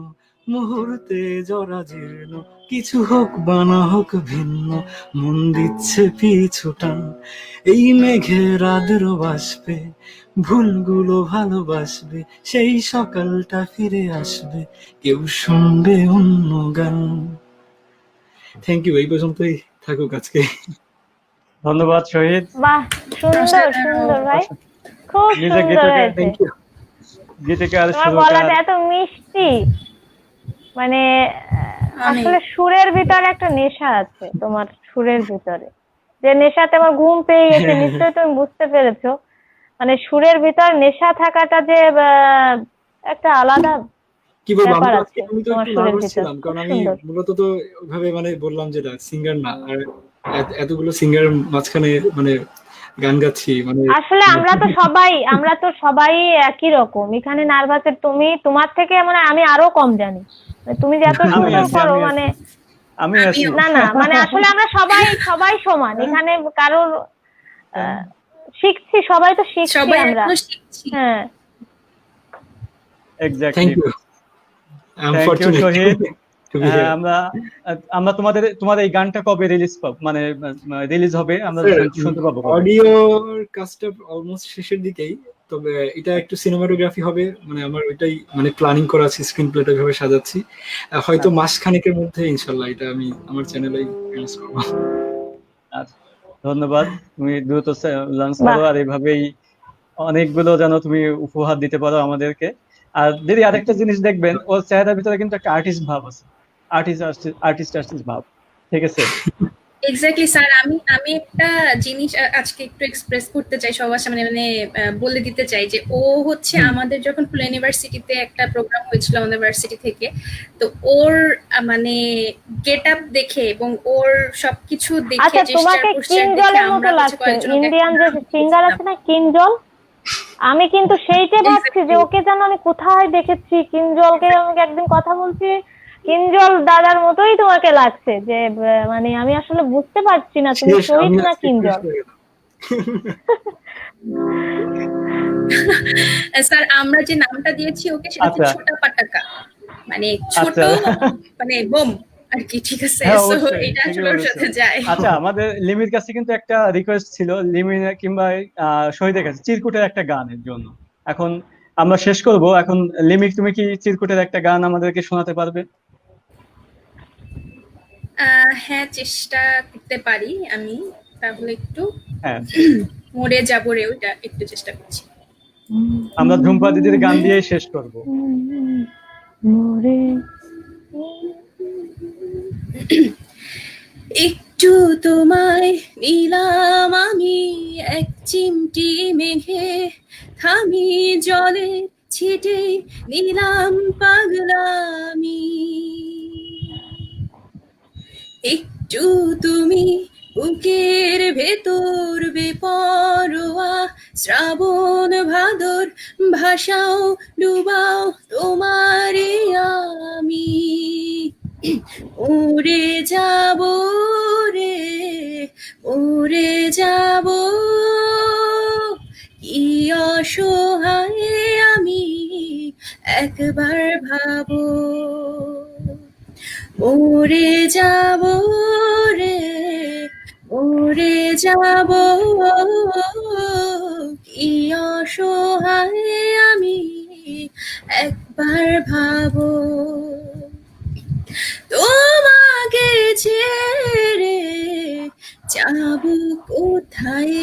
মুহূর্তে জরাজীর্ণ, কিছু হোক বা না হোক ভিন্ন, মন দিচ্ছে পিছু টান। এই মেঘের আদ্র বাষ্পে ভুলগুলো ভালোবাসবে, সেই সকালটা ফিরে আসবে, কেউ শুনবে অন্য গান। থ্যাংক ইউ, এই পর্যন্তই থাকুক আজকে। ধন্যবাদ শহীদ। বাহ, সুন্দর অসাধারণ। সুন্দর ভাই, খুব নিজে সুন্দর গীতকে হয়েছে। Thank you. গীতিকার তোমার সুরকার গলাটা এত মিষ্টি, মানে অনেক। আসলে সুরের ভিতরে একটা নেশা আছে তোমার সুরের ভিতরে, যে নেশাতে আমার ঘুম পেয়ে গেছে, নিশ্চয়ই তুমি বুঝতে পেরেছো। মানে সুরের ভিতর নেশা থাকাটা যে একটা আলাদা কি বলবো, ব্যাপার আমি আছে আমি তো তোমার একটু সুরের নার্ভাস ভিতর, ছিলাম, খুব কারণ আমি সুন্দর। মূলত তো ওইভাবে মানে বললাম যেটা সিঙ্গার না, আর এতগুলো সিঙ্গার মাঝখানে মানে গান গাচ্ছি মানে আসলে আমরা তো সবাই একই রকম এখানে নার্ভাসের, তোমার থেকে মানে আমি আরো কম জানি, মানে তুমি যে এত আমি সুন্দর আছি করো, আমি মানে আছি আমি আছি আমিও। না না, মানে আসলে আমরা সবাই সবাই সমান এখানে, কারোর আহ, শিখছি, সবাই তো শিখছি সবাই আমরা। এখনো শিখছি। হ্যাঁ, exactly. Thank you, I am thank you fortunate শহীদ। To be here. আমরা আমরা তোমাদের এই গানটা কবে রিলিজ পাবো, মানে রিলিজ হবে, আমরা স্যার, শুনতে পাবো কবে? অডিওর কাজটা অলমোস্ট শেষের দিকেই, তবে এটা একটু সিনেমাটোগ্রাফি হবে, মানে আমার ওইটাই মানে প্ল্যানিং করা আছে, স্ক্রিন প্লেটা ভাবে সাজাচ্ছি। হয়তো আচ্ছা, মাস খানেকের মধ্যে ইনশাল্লাহ এটা আমি আমার চ্যানেলেই রিলিজ করবো। আচ্ছা, ধন্যবাদ। তুমি দ্রুত লঞ্চ বাহ, করো, আর এইভাবেই অনেকগুলো যেন তুমি উপহার দিতে পারো আমাদেরকে। আর দিদি আরেকটা জিনিস দেখবেন, ওর চেহারার ভিতরে কিন্তু একটা আর্টিস্ট ভাব আছে, আর্টিস্ট আর্টিস্ট আর্টিস্ট ভাব, ঠিক আছে? এক্স্যাক্টলি স্যার, আমি আমি একটা জিনিস আজকে একটু এক্সপ্রেস করতে চাই সবার সামনে, মানে বলে দিতে চাই যে ও হচ্ছে হুম। আমাদের যখন ফুল ইউনিভার্সিটিতে একটা প্রোগ্রাম হয়েছিল আমাদের ভার্সিটি থেকে, তো ওর মানে গেট আপ দেখে এবং ওর সবকিছু দেখে, আচ্ছা, জেস্টার তোমাকে পোস্টার দেখে কিঞ্জলের মতো আমরা হচ্ছে লাগছে, কয়েকজন ওকে ইন্ডিয়ান যে একসাথে সিঙ্গার আছে না কিঞ্জল, আমি কিন্তু সেইটাই ভাবছি যে ওকে যেন আমি কোথায় দেখেছি, কিঞ্জলকে আমাকে একদিন কথা বলছি, কিঞ্জল দাদার মতোই তোমাকে লাগছে, যে মানে আমি আসলে বুঝতে পারছি না তুমি শেষ, শহীদ আমি না আজকে শেষ কিঞ্জল। হয়ে গেলাম। স্যার আমরা যে নামটা দিয়েছি ওকে, সেটা হচ্ছে আচ্ছা ছোটা পাটাকা, মানে ছোট, আচ্ছা। মানে বোম আর কি, ঠিক আছে? হ্যাঁ, সো অবশ্যই এটা ঠিকই আসলে ওর বলেছো। সাথে যায়। আচ্ছা, আমাদের লিমির কাছে কিন্তু একটা রিকোয়েস্ট ছিল, লিমি কিংবা শহীদের কাছে চিরকুটের একটা গানের জন্য। এখন আমরা শেষ করব এখন। লিমিক, তুমি কি চিরকুটের একটা গান আমাদেরকে শোনাতে পারবে? হ্যাঁ, চেষ্টা করতে পারি আমি। তাহলে একটু হ্যাঁ, মরে যাবো রে, ওইটা একটু চেষ্টা করছি। আমরা ঝুম্পা দিদির গান দিয়েই শেষ করব। মোরে একটু তোমায় নিলাম আমি এক চিমটি মেঘে, থামি জলে ছিটে নিলাম পাগলামি। একটু তুমি বুকের ভেতর বেপরোয়া শ্রাবণ ভাদর ভাষাও ডুবাও তোমারে আমি। উড়ে যাব রে, উড়ে যাব, কি অসহায় আমি একবার ভাবো। উড়ে যাব রে, উড়ে যাব, কি অসহায় আমি একবার ভাবো। তোমাকে ছেড়ে যাব কোথায়,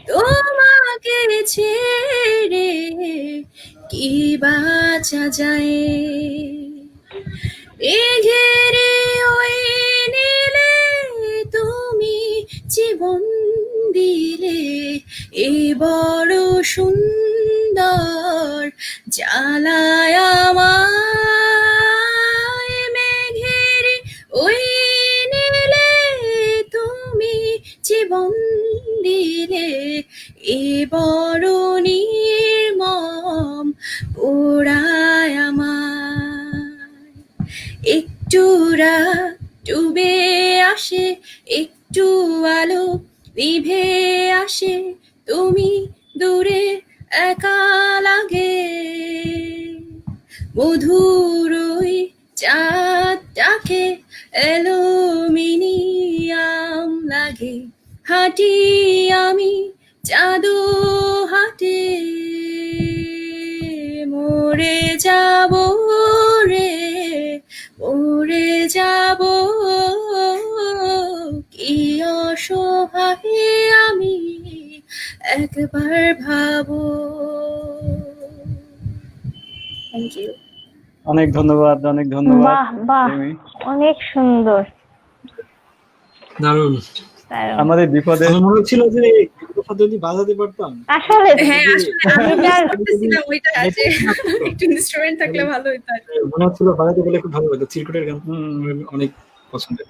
তোমাকে ছেড়ে কি বাঁচা যায়। মেঘের ওই নীলে তুমি জীবন দিলে, এ বড় সুন্দর জ্বালায় আমায়। মেঘের ওই নীলে তুমি জীবন দিলে, এ বড় নির্মম পোড়ায় আমায়। একটু রাত ডুবে আসে, একটু আলো নিভে আসে, তুমি দূরে একা লাগে। মধুর ওই চাঁদটাকে অ্যালুমিনিয়াম লাগে, হাঁটি আমি জাদু হাটে, মরে যাব রে, মরে যাব, কি অসহায় আমি একবার ভাবো। Thank you. অনেক ধন্যবাদ, অনেক ধন্যবাদ বাহ বাহ, রিমি। অনেক সুন্দর। দারুণ। দারুণ। আমাদের বিপদে আমার মনে হচ্ছিল যে কথা যদি বাজাতে পারতাম। আসলে হ্যাঁ, আসলে আমি আমি মিস তার করতেছিলাম ওইটা, যে একটু ইনস্ট্রুমেন্ট থাকলে ভালো হতো আর কি। মনে হচ্ছিল বাজাতে পারলে খুব ভালো হতো। চিরকুটের গান হুম, আমার অনেক পছন্দের।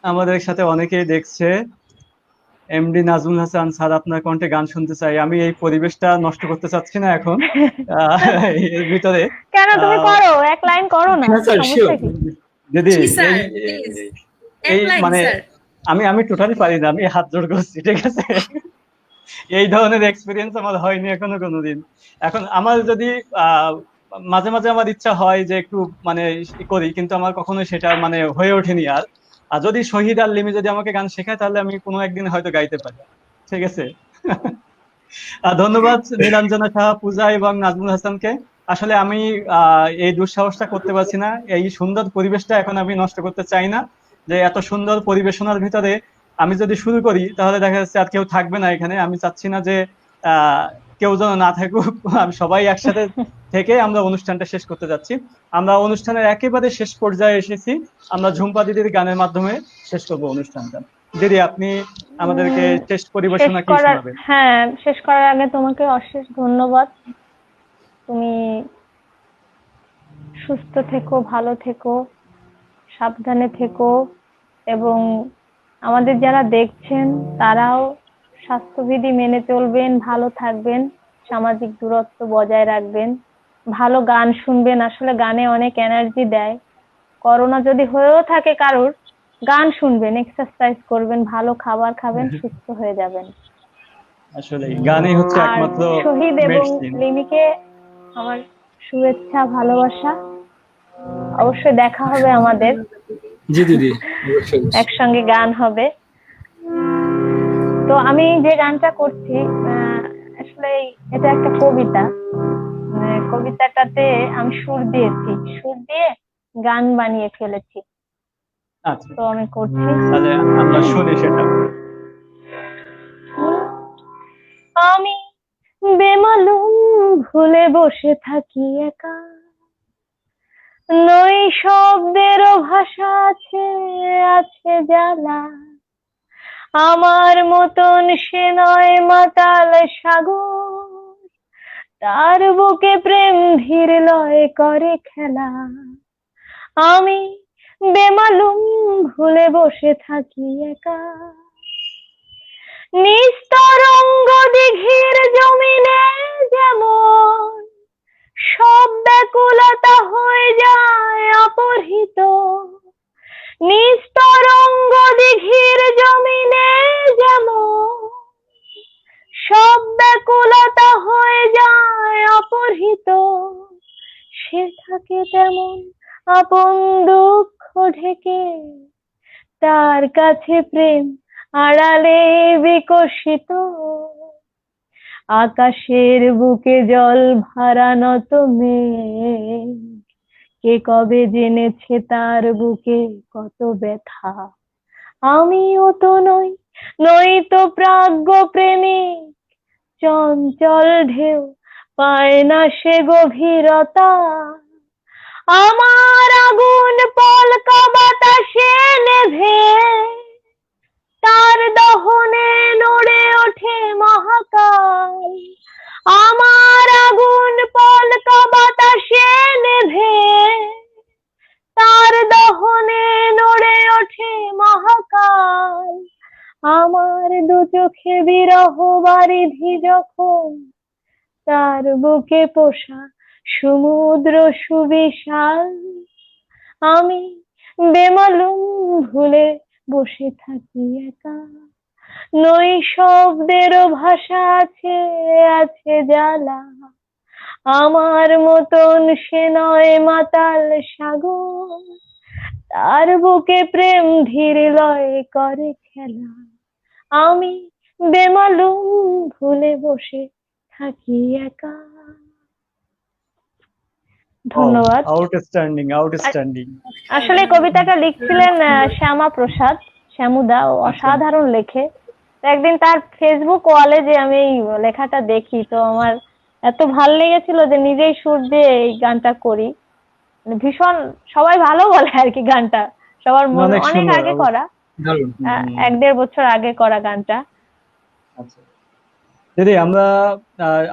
আমাদের সাথে অনেকেই দেখছে। এমডি নাজমুল হাসান স্যার, আপনার কণ্ঠে গান শুনতে চাই। আমি এই পরিবেশটা নষ্ট করতে চাচ্ছি না এখন এর ভিতরে। কেন, তুমি আহ, করো, এক লাইন করো না, হ্যাঁ স্যার, সমস্যা শিওর। কি? দিদি জি স্যার, এই প্লিজ এক এই লাইন মানে স্যার। আমি টোটালি পারি না, আমি হাত জোড় করছি, ঠিক আছে? এই ধরনের এক্সপিরিয়েন্স আমার হয়নি এখনো কোনোদিন। এখন আমার যদি আহ মাঝে মাঝে আমার ইচ্ছা হয় যে একটু মানে করি, কিন্তু আমার কখনো সেটা মানে হয়ে ওঠেনি। আর আর যদি শহীদ আর লিমি যদি আমাকে গান শেখায়, তাহলে আমি কোনো একদিন হয়তো গাইতে পারি, ঠিক আছে? ধন্যবাদ নীলাঞ্জনা সাহা, পূজা এবং নাজমুল হাসানকে। আসলে আমি এই দুঃসাহসটা করতে পারছি না। এই সুন্দর পরিবেশটা এখন আমি নষ্ট করতে চাই না, যে এত সুন্দর পরিবেশনার ভিতরে আমি যদি শুরু করি তাহলে দেখা যাচ্ছে আর কেউ থাকবে না এখানে। আমি চাচ্ছি না যে আহ কেউ যেন না থাকুক, আমি সবাই একসাথে থেকে আমরা অনুষ্ঠানটা শেষ করতে যাচ্ছি। আমরা অনুষ্ঠানের একেবারে শেষ পর্যায়ে এসেছি। আমরা ঝুম্পা দিদির গানের মাধ্যমে শেষ করবো অনুষ্ঠানটা। দিদি, আপনি আমাদেরকে উম, শেষ শেষ পরিবেশনা কি করার, শোনাবেন? হ্যাঁ, শেষ করার আগে তোমাকে অশেষ ধন্যবাদ। তুমি সুস্থ থেকো, ভালো থেকো, সাবধানে থেকো, এবং আমাদের যারা দেখছেন তারাও স্বাস্থ্যবিধি মেনে চলবেন, ভালো থাকবেন, সামাজিক দূরত্ব বজায় রাখবেন, ভালো গান শুনবেন। আসলে গানে অনেক এনার্জি দেয়। করোনা যদি হয়েও থাকে কারোর, গান শুনবেন, এক্সারসাইজ করবেন, ভালো খাবার খাবেন, সুস্থ হয়ে যাবেন। আসলে গানই হচ্ছে আর একমাত্র শহীদ এবং মেডিসিন। লিমিকে আমার শুভেচ্ছা, ভালোবাসা। অবশ্যই দেখা হবে আমাদের, জি দিদি, অবশ্যই। একসঙ্গে গান হবে। তো আমি যে গানটা করছি, আসলে এটা একটা কবিতা। কবিতাটাতে আমি সুর দিয়েছি, সুর দিয়ে গান বানিয়ে ফেলেছি। আচ্ছা, তো আমি করছি। তাহলে আমরা শুনি সেটা। আমি বেমালুম ভুলে বসে থাকি একা, নই শব্দেরও ভাষা আছে, আছে জ্বালা। আমার মতন সে নয় মাতাল সাগর, তার বুকে প্রেম ধীর লয় করে খেলা। আমি বেমালুম ভুলে বসে থাকি একা, নিস্তরঙ্গ দিঘির জমিনে যেমন সব ব্যাকুলতা হয়ে যায় অপহৃত, নিস্তরঙ্গ দিঘির জমিনে যেমন সব ব্যাকুলতা হয়ে যায় অপহৃত, সে থাকে তেমন আপন দুঃখ ঢেকে, তার কাছে প্রেম আড়ালে বিকশিত। আকাশের বুকে জল ভরা নত মেঘ, কে কবে জেনেছে তার বুকে কত ব্যথা। আমিও তো নই, নই তো প্রাজ্ঞ প্রেমিক, চঞ্চল ঢেউ পায় না সে গভীরতা। আমার আগুন পলকা বাতাসে নেভে, তার দহনে নড়ে ওঠে মহাকাল। আমার আগুন পলকা বাতাসে নেভে, তার দহনে নড়ে ওঠে মহাকাল। আমার দু চোখে বিরহ বারিধি যখন, তার বুকে পোষা সমুদ্র সুবিশাল। আমি বেমালুম ভুলে বসে থাকি একা, নই শব্দেরও ভাষা আছে, আছে জ্বালা। আমার মতন সে নয় মাতাল সাগর, তার বুকে প্রেম ধীর লয় করে খেলা, আমি বেমালুম ভুলে বসে থাকি একা। ধন্যবাদ। Outstanding, outstanding. আসলে এই কবিতাটা লিখছিলেন শ্যামা প্রসাদ, শ্যামুদা, ও অসাধারণ লেখে। তো একদিন তার ফেসবুক ওয়ালে যে আমি এই লেখাটা দেখি, তো আমার এত ভাল লেগেছিল যে নিজেই সুর দিয়ে এই গানটা করি। মানে ভীষণ সবাই ভালো বলে আর কি গানটা, সবার অনেক অনেক সুন্দর। আগে করা, দারুণ। 1-1.5 বছর আগে করা গানটা। আচ্ছা দিদি, আমরা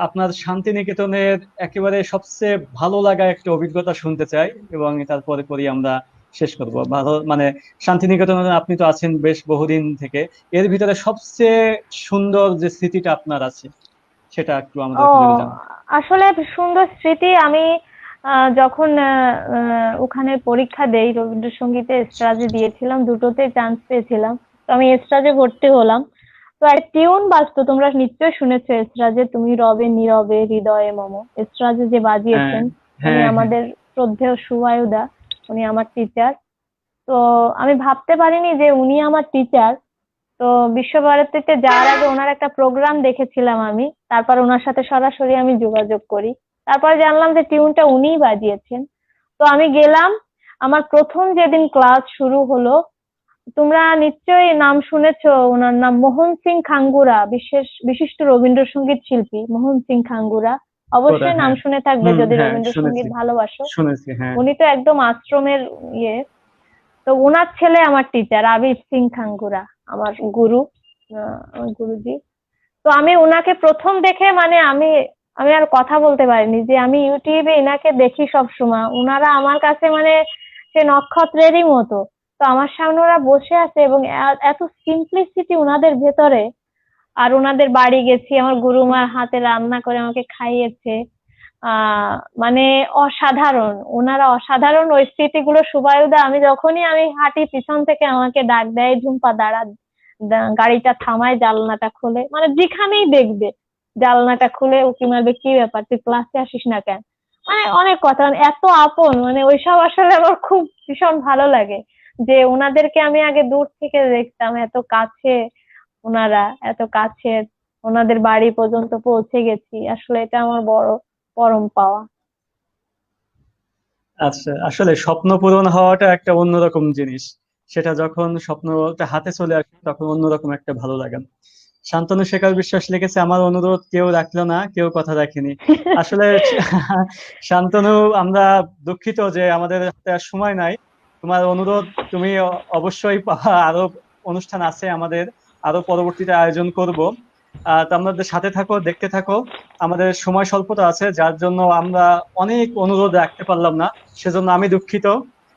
আপনার শান্তিনিকেতনের একেবারে সবচেয়ে ভালো লাগা একটা অভিজ্ঞতা শুনতে চাই, এবং তারপরে পরই আমরা শেষ করব। ভালো মানে শান্তিনিকেতনে আপনি তো আছেন বেশ বহুদিন থেকে, এর ভিতরে সবচেয়ে সুন্দর যে স্মৃতিটা আপনার আছে সেটা একটু ও, আমাদেরকে যদি জানান। আসলে সুন্দর স্মৃতি, আমি যখন ওখানে পরীক্ষা দেই, রবীন্দ্রসঙ্গীতে এস্ট্রাজে দিয়েছিলাম, দুটোতে চান্স পেয়েছিলাম। তো আমি এস্ট্রাজে ভর্তি হলাম। তো একটা টিউন বাজতো, তোমরা নিশ্চয়ই শুনেছো এস্ট্রাজে, তুমি রবে নীরবে হৃদয়ে মম। এস্ট্রাজে যে হ্যাঁ বাজিয়েছেন উনি হ্যাঁ হ্যাঁ। আমাদের শ্রদ্ধেয় সুবায়ুদা, উনি আমার টিচার। তো আমি ভাবতে পারিনি যে উনি আমার টিচার। তো বিশ্বভারতীতে যাওয়ার আগে ওনার একটা প্রোগ্রাম দেখেছিলাম আমি, তারপর ওনার সাথে সরাসরি আমি যোগাযোগ করি। তারপরে জানলাম যে টিউনটা উনিই বাজিয়েছেন। তো আমি গেলাম, আমার প্রথম যেদিন ক্লাস শুরু হলো, তোমরা নিশ্চয়ই নাম শুনেছো, ওনার নাম মোহন সিং খাঙ্গুরা, বিশিষ্ট রবীন্দ্রসঙ্গীত শিল্পী মোহন সিং খাঙ্গুরা। ওরা, অবশ্যই নাম হ্যাঁ। শুনে থাকবে যদি হ্যাঁ শুনেছি, রবীন্দ্রসঙ্গীত ভালোবাসো। শুনেছি, হ্যাঁ। উনি তো একদম আশ্রমের ইয়ে। তো ওনার ছেলে আমার টিচার আবির সিং খাঙ্গুরা, আমার গুরু, আমার গুরুজি। তো আমি ওনাকে প্রথম দেখে মানে আমি আমি আর কথা বলতে পারিনি, যে আমি ইউটিউবে এনাকে দেখি সব সময়, ওনারা আমার কাছে মানে সে নক্ষত্রেরই মতো। তো আমার সামনে ওরা বসে আছে এবং এত সিম্পলিসিটি ওনাদের ভেতরে। আর ওনাদের বাড়ি গেছি, আমার গুরুমার হাতে রান্না করে আমাকে খাইয়েছে। মানে অসাধারণ, ওনারা অসাধারণ। ওই স্মৃতিগুলো সুবায়ুদা, আমি যখনই হাঁটি পিছন থেকে আমাকে ডাক দেয়, ঝুম্পা দাঁড়া, গাড়িটা থামায়, জানলাটা খোলে, মানে যেখানেই দেখবে জানলাটা খুলে উকি মারবে, কি ব্যাপার তুই ক্লাসে আসিস না কেন। মানে অনেক কথা, মানে এত আপন, মানে ওইসব আসলে আমার খুব ভীষণ ভালো লাগে। যে ওনাদেরকে আমি আগে দূর থেকে দেখতাম, এত কাছে ওনারা, এত কাছে, ওনাদের বাড়ি পর্যন্ত পৌঁছে গেছি, আসলে এটা আমার বড় পরম পাওয়া। আচ্ছা, আসলে স্বপ্ন পূরণ হওয়াটা একটা অন্যরকম জিনিস। সেটা যখন স্বপ্নটা হাতে চলে আসে তখন অন্যরকম একটা ভালো লাগে। শান্তনু শেখর বিশ্বাস লিখেছে, আমার অনুরোধ কেউ রাখলো না, কেউ কথা রাখেনি। আসলে শান্তনু, আমরা দুঃখিত যে আমাদের হাতে আর সময় নাই। তোমার অনুরোধ তুমি অবশ্যই পাবা। আরো অনুষ্ঠান আছে আমাদের, আরো পরবর্তীতে আয়োজন করব। তো আমাদের সাথে থাকো, দেখতে থাকো। আমাদের সময় স্বল্পতা আছে, যার জন্য আমরা অনেক অনুরোধ রাখতে পারলাম না। সেজন্য আমি দুঃখিত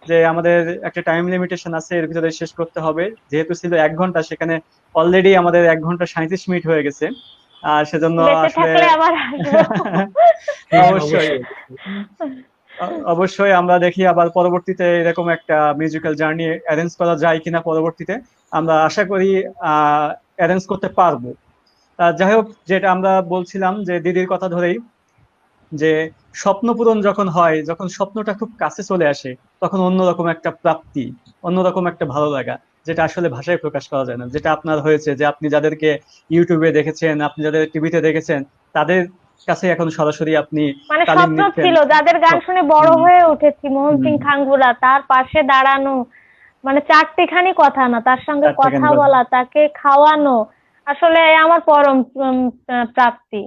যে আমাদের একটা টাইম লিমিটেশন আছে, এর ভিতরে শেষ করতে হবে। যেহেতু ছিল 1 ঘন্টা, সেখানে অলরেডি আমাদের 1 ঘন্টা 37 মিনিট হয়ে গেছে। সেজন্য বেঁচে আসলে থাকলে আবার আসবো। হ্যাঁ, অবশ্যই, অবশ্যই। অবশ্যই আমরা দেখি আবার পরবর্তীতে এরকম একটা মিউজিক্যাল জার্নি অ্যারেঞ্জ করা যায় কিনা। পরবর্তীতে আমরা আশা করি অ্যারেঞ্জ করতে পারবো। যাই হোক, যেটা আমরা বলছিলাম যে দিদির কথা ধরেই, যে স্বপ্ন পূরণ যখন হয়, যখন স্বপ্নটা খুব কাছে চলে আসে, তখন অন্যরকম একটা প্রাপ্তি, অন্যরকম একটা ভালো লাগা, যেটা আসলে ভাষায় প্রকাশ করা যায় না। যেটা আপনার হয়েছে, যে আপনি যাদেরকে ইউটিউবে দেখেছেন, আপনি যাদের টিভিতে দেখেছেন, তাদের কাছে এখন সরাসরি আপনি মানে তালিম স্বপ্ন নিচ্ছেন। ছিল, যাদের গান সব- শুনে বড় হম হয়ে উঠেছি, মোহন সিং হম। খাঙ্গুরা, তার পাশে দাঁড়ানো, মানে চারটিখানি কথা না, তার সঙ্গে চারটেখানি কথা কথা। বলা, তাকে খাওয়ানো, আসলে আমার পরম প্রাপ্তি।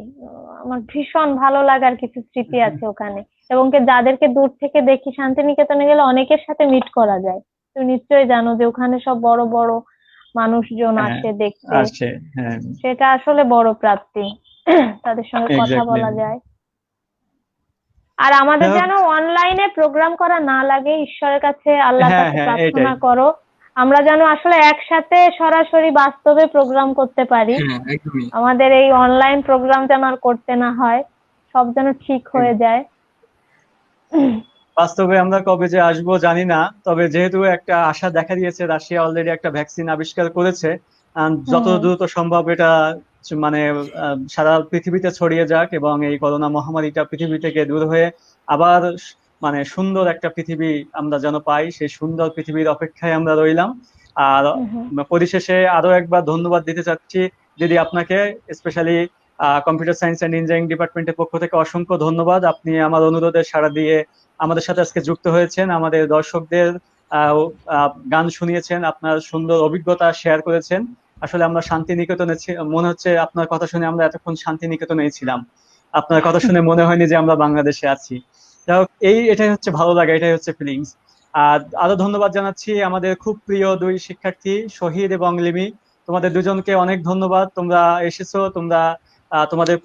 আমার ভীষণ ভালো লাগার কিছু স্মৃতি আছে ওখানে। এবং যাদেরকে দূর থেকে দেখি, শান্তিনিকেতনে গেলে অনেকের সাথে মিট করা যায়। তুমি নিশ্চয়ই জানো যে ওখানে সব বড় বড় মানুষজন হ্যাঁ, আসে দেখতে। আসছে, হ্যাঁ। সেটা আসলে বড় প্রাপ্তি। তাদের সঙ্গে কথা এক্স্যাক্টলি। বলা যায়। আর আমাদের যেন অনলাইনে প্রোগ্রাম করা না লাগে, ঈশ্বরের কাছে, আল্লাহর হ্যাঁ কাছে হ্যাঁ, প্রার্থনা এইটাই। করো, আমরা যেন আসলে একসাথে সরাসরি বাস্তবে প্রোগ্রাম করতে পারি। হ্যাঁ, একদমই। আমাদের এই অনলাইন প্রোগ্রাম যেন আর করতে না হয়, সব যেন ঠিক হয়ে যায়। বাস্তবে আমরা কবে যে আসবো জানি না, তবে যেহেতু একটা আশা দেখা দিয়েছে, রাশিয়া অলরেডি একটা ভ্যাকসিন আবিষ্কার করেছে, যত হুম। দ্রুত সম্ভব এটা মানে সারা পৃথিবীতে ছড়িয়ে যাক এবং এই করোনা মহামারীটা পৃথিবী থেকে দূর হয়ে আবার মানে সুন্দর একটা পৃথিবী আমরা যেন পাই, সেই সুন্দর পৃথিবীর অপেক্ষায় আমরা রইলাম। আর পরিশেষে আরো একবার ধন্যবাদ দিতে চাচ্ছি দিদি আপনাকে, specially computer science and engineering ডিপার্টমেন্টের পক্ষ থেকে অসংখ্য ধন্যবাদ। আপনি আমার অনুরোধে সাড়া দিয়ে আমাদের সাথে আজকে যুক্ত হয়েছেন, আমাদের দর্শকদের গান শুনিয়েছেন, আপনার সুন্দর অভিজ্ঞতা শেয়ার করেছেন। আসলে আমরা শান্তিনিকেতনে মনে হচ্ছে আপনার কথা শুনে আমরা এতক্ষণ শান্তিনিকেতনেই ছিলাম, আপনার কথা শুনে মনে হয়নি যে আমরা বাংলাদেশে আছি। যাই হোক, এটাই হচ্ছে ভালো লাগা, এটাই হচ্ছে ফিলিংস। আর আরো ধন্যবাদ জানাচ্ছি আমাদের খুব প্রিয় দুই শিক্ষার্থী শহীদ এবং লিমি, তোমাদের দুজনকে অনেক ধন্যবাদ। তোমরা এসেছো, তোমরা তোমাদের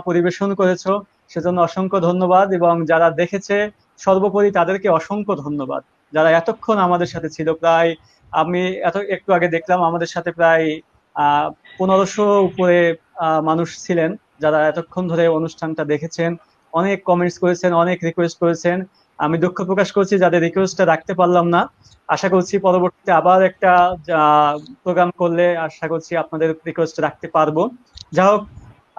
পরিবেশন করেছো, সেজন্য অসংখ্য ধন্যবাদ। এবং যারা দেখেছে সর্বোপরি তাদেরকে অসংখ্য ধন্যবাদ, যারা এতক্ষণ আমাদের সাথে ছিল। প্রায় আমি একটু আগে দেখলাম আমাদের সাথে প্রায় 1500 উপরে মানুষ ছিলেন, যারা এতক্ষণ ধরে অনুষ্ঠানটা দেখেছেন, অনেক কমেন্টস করেছেন, অনেক রিকোয়েস্ট করেছেন। আমি দুঃখ প্রকাশ করছি যাদের রিকোয়েস্টটা রাখতে পারলাম না। আশা করছি পরবর্তীতে আবার একটা প্রোগ্রাম করলে আশা করছি আপনাদের রিকোয়েস্ট রাখতে পারবো। যাই হোক,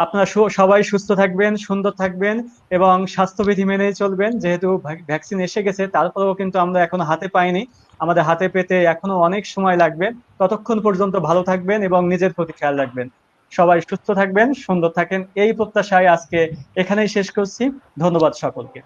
আপনারা সবাই সুস্থ থাকবেন, সুন্দর থাকবেন এবং স্বাস্থ্যবিধি মেনেই চলবেন। যেহেতু ভ্যাকসিন এসে গেছে, তারপরেও কিন্তু আমরা এখনো হাতে পাইনি, আমাদের হাতে পেতে এখনো অনেক সময় লাগবে। ততক্ষণ পর্যন্ত ভালো থাকবেন এবং নিজের প্রতি খেয়াল রাখবেন। সবাই সুস্থ থাকবেন, সুন্দর থাকেন, এই প্রত্যাশায় আজকে এখানেই শেষ করছি। ধন্যবাদ সকলকে।